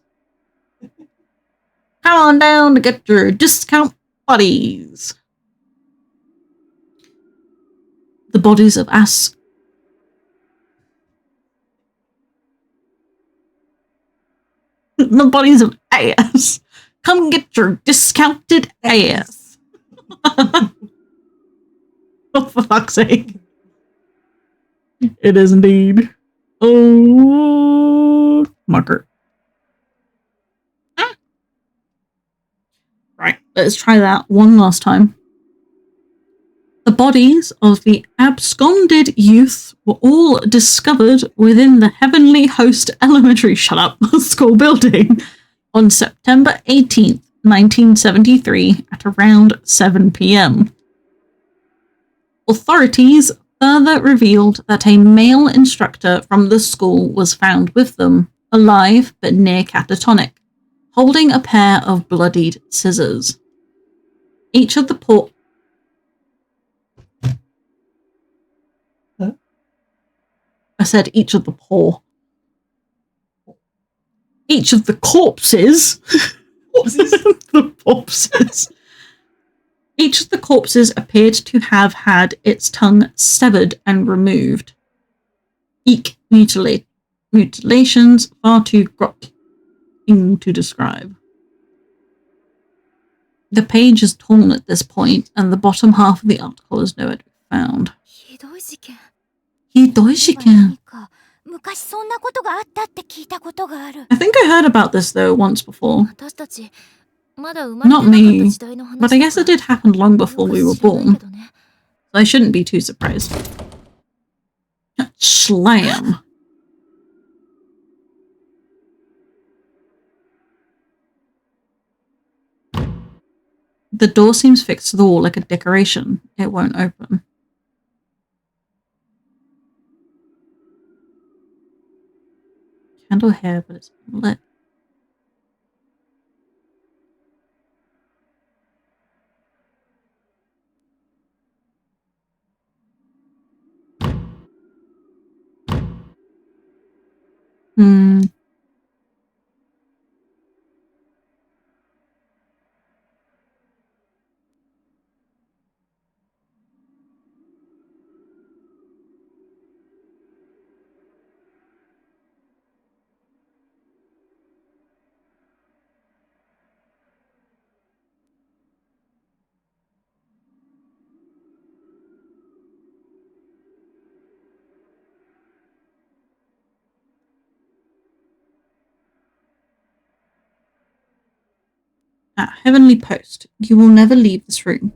Come on down to get your discount bodies. The bodies of the bodies of ass. Come get your discounted ass. Oh, for fuck's sake. It is indeed. Oh, marker. Right, let's try that one last time. The bodies of the absconded youth were all discovered within the Heavenly Host Elementary school building on September 18th, 1973 at around 7 p.m. Authorities further revealed that a male instructor from the school was found with them, alive but near catatonic, holding a pair of bloodied scissors. Each of the each of the corpses. The corpses. Each of the corpses appeared to have had its tongue severed and removed. Eek, mutilations far too grotesque to describe. The page is torn at this point, and the bottom half of the article is nowhere to be found. ひどい事件。 Hidoishi 何か昔そんなことがあったって聞いたことがある。 I think I heard about this though once before. 私たちまだ生まれてな Not かった me, 時代の話 but I guess it did happen long before we were よく知らない born. けどね。 So I shouldn't be too surprised. Slam. The door seems fixed to the wall like a decoration. It won't open. Candle here, but it's lit. At Heavenly Post, you will never leave this room.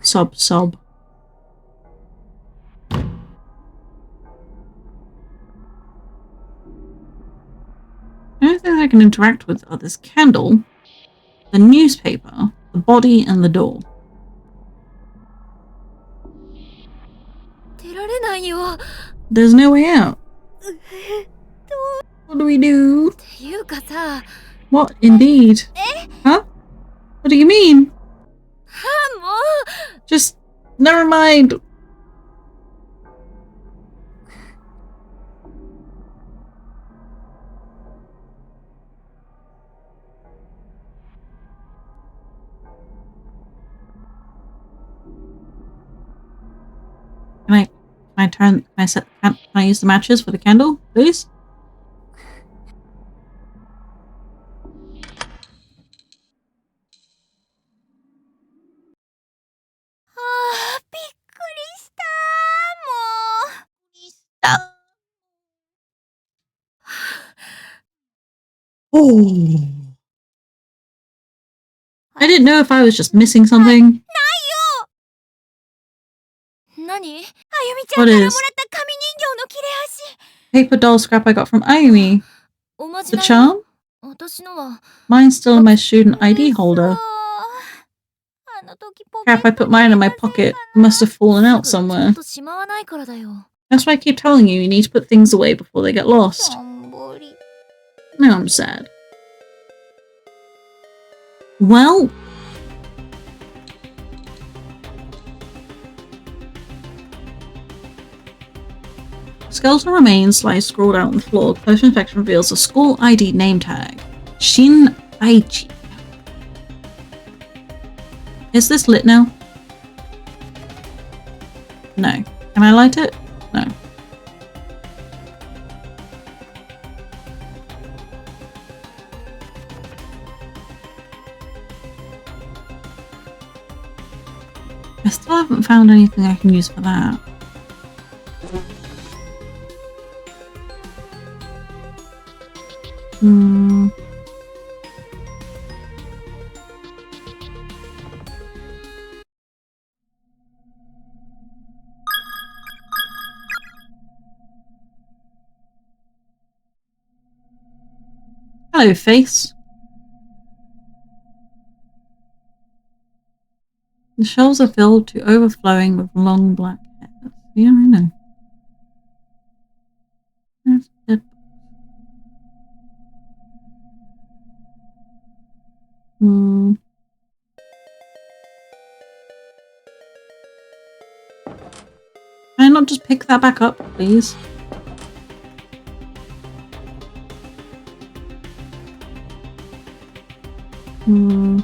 Sob, sob. The only thing I can interact with are this candle, the newspaper, the body, and the door. 出られないよ。 There's no way out. What do we do? っていうかさ、 What, indeed? Huh? What do you mean? もう Just, never mind. Can I use the matches for the candle, please? Oh. I didn't know if I was just missing something. 何？あゆみちゃん What からもら is? った紙人形の切れ端。 Paper doll scrap I got from Ayumi. おまじ The ない。 charm? 私のは Mine's still in my student ID holder. あの時ポケッ Crap, I ト put に mine 入 in れ my ません pocket. か It must have fallen な？ out すぐちゃ somewhere. んとしまわないからだよ。 That's why I keep telling you need to put things away before they get lost. しょんぼり。 Now I'm sad. Well... Skeletal remains lie scrawled out on the floor. Close inspection reveals a school ID name tag. Shin Aichi. Is this lit now? No. Can I light it? No. I still haven't found anything I can use for that. Hmm. Hello, face. The shelves are filled to overflowing with long black hairs. Yeah, I know. There's dead. Hmm. Can I not just pick that back up, please? Hmm.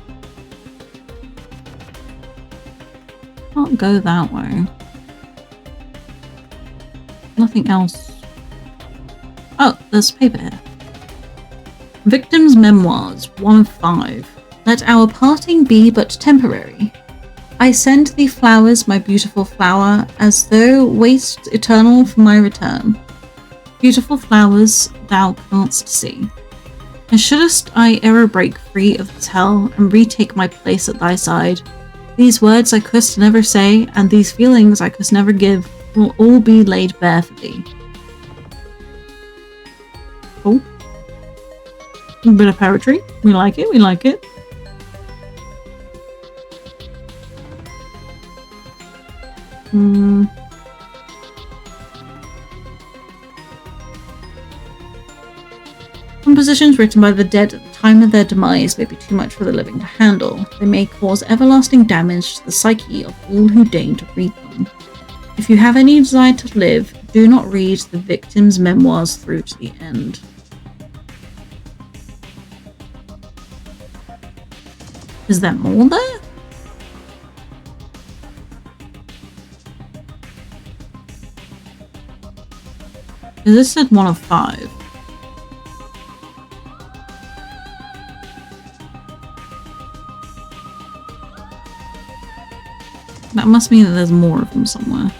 Can't go that way. Nothing else. Oh, there's paper here. Victim's Memoirs, 1 of 5. Let our parting be but temporary. I send thee flowers, my beautiful flower, as though waste eternal for my return. Beautiful flowers thou canst see. And shouldst I ever break free of this hell and retake my place at thy side, these words I couldst never say, and these feelings I couldst never give, will all be laid bare for thee. Cool. A bit of poetry. We like it, we like it. Compositions written by the dead at the time of their demise may be too much for the living to handle. They may cause everlasting damage to the psyche of all who deign to read them. If you have any desire to live, do not read the victim's memoirs through to the end. Is there more there? Because this said 1 of 5. That must mean that there's more of them somewhere.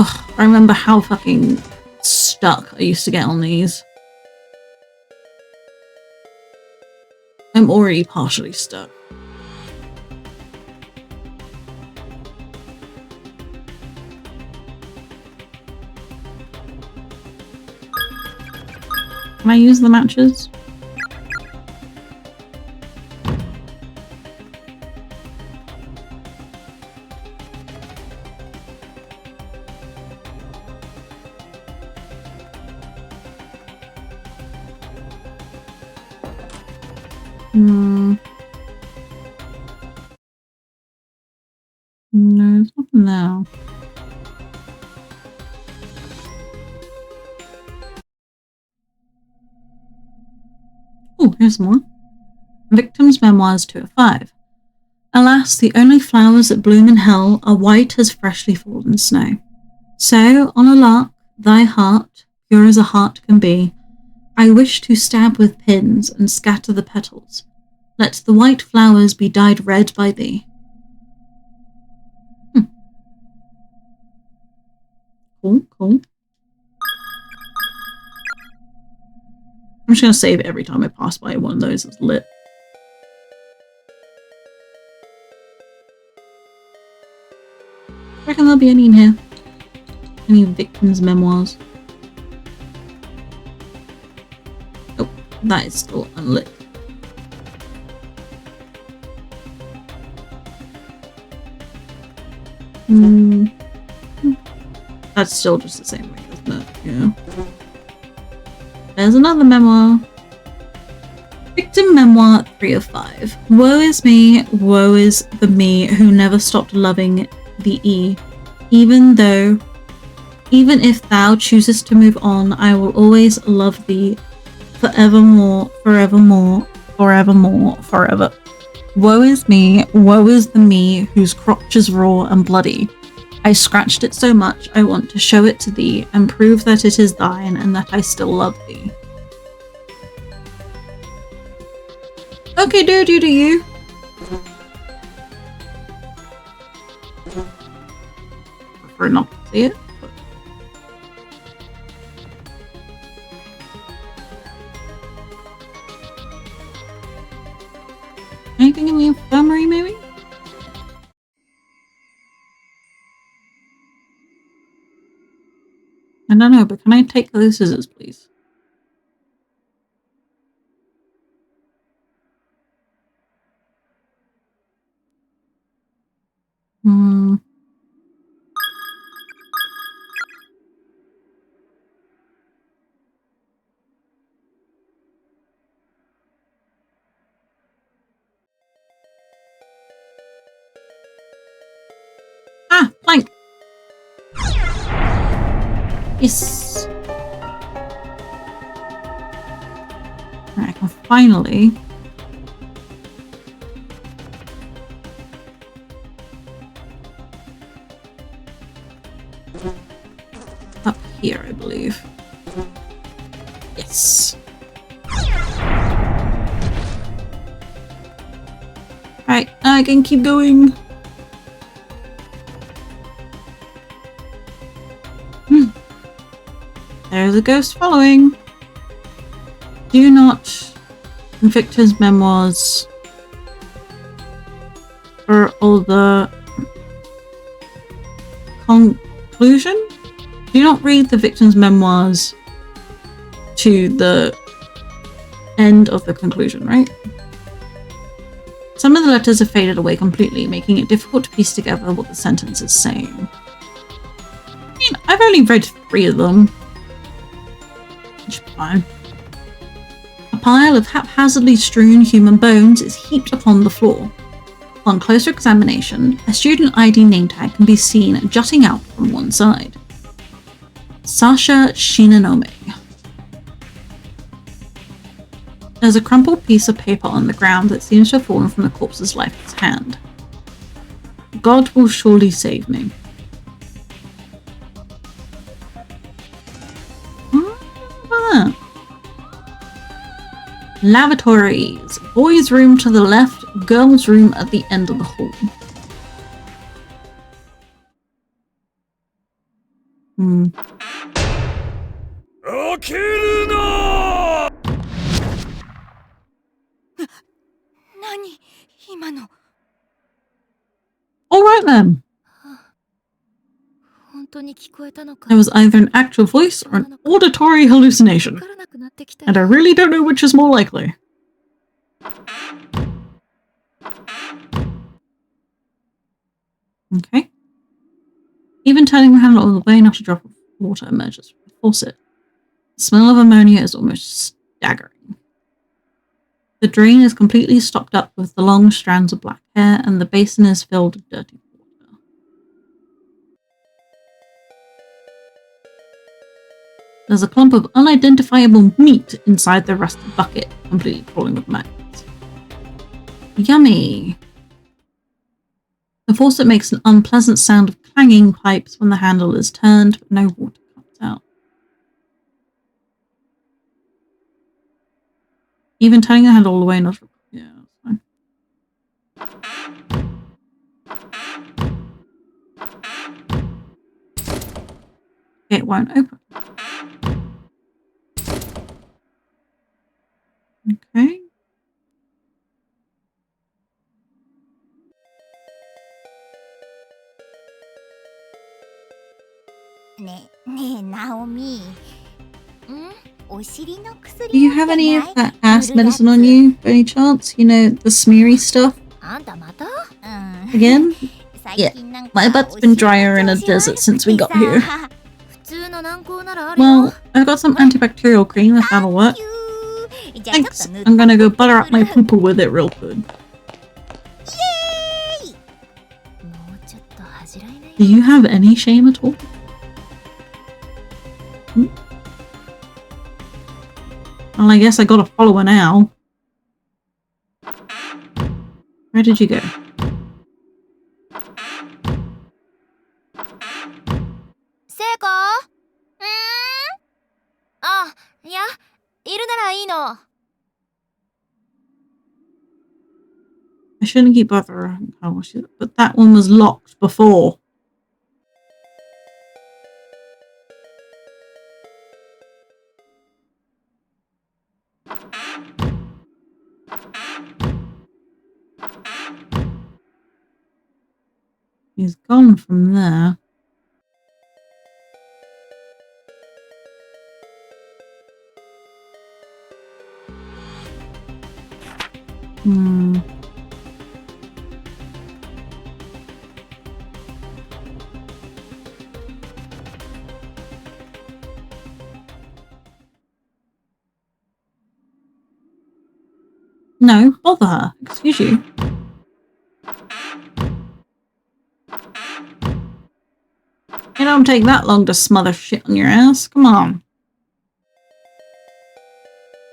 Ugh, I remember how fucking stuck I used to get on these. I'm already partially stuck. Can I use the matches? No, there's nothing there. Oh, here's more. Victim's Memoirs 205. Alas, the only flowers that bloom in hell are white as freshly fallen snow. So, on a lark, thy heart, pure as a heart can be, I wish to stab with pins and scatter the petals. Let the white flowers be dyed red by thee. Cool, cool. I'm just going to save it every time I pass by one of those that's lit. I reckon there'll be any in here. Any victims' memoirs. Oh, that is still unlit. That's still just the same way, isn't it? Yeah. There's another memoir. Victim Memoir 3 of 5. Woe is me, woe is the me who never stopped loving the E. Even if thou choosest to move on, I will always love thee forevermore, forevermore, forevermore, forever. Woe is me, woe is the me whose crotch is raw and bloody. I scratched it so much I want to show it to thee and prove that it is thine and that I still love thee. Okay, dude, you do you. Prefer not to see it. But... anything in the infirmary, maybe? I don't know, but can I take those scissors, please? Ah, plank. Yes. Right, I can finally up here, I believe. Yes. Right, I can keep going. There's a ghost following. Do not Victor's memoirs for all the conclusion. Do not read the victim's memoirs to the end of the conclusion, right? Some of the letters have faded away completely, making it difficult to piece together what the sentence is saying. I mean, I've only read 3 of them. Which is fine. A pile of haphazardly strewn human bones is heaped upon the floor. On closer examination, a student ID name tag can be seen jutting out from one side. Sasha Shinonome. There's a crumpled piece of paper on the ground that seems to have fallen from the corpse's lifeless hand. God will surely save me. Lavatories. Boys' room to the left, girls' room at the end of the hall. Hmm. 起きるな。何今の。 Alright then. 本当に聞こえたのか。 It was either an actual voice or an auditory hallucination. わからなくなってきた And I よ。 really don't know which is more likely. Okay. Even turning the handle all the way, not a drop of water emerges from the faucet. The smell of ammonia is almost staggering. The drain is completely stopped up with the long strands of black hair, and the basin is filled with dirty water. There's a clump of unidentifiable meat inside the rusted bucket, completely crawling with maggots. Yummy! The faucet makes an unpleasant sound of clanging pipes when the handle is turned, but no water comes out. Even turning the handle all the way, not... Yeah, that's fine. It won't open. Okay. ねえナオミ。お尻の薬 Do you have any of that ass medicine on you, by any chance? You know, the smeary stuff? あんたまた Again? Yeah, my butt's been drier in a desert since we got here. 普通の軟膏ならあるよ。 Well, I've got some antibacterial cream if that'll work. Thanks. I'm gonna go butter up my poo-poo with it real good. もうちょっと恥じらいない Do you have any shame at all? Well, I guess I got a follower now. Where did you go? 聖子あ、いや、いるならいいの。 I shouldn't keep bothering her, but that one was locked before. He's gone from there. No, bother her. Excuse you. It don't take that long to smother shit on your ass. Come on.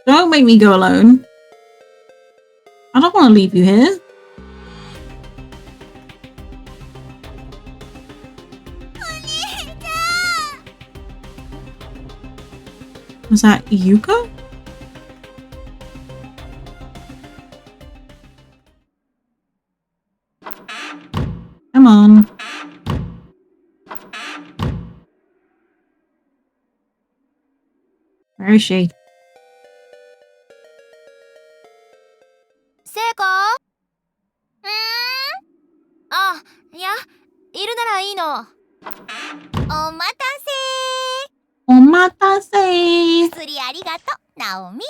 Don't make me go alone. I don't want to leave you here. Was that Yuka? Come on. Where is she? 聖子あ、いや、いるならいいの。お待たせ Omatase! 薬ありがとう、ナオミ。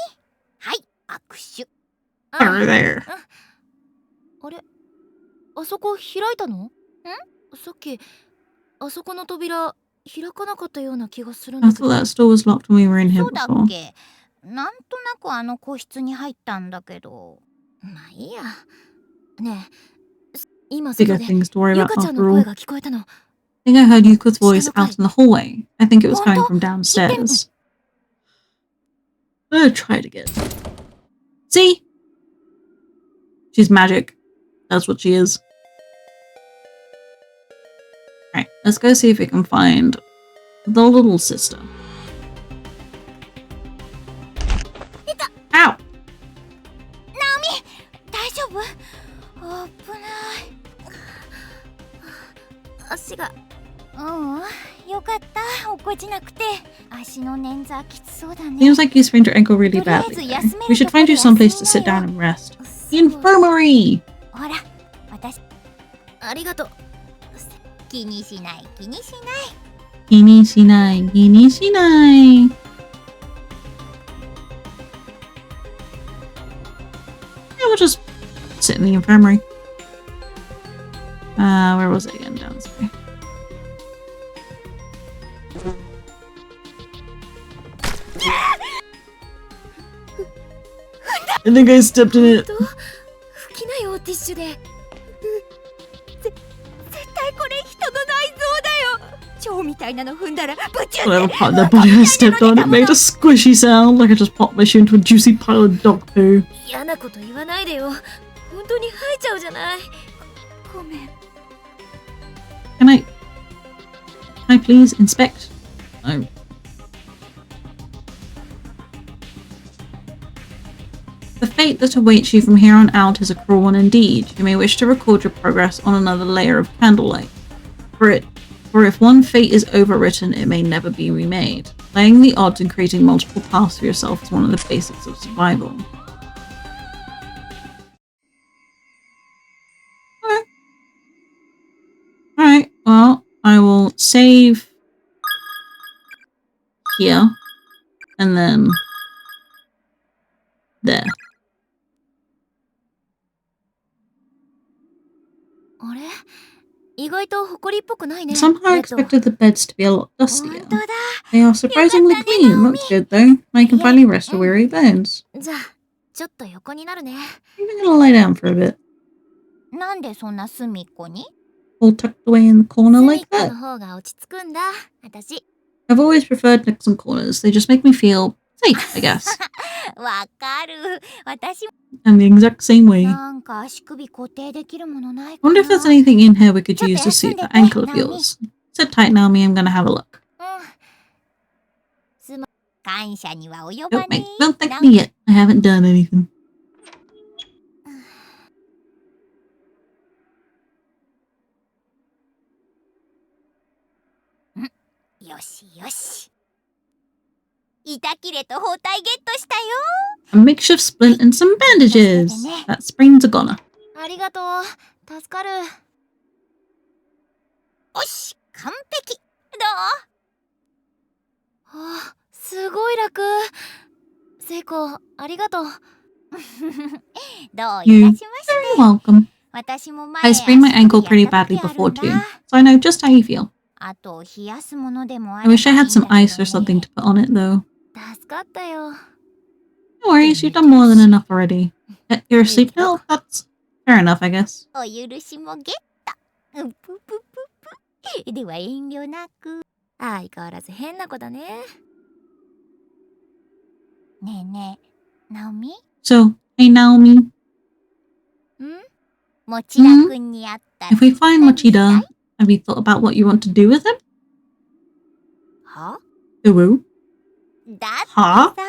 はい、握手。 Over there. あれあそこ開いたの？さっき、あそこの扉、開かなかったような気がするん I だけ thought ど。 that store was locked when we were in here そうだっ before. け？なんとなくあの個室に入ったんだけど。まあいいや。ねえ、今外 Bigger で things to worry ゆ about かちゃんの after 声 all. が聞こえたの。 I think I heard Yuka's voice Stand out in the hallway. I think it was coming from downstairs. I'm gonna try it again. See? She's magic. That's what she is. Alright, let's go see if we can find the little sister. Ow! 大丈夫？危ない。足が。よかった。落っこちなくて足の捻挫きつそうだね。 Seems like you sprained your ankle really badly. Though. We should find you someplace to sit down and rest. The infirmary! ほら、私ありがとう。気にしない気にしない。 Kinishinai, kinishinai. Yeah, we'll just sit in the infirmary. Where was it again? Down this way. I think I stepped in it. 拭きなよティッシュで。絶対これ人の内臓だよ。蝶みたいなの踏んだらブチュ Whatever part of their body I stepped on, it made a squishy sound like I just popped my shoe into a juicy pile of dog poo. 嫌なこと言わないでよ。本当に吐いちゃうじゃない。ごめん。 Can I please inspect? No. The fate that awaits you from here on out is a cruel one indeed. You may wish to record your progress on another layer of candlelight. For if one fate is overwritten, it may never be remade. Playing the odds and creating multiple paths for yourself is one of the basics of survival. Alright, well, I will save here and then there. あれ、意外と埃っぽくないね。 Somehow I expected the beds to be a lot 本 dustier. 当だ。 They are surprisingly clean. Looks good though. I can finally rest your weary bones. じゃあ、ちょっと横になるね。 I'm gonna lie down for a bit. なんでそんな隅っこに？ All tucked away in the corner 隅っ like こ that. の方が落ち着くんだ。私。 I've always preferred nooks and corners. They just make me feel safe, I guess. わかる。私 And the exact same way. なんか足首固定できるものないか Wonder な。 if there's anything in here we could use to suit that ankle of yours. Sit tight, Naomi. I'm gonna have a look. 感謝には及ば Don't, ね don't thank me yet. I haven't done anything. よしよし。板切れと包帯ゲットしたよ。 A makeshift splint and some bandages. That sprain's a goner. ありがとう。助かる。おし、完璧。どう？あ、すごい楽。セイコ、ありがとう。どうい You たしまして。 You're welcome. 私も前 I sprained my ankle 足首 pretty やった badly 時ある before んだ too, so I know just how you feel. あと冷やすものでもあ I れば wish I had some いいんだ ice け or どね something to put on it though. 助かったよ。 No worries, you've done more than enough already. You're asleep now? That's fair enough, I guess. お許しもゲット。うんぷぷぷぷ。では遠慮なく。相変わらず変な子だね。ねえねえ、ナオミ？ So, hey Naomi, ん？もちらくんに会ったら if we find 何したい？ Mochida, have you thought about what you want to do with him? は？ Ooh. だっては？さ、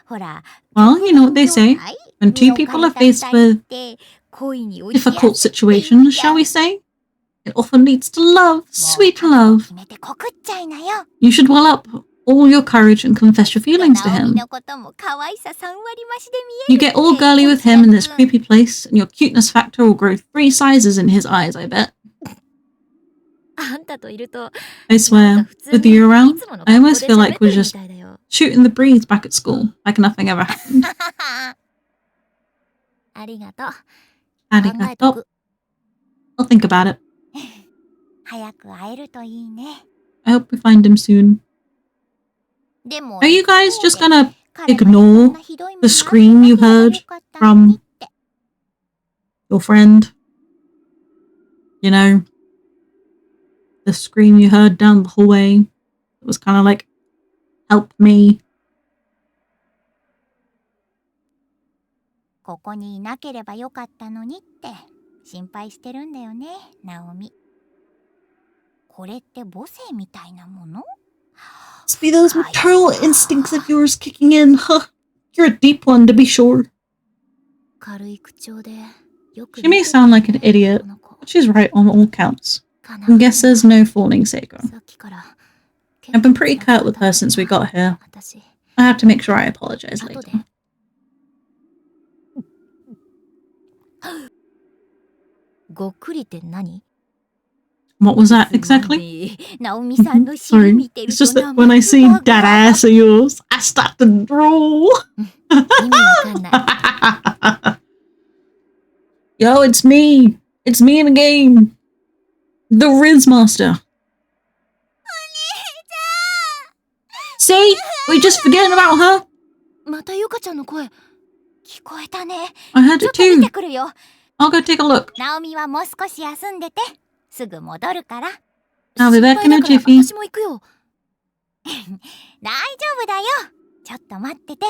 ほら。 Well, you know what they say. 状態？ When two people are faced with 恋に落ちやすい difficult situations, shall we say, it often leads to love, sweet love. 決めて告っちゃいなよ。 You should well up all your courage and confess your feelings to ナオミ him. のことも可愛さ3割増しで見 You える get all girly with him in this creepy place, and your cuteness factor will grow 3 sizes in his eyes, I bet. あんたといると I swear, with you around, I almost feel like we're just みたいだよ。 shooting the breeze back at school, like nothing ever happened. ありがとう。考え Arigato. とく。 I'll think about it. 早く会えるといいね。 I hope we find him soon. でも Are you guys just gonna 彼が ignore そんなひどい目 the scream you に遭わな heard ければよかったのにって your friend? You know, the scream you heard down the hallway. It was kind of like, help me. ここにいなければよかったのにって心配してるんだよね、ナオミ。これって母性みたいなもの？ Must be those maternal instincts of yours kicking in, huh? You're a deep one, to be sure. 軽い口調でよく She may sound like an idiot, but she's right on all counts. I guess there's no fooling Seiko. さっきから I've been pretty curt with her since we got here. 私 I have to make sure I apologize 後で later. ごっくりって何 What was that exactly? ナオミさんの尻 Sorry. 見てる It's と just that 生 when I see 唾 that が ass of yours, I start to drool. 意味わかんない Yo, it's me. It's me in the game. The Riz Master. See? We're just forgetting about her. またゆかちゃんの声聞こえたね I heard ちょっ it と見 too. てくるよ I'll go take a look. ナオミはもう少し休んでてすぐ戻るから I'll be back in a 心配だから jiffy. 私も行くよ大丈夫だよちょっと待ってて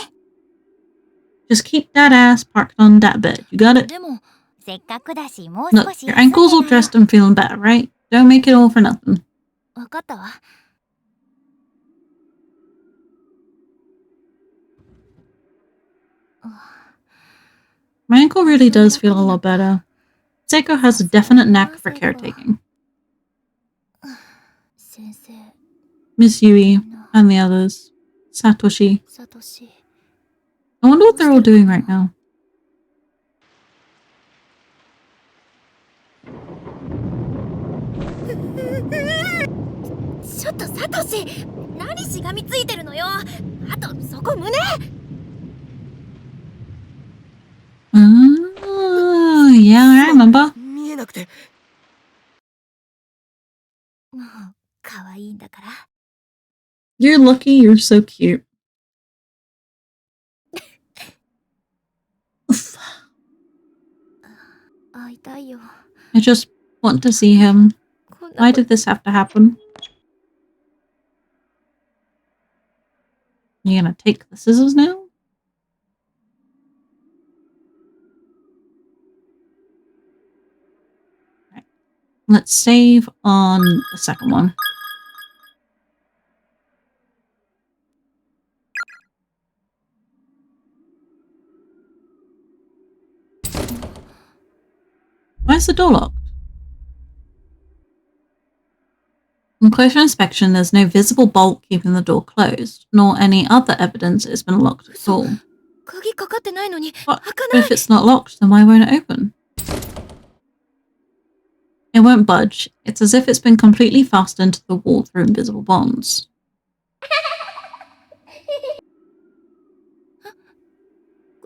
Just keep that ass parked on that bed. You got it? でもせっかくだしもう少 Look, し your 休んで ankle's all なよ dressed and feeling better, right? Don't make it all for nothing. わかったわ My ankle really does feel a lot better. Seiko has a definite knack for caretaking. 先生 Miss Yui みんな and the others. Satoshi. サトシ I wonder what they're all doing right now. ちょっとサトシ何しがみついてるのよあとそこ胸 Oh, yeah, I remember. 見えなくて。もう可愛いんだから You're lucky you're so cute. 会いたいよ I just want to see him. こんな Why こ did this have to happen? You gonna take the scissors now? Right. Let's save on the second one. Why is the door locked? On closer inspection, there's no visible bolt keeping the door closed, nor any other evidence it's been locked at all. 鍵かかってないのに What? 開かない If it's not locked, then why won't it open? It won't budge. It's as if it's been completely fastened to the wall through invisible bonds.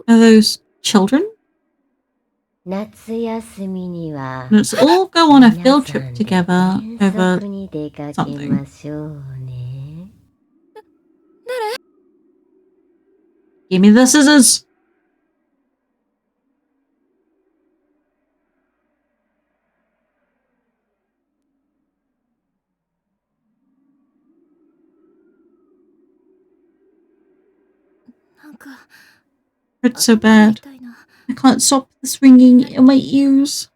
Are those children? 夏休みには Let's all go on a 皆 field さ trip んで together 遠 over 足に出かけ something. ましょうね。 Give me the scissors! Hurts so bad. I can't stop this ringing in my ears.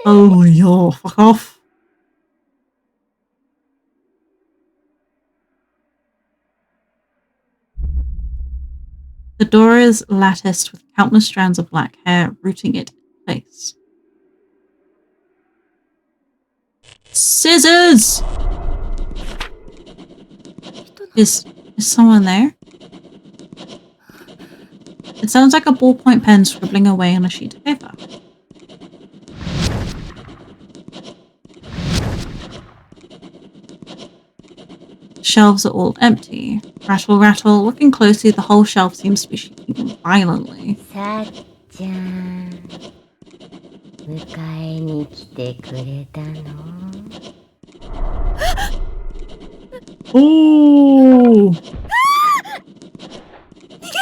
Oh, yo, fuck off. The door is latticed with countless strands of black hair rooting it in place. Scissors! Is someone there? It sounds like a ballpoint pen scribbling away on a sheet of paper. Shelves are all empty. Rattle, rattle. Looking closely, the whole shelf seems to be shaking violently. さっちゃん、迎えに来てくれたの？ Oh! 逃げ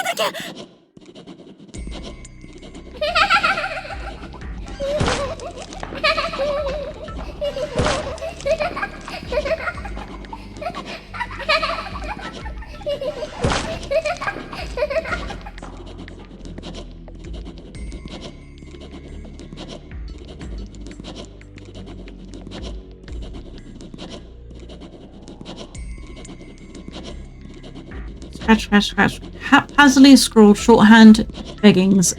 なきゃ Scratch, scratch, scratch. Haphazardly scrawled shorthand beggings.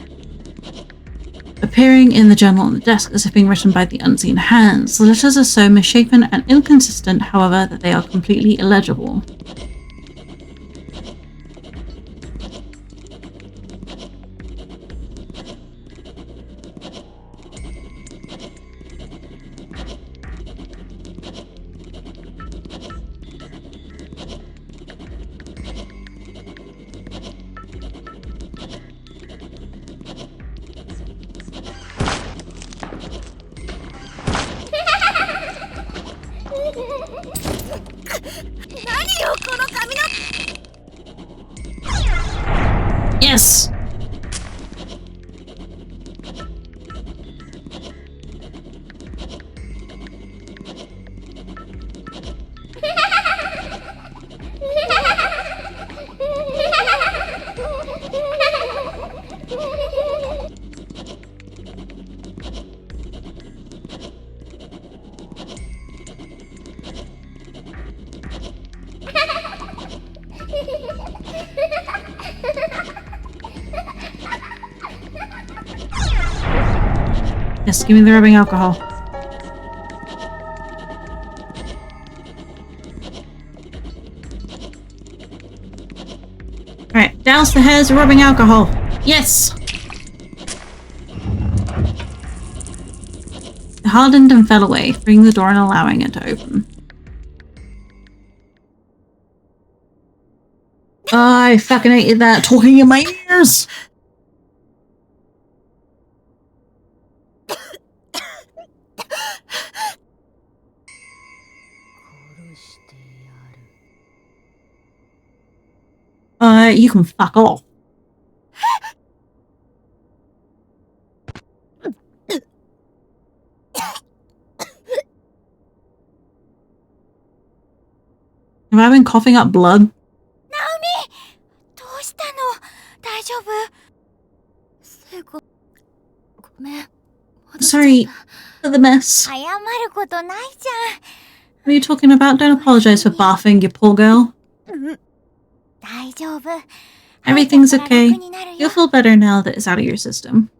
appearing in the journal on the desk as if being written by the unseen hands. The letters are so misshapen and inconsistent, however, that they are completely illegible. Yes! Yes, give me the rubbing alcohol. Alright, douse the hairs with rubbing alcohol. Yes! It hardened and fell away, freeing the door and allowing it to open. I fucking hated that talking in my ears! You can fuck off. Have I been coughing up blood? Sorry for the mess. What are you talking about? Don't apologize for barfing, you poor girl. Everything's okay. You'll feel better now that it's out of your system.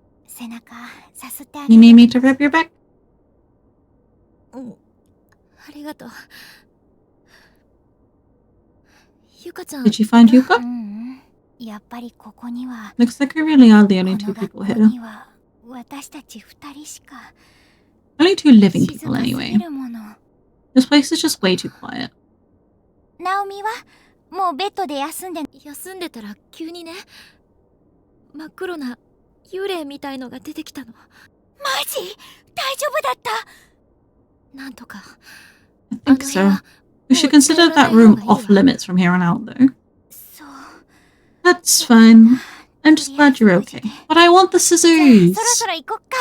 You need me to rub your back? Did you find Yuka? Looks like we really are the only two people here. Only two living people anyway. This place is just way too quiet. もうベッドで休んでたら急にね、真っ黒な幽霊みたいのが出てきたの。マジ？大丈夫だった？なんとか。I think so. We should consider that room off limits from here on out, though. That's fine. I'm just glad you're okay. But I want the scissors! そろそろ行こっか。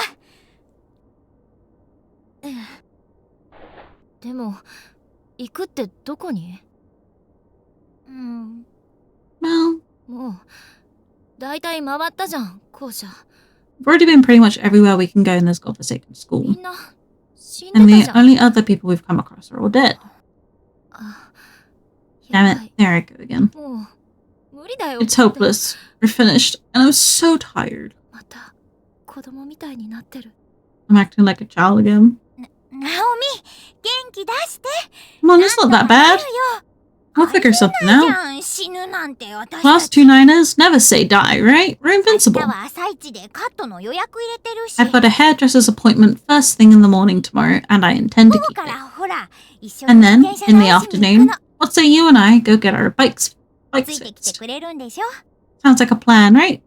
でも、行くってどこにWell, もう、だいたい回ったじゃん、校舎。we've already been pretty much everywhere we can go in this godforsaken school. みんな、死んで And た the じゃん。 only other people we've come across are all dead. や Damn ば it, い。 there I go again. もう、無理だよ。 It's hopeless. We're finished. And I was so tired. また、子供みたいになってる。 I'm acting like a child again. ナオミ、元気出して。 Come on, it's not that bad. We'll figure something out. Class 2-9ers never say die, right? We're invincible. I've got a hairdresser's appointment first thing in the morning tomorrow, and I intend to keep it. And then, in the afternoon, what say you and I go get our bikes fixed? Sounds like a plan, right?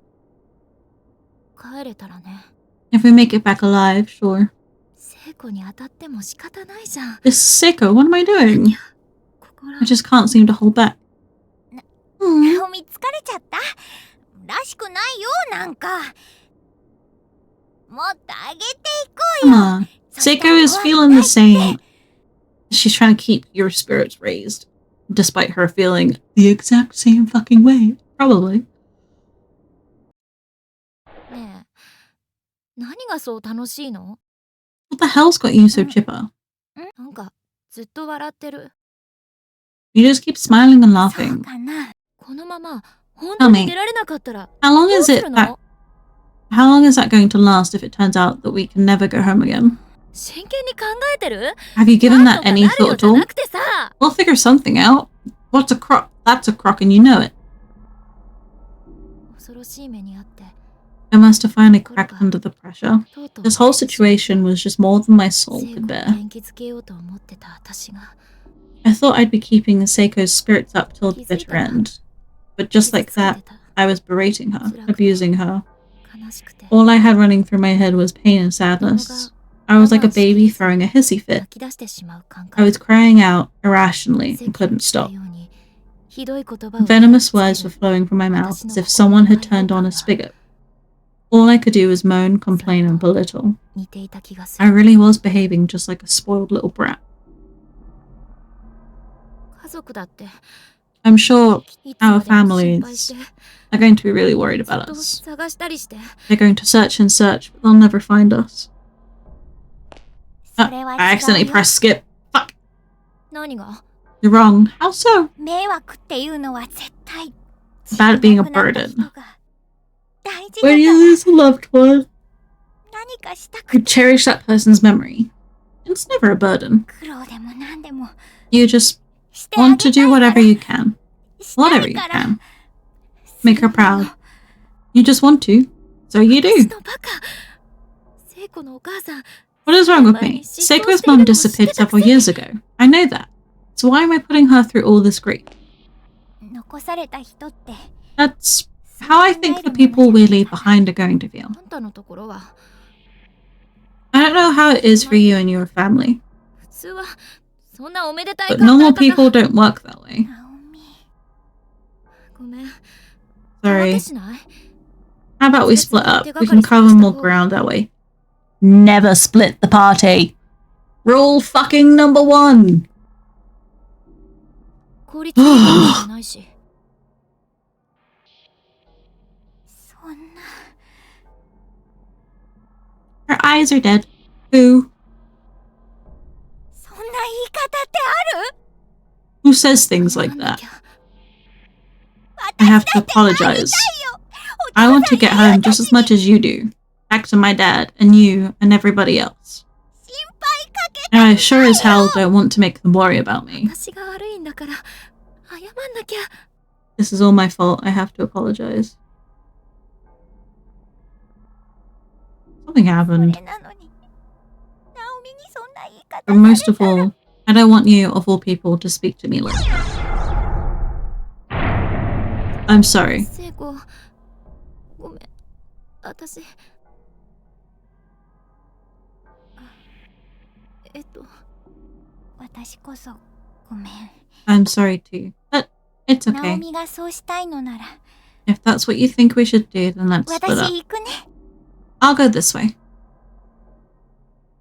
帰れたらね。 If we make it back alive, sure. 聖子に当たっても仕方ないじゃん。 This is Seiko, what am I doing? I just can't seem to hold back. ナオミ疲れちゃったらしくないよ、なんか。もっと上げていこう Come よ。 on. Seiko is feeling the same. She's trying to keep your spirits raised, despite her feeling the exact same fucking way. Probably. ねえ、何がそう楽しいの？ What the hell's got you so chipper? なんか、ずっと笑ってる。 You just keep smiling and そう laughing. かな。このまま、本当に出られなかったら、 How long どう is す it る that の？ How long is that going to last if it turns out that we can never go home again? 真剣に考えてる？ Have you given なん that とか any なる thought よ at じゃ all? なくてさ。 We'll figure something out. What's a crock? That's a crock and you know it. 恐ろしい目にあって。 I must have finally cracked under the pressure. とうとう This whole situation was just more than my soul 聖 could 子を bear. 元気づけようと思ってた私が I thought I'd be keeping Seiko's spirits up till the bitter end. But just 傷 like つい that, てた。 I was berating her, abusing her. 悲しくて All I had running through my head was pain and sadness. I was like a baby throwing a hissy fit. 泣き出してしまう感 I 覚。 was crying out irrationally 咳 and を couldn't した stop. ようにひどい言葉を Venomous words were flowing from my mouth as if someone had turned on a spigot. All I could do was moan, complain, and belittle. 似ていた気がす I る。 really was behaving just like a spoiled little brat. 家族だって I'm sure いつまでも心配 families して are going to be really worried ずっ about と us. 探したりして They're going to search and search, but they'll never find us. それは I 違 accidentally うよ。 pressed skip. Fuck. 何が You're wrong. How so? 迷惑っていうのは絶対 About being a 亡くなった burden. 人が大事だ When か you ら lose a loved one, 何かした you くて cherish that person's memory. It's never a burden. 苦労でも何でも You just してあ want げ to たい do から whatever you can. した Whatever い you から can. Make her するの proud. You just want to. So you 私 do. のバカ聖子のお母さん What is wrong with me? Seiko's mum disappeared several years ago. I know that. So why am I putting her through all this grief? 残された人って That's how I think the people we leave behind are going to feel. あんたのところは I don't know how it is for you and your family, 普通はそんなおめでたい but 考え normal 方 people don't work that way. ナオミごめん Sorry. 手分けしない How about we split up? We can cover more ground that way. Never split the party. Rule fucking number 1. 効率いいかもしれないしそんな Her eyes are dead. Who? そんな言い方ってある Who says things like なんな that? きゃ I have to apologize. I want to get home just as much as you do. Back to my dad and you and everybody else. 心配かけ And I sure as hell don't want to make them worry about me. 私が悪いんだから謝んなきゃ This is all my fault. I have to apologize. Something そ happened. れなのにナオミにそんな言い方 But most さ of れたら all, I don't want you, of all people, to speak to me like that. I'm sorry. 聖子ごめん私私こそごめん I'm sorry too. But it's ナオ okay. ミがそうしたいのなら If that's what you think we should do, then let's split 私 up. 行くね I'll go this way.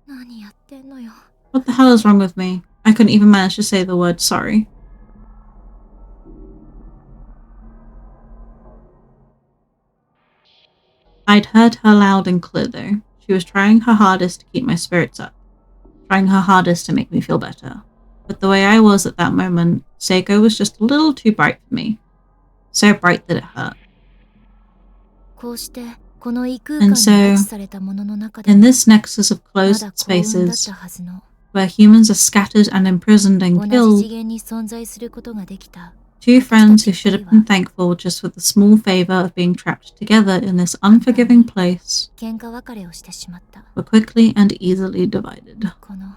何やってんのよ What the hell is wrong with me? I couldn't even manage to say the word sorry. I'd heard her loud and clear though. She was trying her hardest to keep my spirits up, trying her hardest to make me feel better. But the way I was at that moment, Seiko was just a little too bright for me. So bright that it hurt. こうしてこの異空間 And に so, 拉致されたものの中で in this nexus of ま closed だ幸運だっ spaces, たはずの where humans are scattered and imprisoned and 同じ killed, 次元に存在することができた two friends who should have been thankful just for the small favor of being trapped together in this unforgiving place 喧嘩別れをしてしまった were quickly and easily divided. この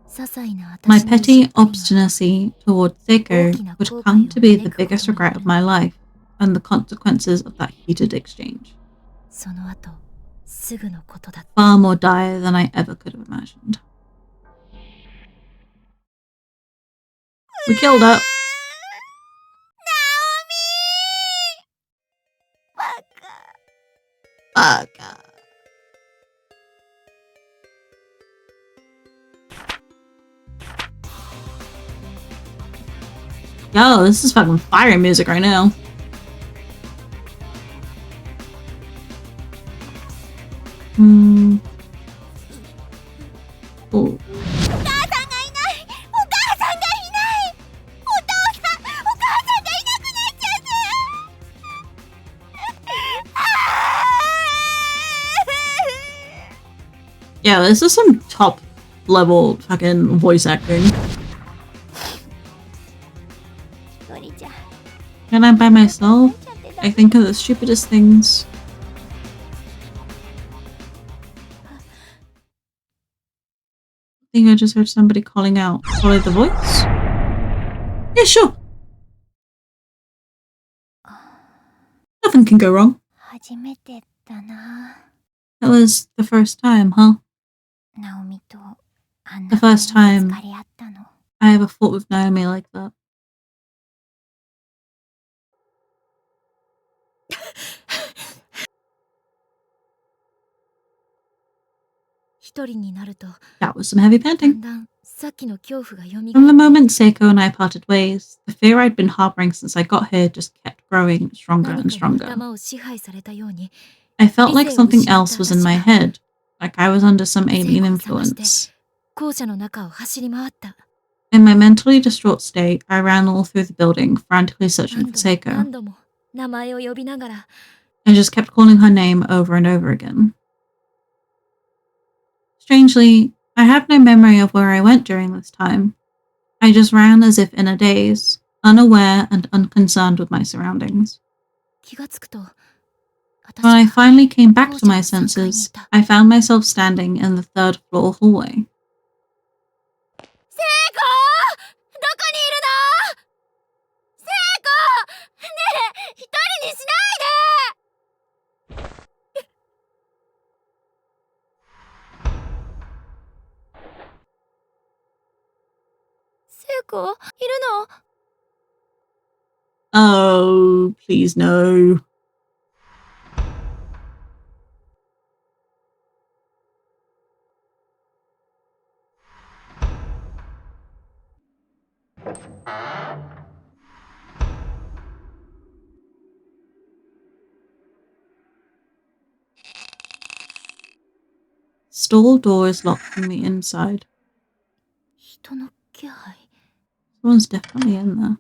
些細な My 私の意 petty 志には obstinacy towards Seiko would come to be the biggest regret of my life and the consequences of that heated exchange. その後すぐのことだった Far more dire than I ever could have imagined. We killed her. バカ Fuck. Yo, this is fucking fire music right now. Oh. お母さんがいないお母さんがいないお父さんお母さんがいなくなっちゃったあ Yeah, this is some top level fucking voice acting. 一人じゃ When I'm by な myself, っちゃってダ I メ think of the stupidest things. I think I just heard somebody calling out. Follow the voice? Yeah, sure. Nothing can go wrong. 初めてだな That was the first time, huh? ナオミとあん The な風に first time ぶつかり合ったの I ever fought with Naomi like that. 一人になると That was some heavy だ panting. んだんさっきの恐怖が蘇って From the moment Seiko and I parted ways, the fear I'd been harboring since I got here just kept growing stronger 何 and かに stronger. 頭を支配されたように I felt like 理性を something 失った else was in 私 my が head, like I was under some 聖 alien 子を探して influence. 校舎の中を走り回った In my mentally distraught state, I ran all through the building, frantically searching 何 for 度も Seiko. 何度も名前を呼びながら I just kept calling her name over and over again. Strangely, I have no memory of where I went during this time. I just ran as if in a daze, unaware and unconcerned with my surroundings. 気がつくと When I 私は finally came back to my senses, I found myself standing in the third floor hallway. 聖子どこにいるの聖子ねえ一人にしないで聖子いるの Oh, please no. Stall door is locked from the inside. 人の気配 Someone's definitely in there.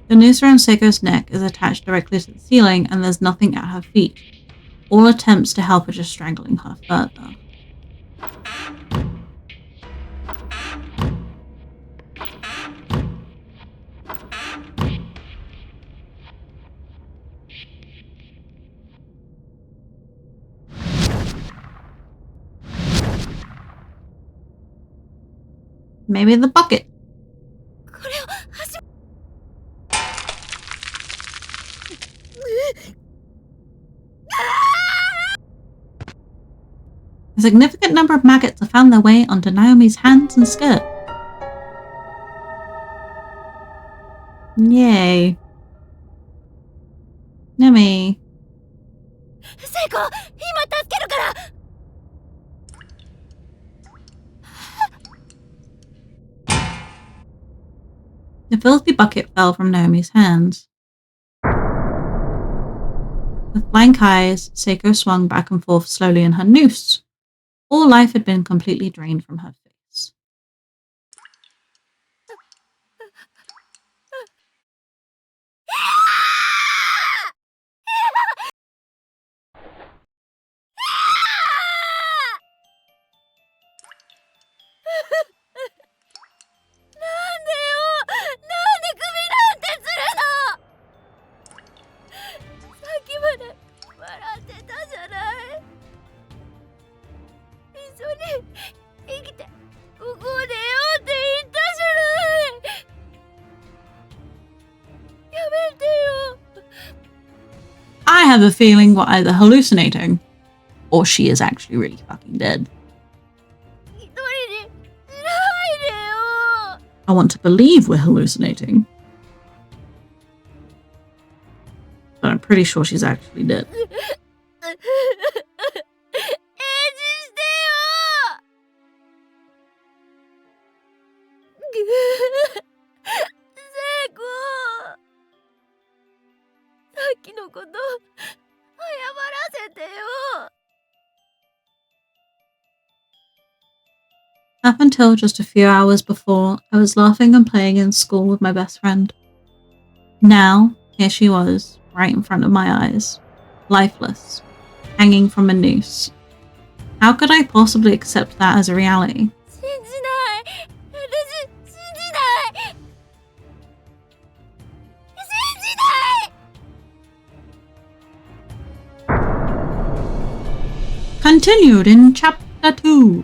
The noose around Seiko's neck is attached directly to the ceiling and there's nothing at her feet. All attempts to help are just strangling her further. Maybe the bucket. これを始め A significant number of maggots have found their way onto Naomi's hands and skirt. Yay. Naomi. 聖子今助けるから The filthy bucket fell from Naomi's hands. With blank eyes, Seiko swung back and forth slowly in her noose. All life had been completely drained from her face. I have a feeling we're either hallucinating, or she is actually really fucking dead. I want to believe we're hallucinating. But I'm pretty sure she's actually dead. 聖子、さっきのこと謝らせてよ。 Up until just a few hours before, I was laughing and playing in school with my best friend. Now, here she was, right in front of my eyes, lifeless, hanging from a noose. How could I possibly accept that as a reality? 信じない。私、信じない。信じない。 Continued in Chapter 2.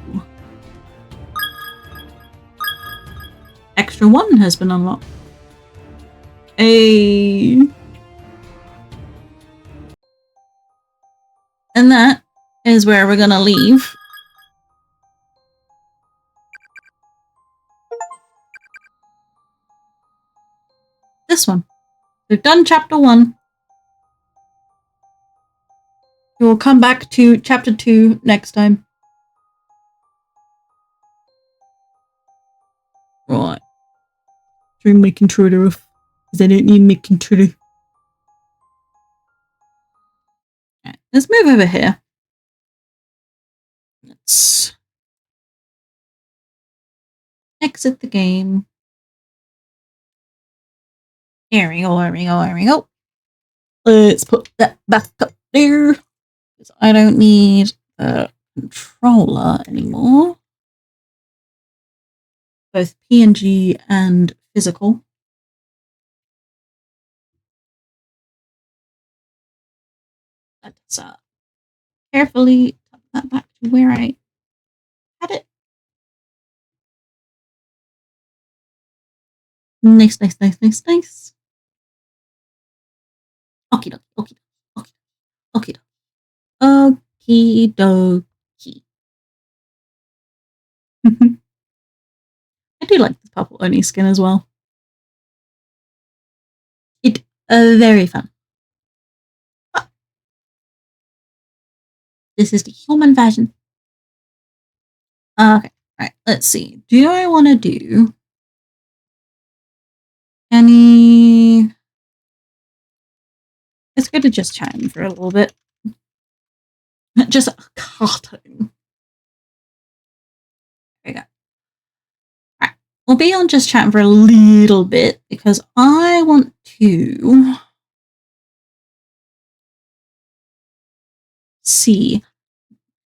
Extra 1 has been unlocked. And that is where we're gonna leave. This one. We've done Chapter 1. We will come back to Chapter 2 next time. Right. Try making sure they're off, because I don't need making sure. Right, let's move over here. Let's exit the game. Here we go, here we go, here we go. Let's put that back up there, because I don't need a controller anymore. Both PNG and physical. Let's carefully tuck that back to where I had it. Nice, nice, nice, nice, nice. Okie dokie, okie dokie, okie dokie. Okie dokie. I do like the purple Oni skin as well. It very fun. Ah. This is the human version. Okay, right. Let's see. Do I want to do any? Let's go to just chatting for a little bit. Just cartoon. There we go. Alright. We'll be on just chatting for a little bit because I want to see.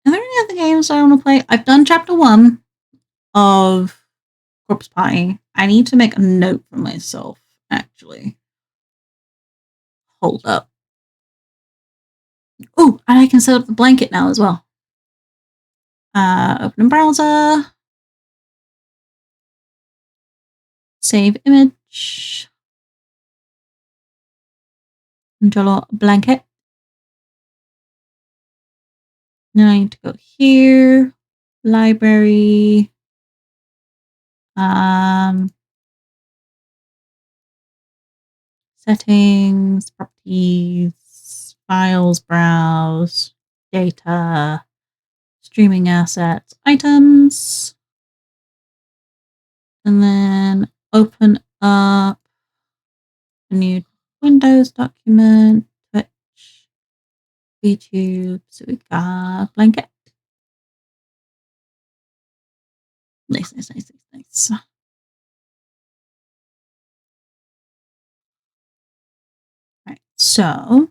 Are there any other games I want to play? I've done Chapter 1 of Corpse Party. I need to make a note for myself, actually. Hold up. Oh, and I can set up the blanket now as well. Open browser. Save image. Control blanket. Now I need to go here. Library. Settings, properties, files, browse, data, streaming assets, items, and then open up a new Windows document, Twitch, YouTube, so we got blanket. Nice, nice, nice, nice, nice. Right, so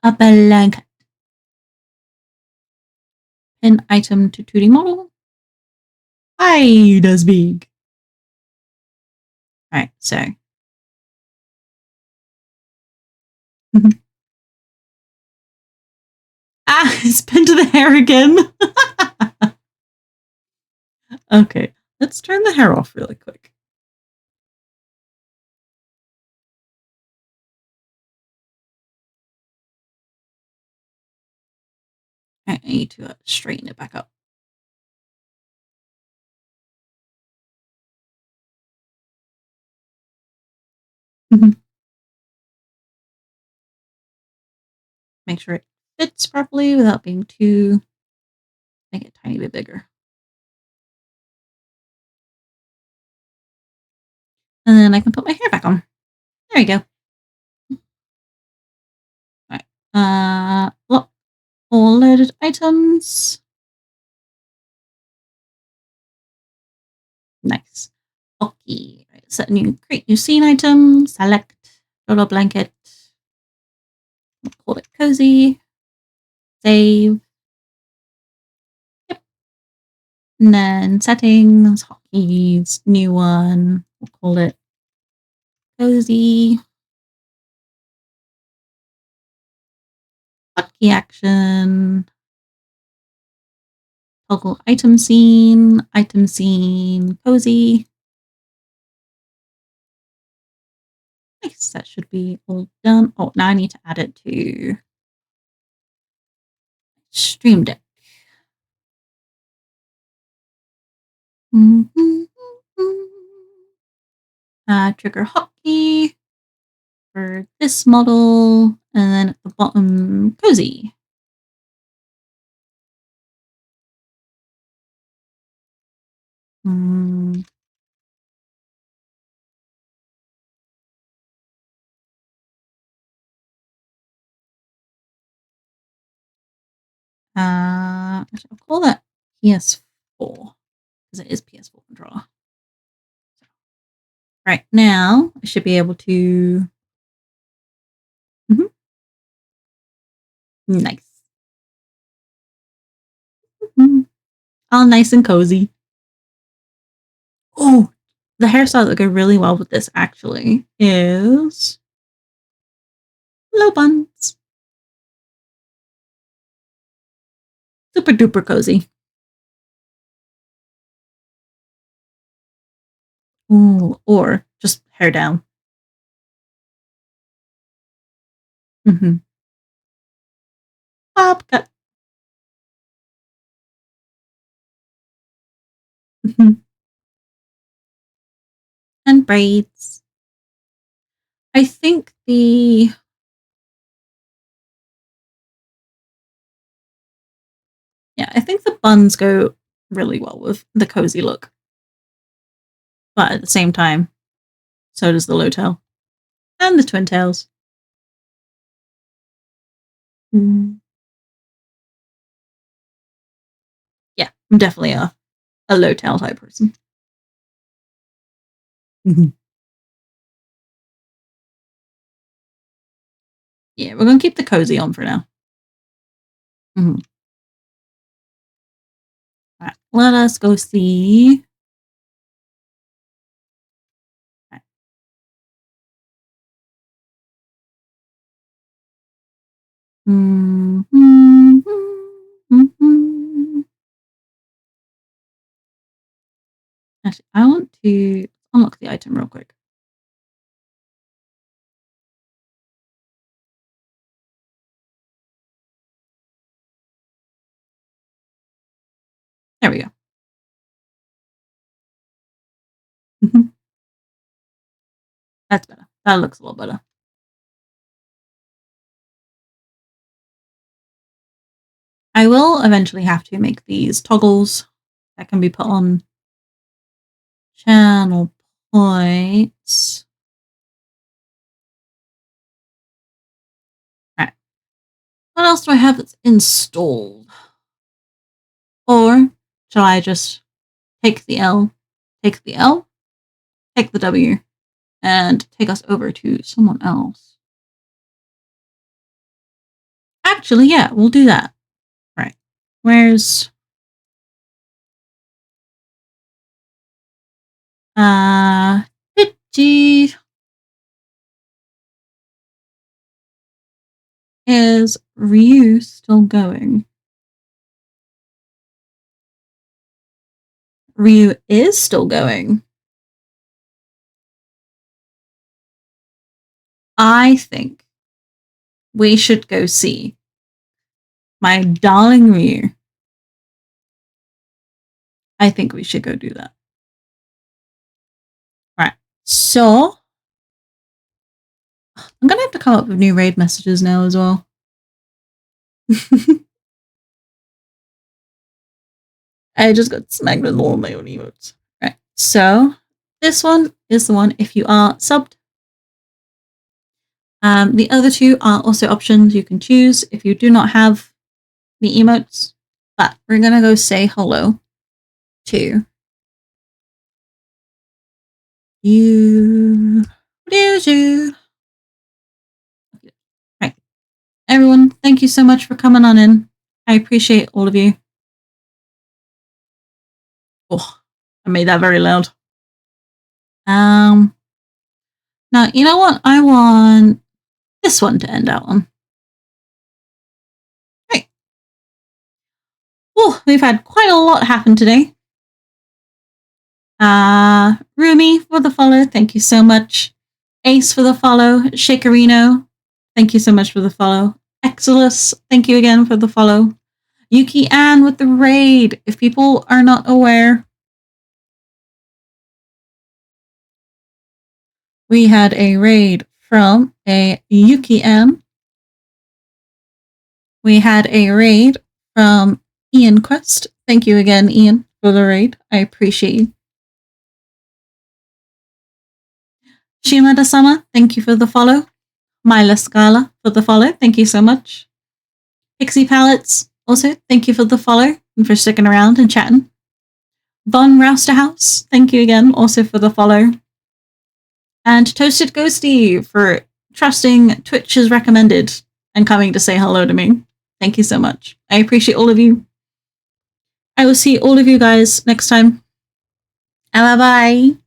a blanket. Pin item to 2D model. Hi, that's big. Alright, so. It's pinned to the hair again. Okay, let's turn the hair off really quick. I need to straighten it back up. Make sure it fits properly without being too, make it a tiny bit bigger. And then I can put my hair back on. There you go. All right. Look, all loaded items. Nice. Okay. Right, set new, create new scene item. Select dollar blanket. We'll call it cozy. Save. Yep. And then settings, hotkeys, new one. We'll call it cozy. Hotkey action. Toggle item scene, cozy. Nice, that should be all done. Oh, now I need to add it to Stream Deck. Trigger hotkey for this model, and then at the bottom, cozy. Actually, I'll call that PS4 because it is PS4 controller. Right now, I should be able to. Nice. All nice and cozy. Oh, the hairstyle that go really well with this actually is low buns. Super duper cozy. Ooh, or just hair down. Bob cut. And braids. I think the buns go really well with the cozy look. But at the same time, so does the low tail. And the twin tails. Yeah, I'm definitely a low tail type person. Yeah, we're going to keep the cozy on for now. All right, let us go see. Right. Actually, I want to unlock the item real quick. There we go. That's better. That looks a lot better. I will eventually have to make these toggles that can be put on channel points. All right. What else do I have that's installed? Or shall I just take the L, take the W, and take us over to someone else? Actually, yeah, we'll do that. Right. Where's Itchy is Ryu still going? Ryu is still going. I think we should go see My darling Ryu. I think we should go do that. Right. So I'm gonna have to come up with new raid messages now as well. I just got smacked with all my own emotes. Right. So this one is the one if you are subbed. The other two are also options you can choose if you do not have the emotes. But we're gonna go say hello to you. Right. Everyone, thank you so much for coming on in. I appreciate all of you. Oh, I made that very loud. Now, you know what? I want this one to end out on. Right. Oh, we've had quite a lot happen today. Rumi for the follow. Thank you so much. Ace for the follow. Shakerino. Thank you so much for the follow. Exilus. Thank you again for the follow. Yuki Ann with the raid. If people are not aware, we had a raid from a Yuki Ann. We had a raid from Ian Quest. Thank you again, Ian, for the raid. I appreciate you. Shimada-sama, thank you for the follow. Myla Scala for the follow. Thank you so much. Pixie Palettes, also, thank you for the follow and for sticking around and chatting. Von Rousterhouse, thank you again, also for the follow. And Toasted Ghosty for trusting Twitch is recommended and coming to say hello to me. Thank you so much. I appreciate all of you. I will see all of you guys next time. Bye-bye.